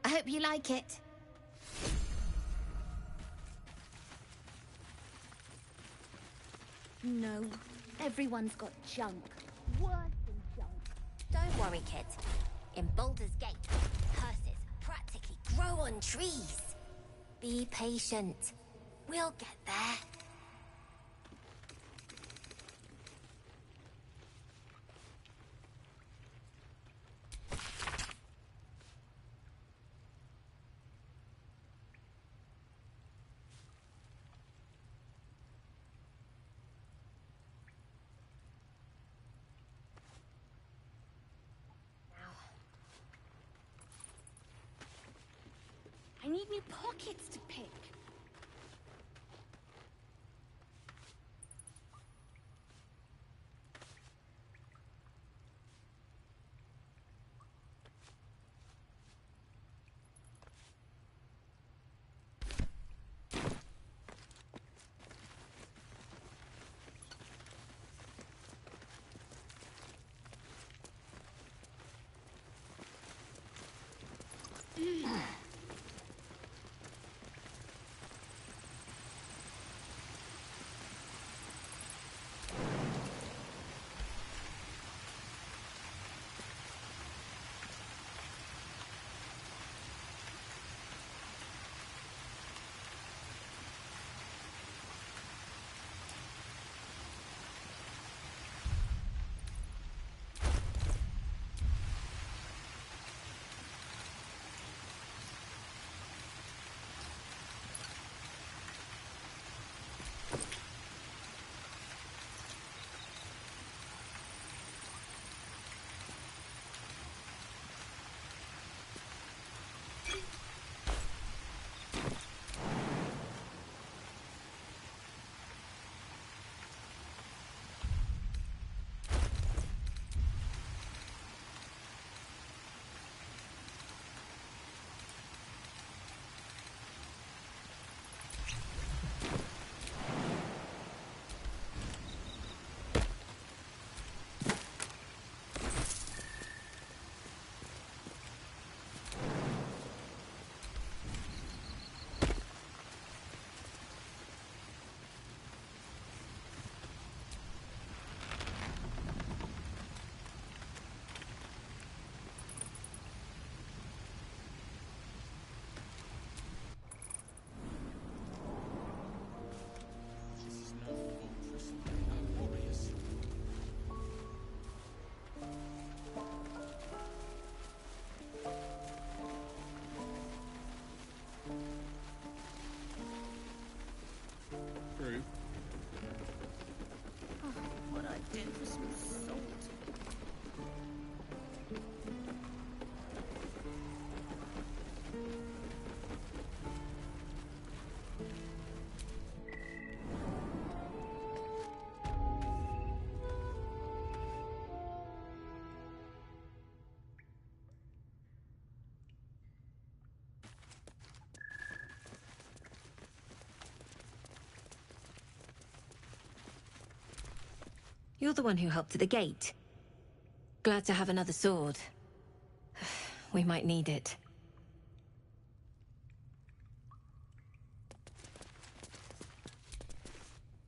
I hope you like it. No, everyone's got junk. Worse than junk. Don't worry, kid. In Baldur's Gate, curses practically grow on trees. Be patient. We'll get there. need new pockets to pick. What I did for some salt. You're the one who helped at the gate. Glad to have another sword. We might need it.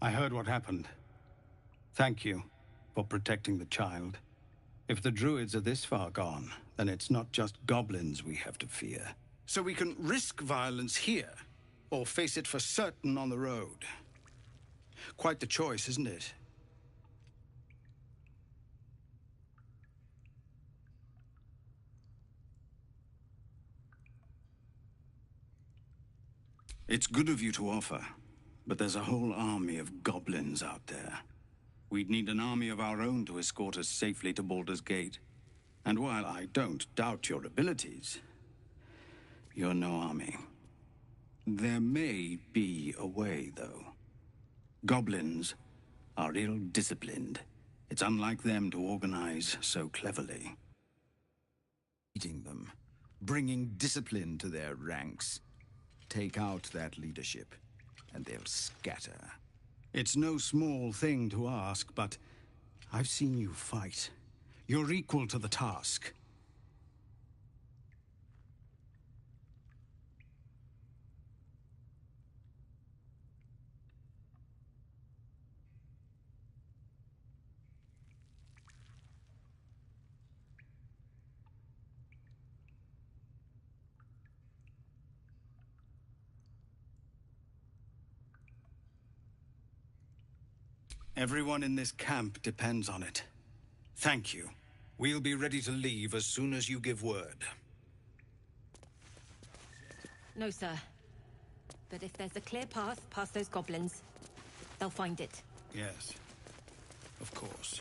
I heard what happened. Thank you for protecting the child. If the druids are this far gone, then it's not just goblins we have to fear. So we can risk violence here, or face it for certain on the road. Quite the choice, isn't it? It's good of you to offer, but there's a whole army of goblins out there. We'd need an army of our own to escort us safely to Baldur's Gate. And while I don't doubt your abilities, you're no army. There may be a way, though. Goblins are ill-disciplined. It's unlike them to organize so cleverly. Leading them, bringing discipline to their ranks. Take out that leadership, and they'll scatter. It's no small thing to ask, but I've seen you fight. You're equal to the task. Everyone in this camp depends on it. Thank you. We'll be ready to leave as soon as you give word. No, sir. But if there's a clear path past those goblins, they'll find it. Yes. Of course.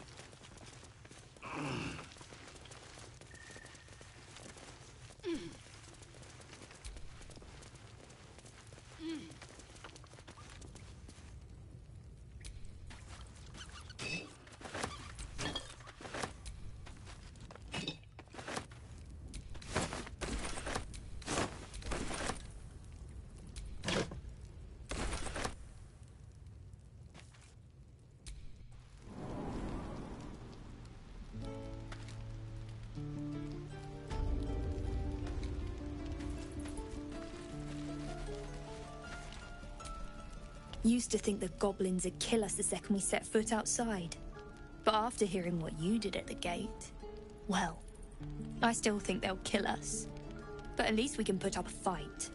Used to think the goblins would kill us the second we set foot outside. But after hearing what you did at the gate, well, I still think they'll kill us. But at least we can put up a fight.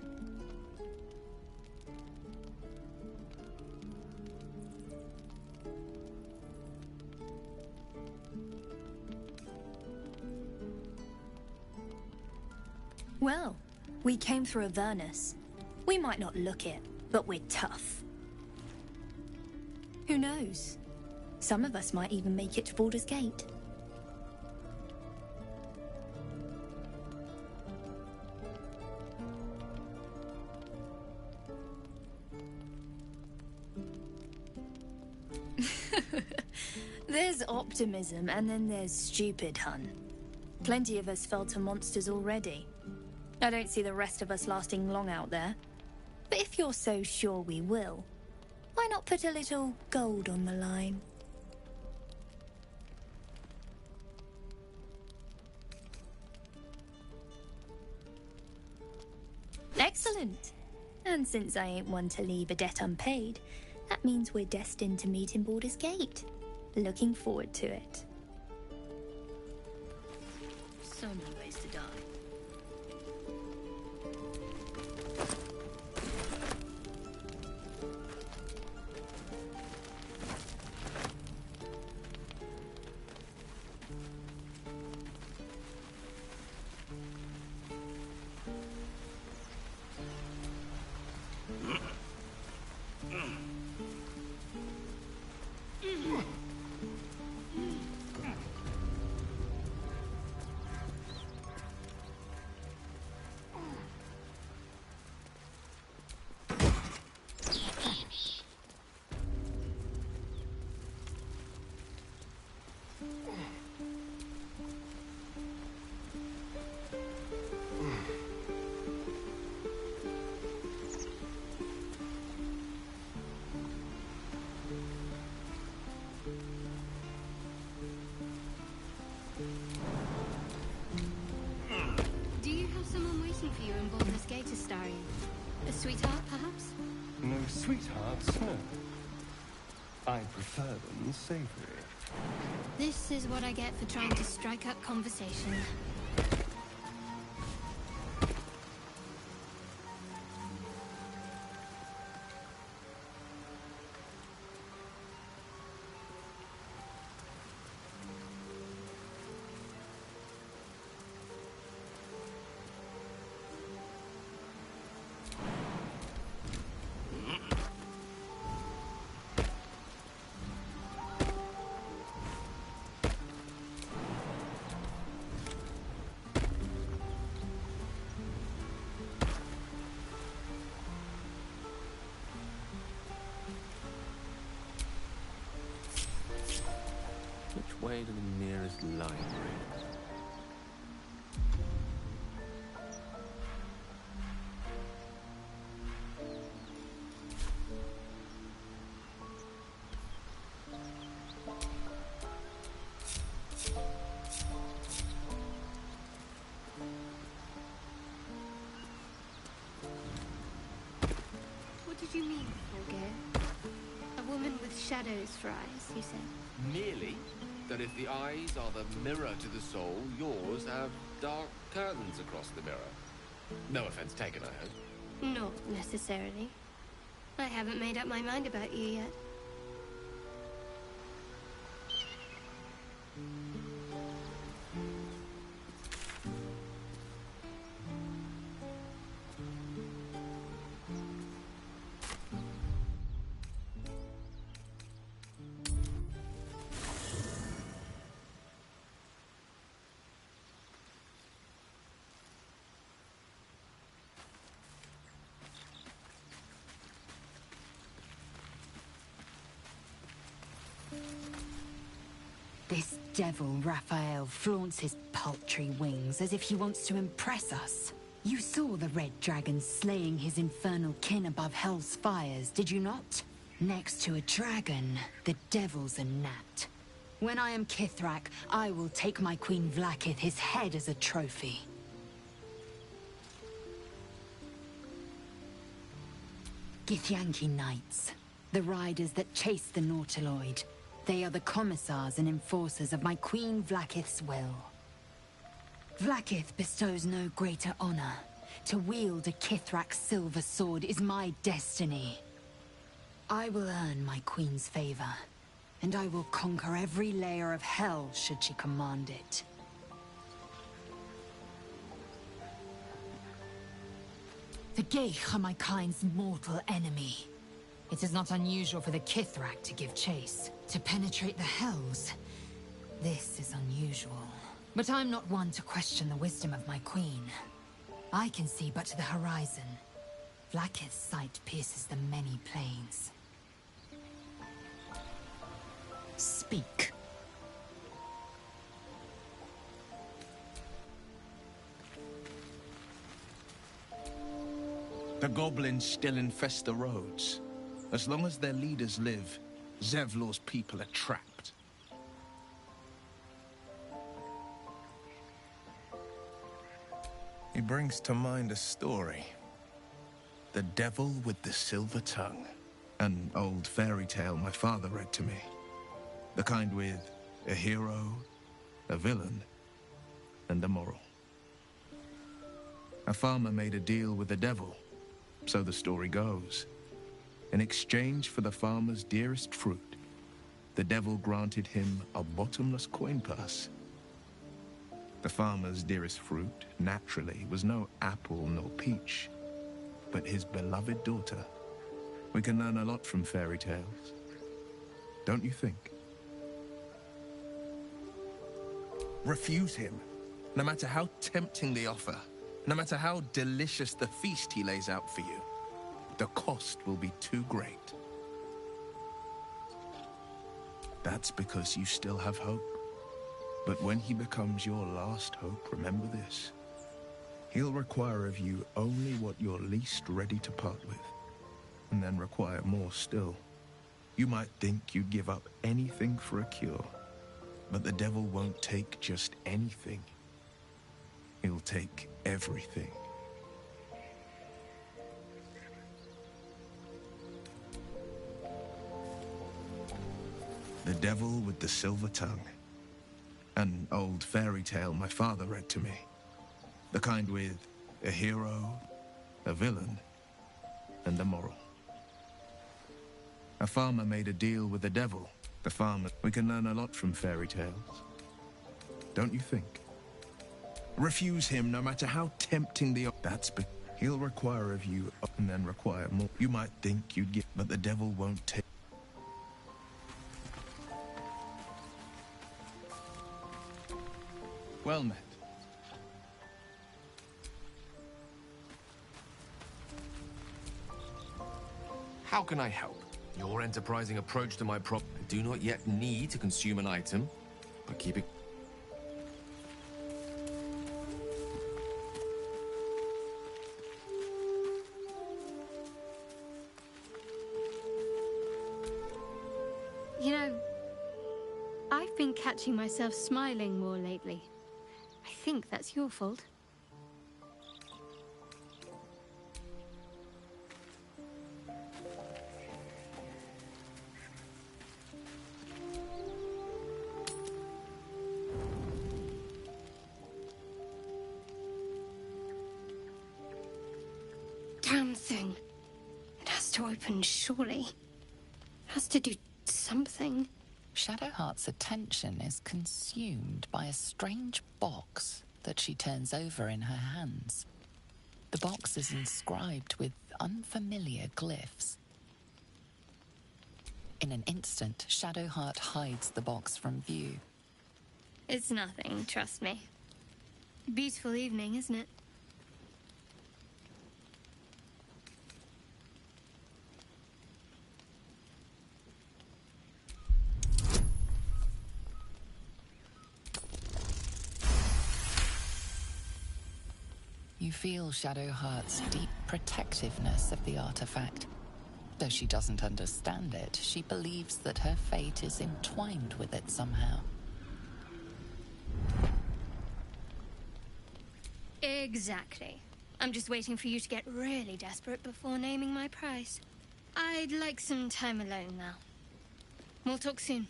Well, we came through Avernus. We might not look it, but we're tough. Who knows? Some of us might even make it to Baldur's Gate. There's optimism, and then there's stupid, hun. Plenty of us fell to monsters already. I don't see the rest of us lasting long out there. But if you're so sure we will, why not put a little gold on the line? Excellent. And since I ain't one to leave a debt unpaid, that means we're destined to meet in Baldur's Gate. Looking forward to it. So many ways to die. For you in Baldur's Gate, Astarion. A sweetheart, perhaps? No sweethearts, no. I prefer them savory. This is what I get for trying to strike up conversation. Which way to the nearest library? What did you mean, Holger? A woman with shadows for eyes, you said? Merely that if the eyes are the mirror to the soul, yours have dark curtains across the mirror. No offense taken, I hope. Not necessarily. I haven't made up my mind about you yet. This devil, Raphael, flaunts his paltry wings as if he wants to impress us. You saw the red dragon slaying his infernal kin above hell's fires, did you not? Next to a dragon, the devil's a gnat. When I am Kithrak, I will take my Queen Vlaakith his head as a trophy. Githyanki Knights, The riders that chase the Nautiloid. They are the commissars and enforcers of my Queen Vlaakith's will. Vlaakith bestows no greater honor. To wield a Kithrak's silver sword is my destiny. I will earn my queen's favor, and I will conquer every layer of hell should she command it. The Geich are my kind's mortal enemy. It is not unusual for the Kithrak to give chase, to penetrate the hells. This is unusual. But I'm not one to question the wisdom of my queen. I can see but to the horizon. Vlaakith's sight pierces the many plains. Speak. The goblins still infest the roads. As long as their leaders live, Zevlor's people are trapped. He brings to mind a story. The Devil with the Silver Tongue. An old fairy tale my father read to me. The kind with a hero, a villain, and a moral. A farmer made a deal with the devil, so the story goes. In exchange for the farmer's dearest fruit, the devil granted him a bottomless coin purse. The farmer's dearest fruit, naturally, was no apple nor peach, but his beloved daughter. We can learn a lot from fairy tales, don't you think? Refuse him, no matter how tempting the offer, no matter how delicious the feast he lays out for you. The cost will be too great. That's because you still have hope. But when he becomes your last hope, remember this. He'll require of you only what you're least ready to part with, and then require more still. You might think you'd give up anything for a cure, but the devil won't take just anything. He'll take everything. The Devil with the Silver Tongue. An old fairy tale my father read to me. The kind with a hero, a villain, and a moral. A farmer made a deal with the devil. The farmer... We can learn a lot from fairy tales, don't you think? Refuse him no matter how tempting the... That's... He'll require of you and then require more. You might think you'd get... But the devil won't take... Well met. How can I help? Your enterprising approach to my I do not yet need to consume an item, but keep it... You know, I've been catching myself smiling more lately. I think that's your fault. Damn thing. It has to open, surely. It has to do something. Shadowheart's attention is consumed by a strange box that she turns over in her hands. The box is inscribed with unfamiliar glyphs. In an instant, Shadowheart hides the box from view. It's nothing, trust me. Beautiful evening, isn't it? You feel Shadowheart's deep protectiveness of the artifact. Though she doesn't understand it, she believes that her fate is entwined with it somehow. Exactly. I'm just waiting for you to get really desperate before naming my price. I'd like some time alone now. We'll talk soon.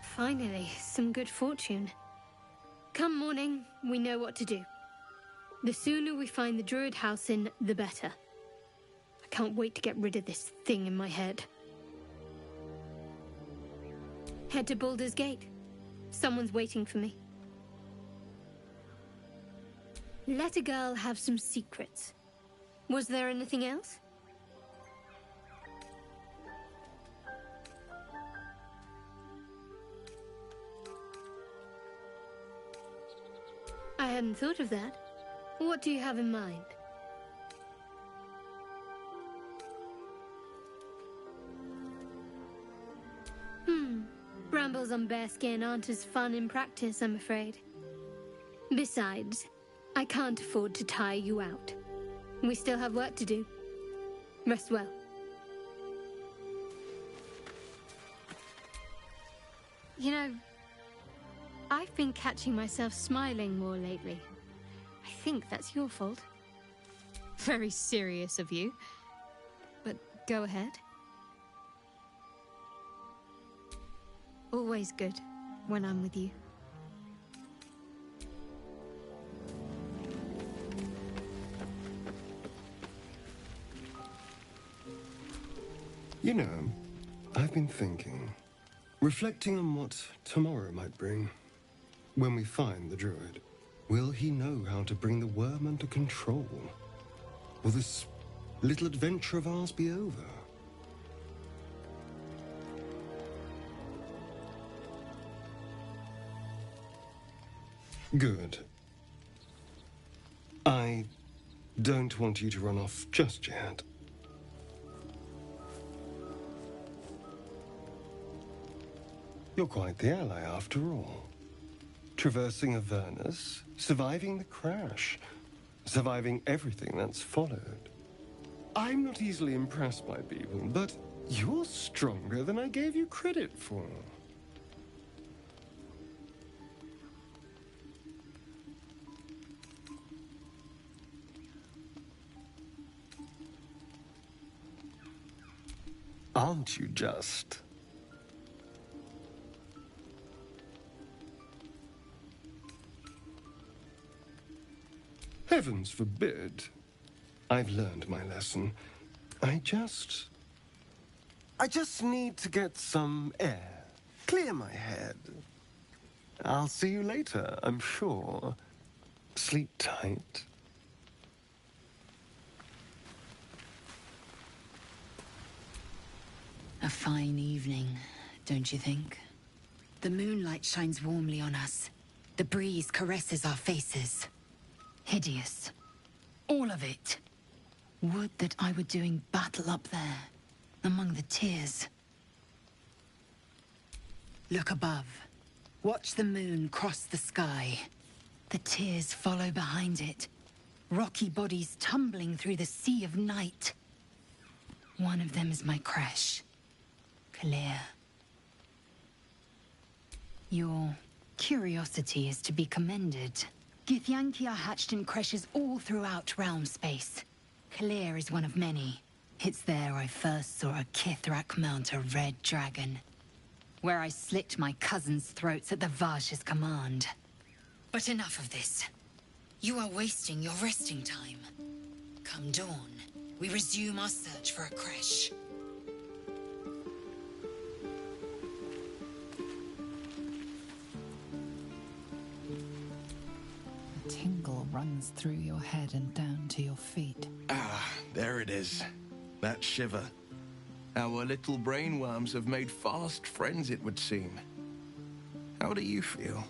Finally, some good fortune. Come morning, we know what to do. The sooner we find the Druid house in, the better. I can't wait to get rid of this thing in my head. Head to Baldur's Gate. Someone's waiting for me. Let a girl have some secrets. Was there anything else? I hadn't thought of that. What do you have in mind? Brambles on bearskin aren't as fun in practice, I'm afraid. Besides, I can't afford to tire you out. We still have work to do. Rest well. You know, I've been catching myself smiling more lately. I think that's your fault. Very serious of you. But go ahead. Always good when I'm with you. You know, I've been thinking, reflecting on what tomorrow might bring. When we find the Druid, will he know how to bring the worm under control? Will this little adventure of ours be over? Good. I don't want you to run off just yet. You're quite the ally after all. Traversing Avernus, surviving the crash, surviving everything that's followed. I'm not easily impressed by people, but you're stronger than I gave you credit for. Aren't you just? Heavens forbid. I've learned my lesson. I just need to get some air. Clear my head. I'll see you later, I'm sure. Sleep tight. A fine evening, don't you think? The moonlight shines warmly on us. The breeze caresses our faces. Hideous. All of it. Would that I were doing battle up there, among the tears. Look above. Watch the moon cross the sky. The tears follow behind it. Rocky bodies tumbling through the sea of night. One of them is my creche. Clear. Your curiosity is to be commended. Githyanki are hatched in creches all throughout realm space. Clear is one of many. It's there I first saw a Kithrak mount a red dragon. Where I slit my cousins' throats at the Vaj's command. But enough of this. You are wasting your resting time. Come dawn, we resume our search for a creche. A tingle runs through your head and down to your feet. Ah, there it is. That shiver. Our little brainworms have made fast friends, it would seem. How do you feel?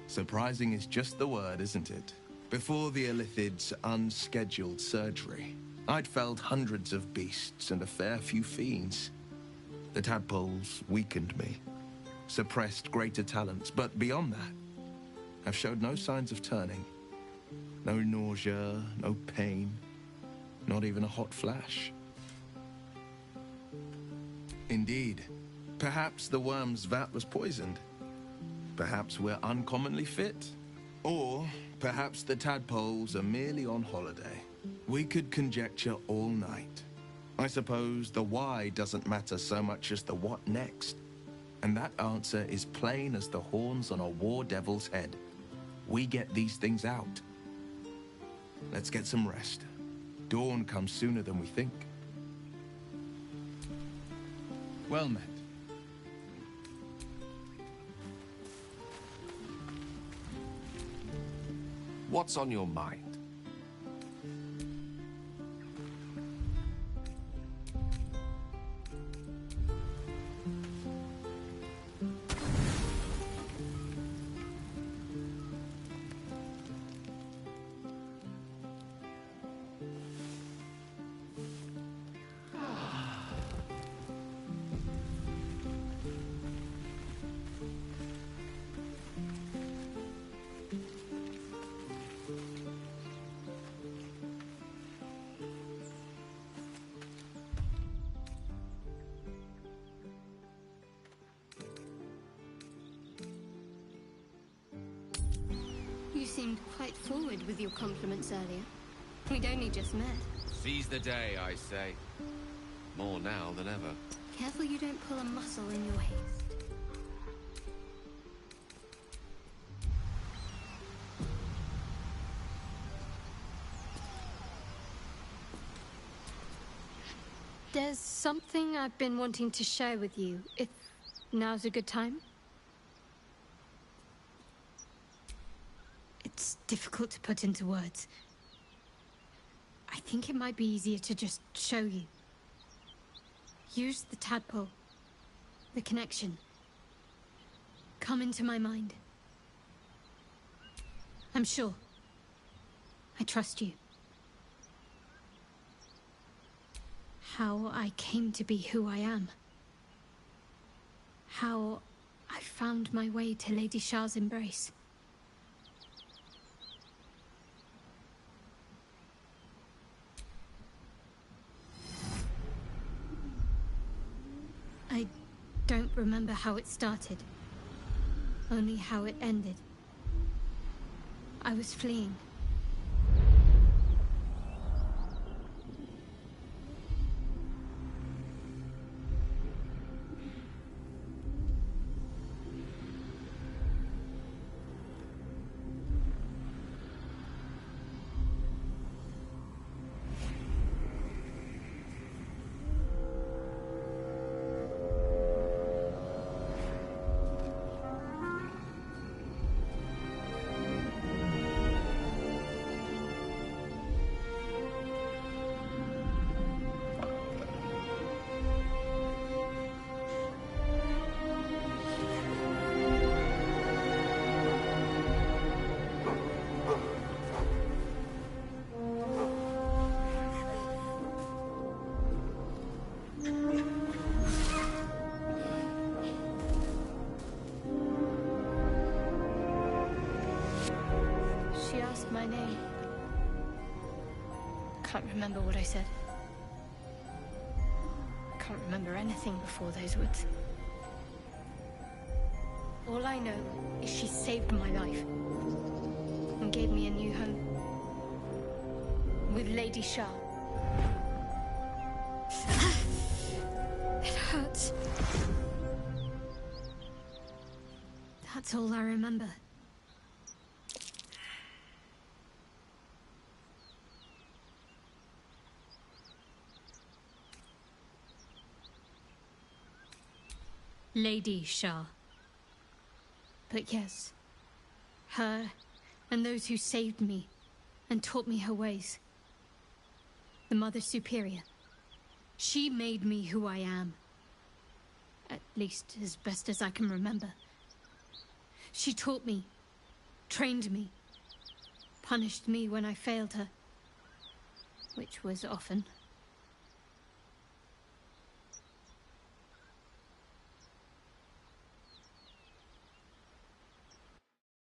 Surprising is just the word, isn't it? Before the Illithid's unscheduled surgery, I'd felled hundreds of beasts and a fair few fiends. The tadpoles weakened me. suppressed greater talents, but beyond that, have showed no signs of turning. No nausea, no pain, not even a hot flash. Indeed, perhaps the worm's vat was poisoned. Perhaps we're uncommonly fit. Or perhaps the tadpoles are merely on holiday. We could conjecture all night. I suppose the why doesn't matter so much as the what next. And that answer is plain as the horns on a war devil's head. We get these things out. Let's get some rest. Dawn comes sooner than we think. Well met. What's on your mind? You seemed quite forward with your compliments earlier. We'd only just met. Seize the day, I say. More now than ever. Careful you don't pull a muscle in your haste. There's something I've been wanting to share with you, if now's a good time. It's difficult to put into words. I think it might be easier to just show you. Use the tadpole, the connection. Come into my mind. I'm sure. I trust you. How I came to be who I am. How I found my way to Lady Shah's embrace. I don't remember how it started, only how it ended. I was fleeing. She asked my name. Can't remember what I said. Can't remember anything before those words. All I know is she saved my life and gave me a new home with Lady Shah. It hurts. That's all I remember. Lady Shah. But yes, her and those who saved me and taught me her ways. The Mother Superior. She made me who I am. At least as best as I can remember. She taught me, trained me, punished me when I failed her. Which was often.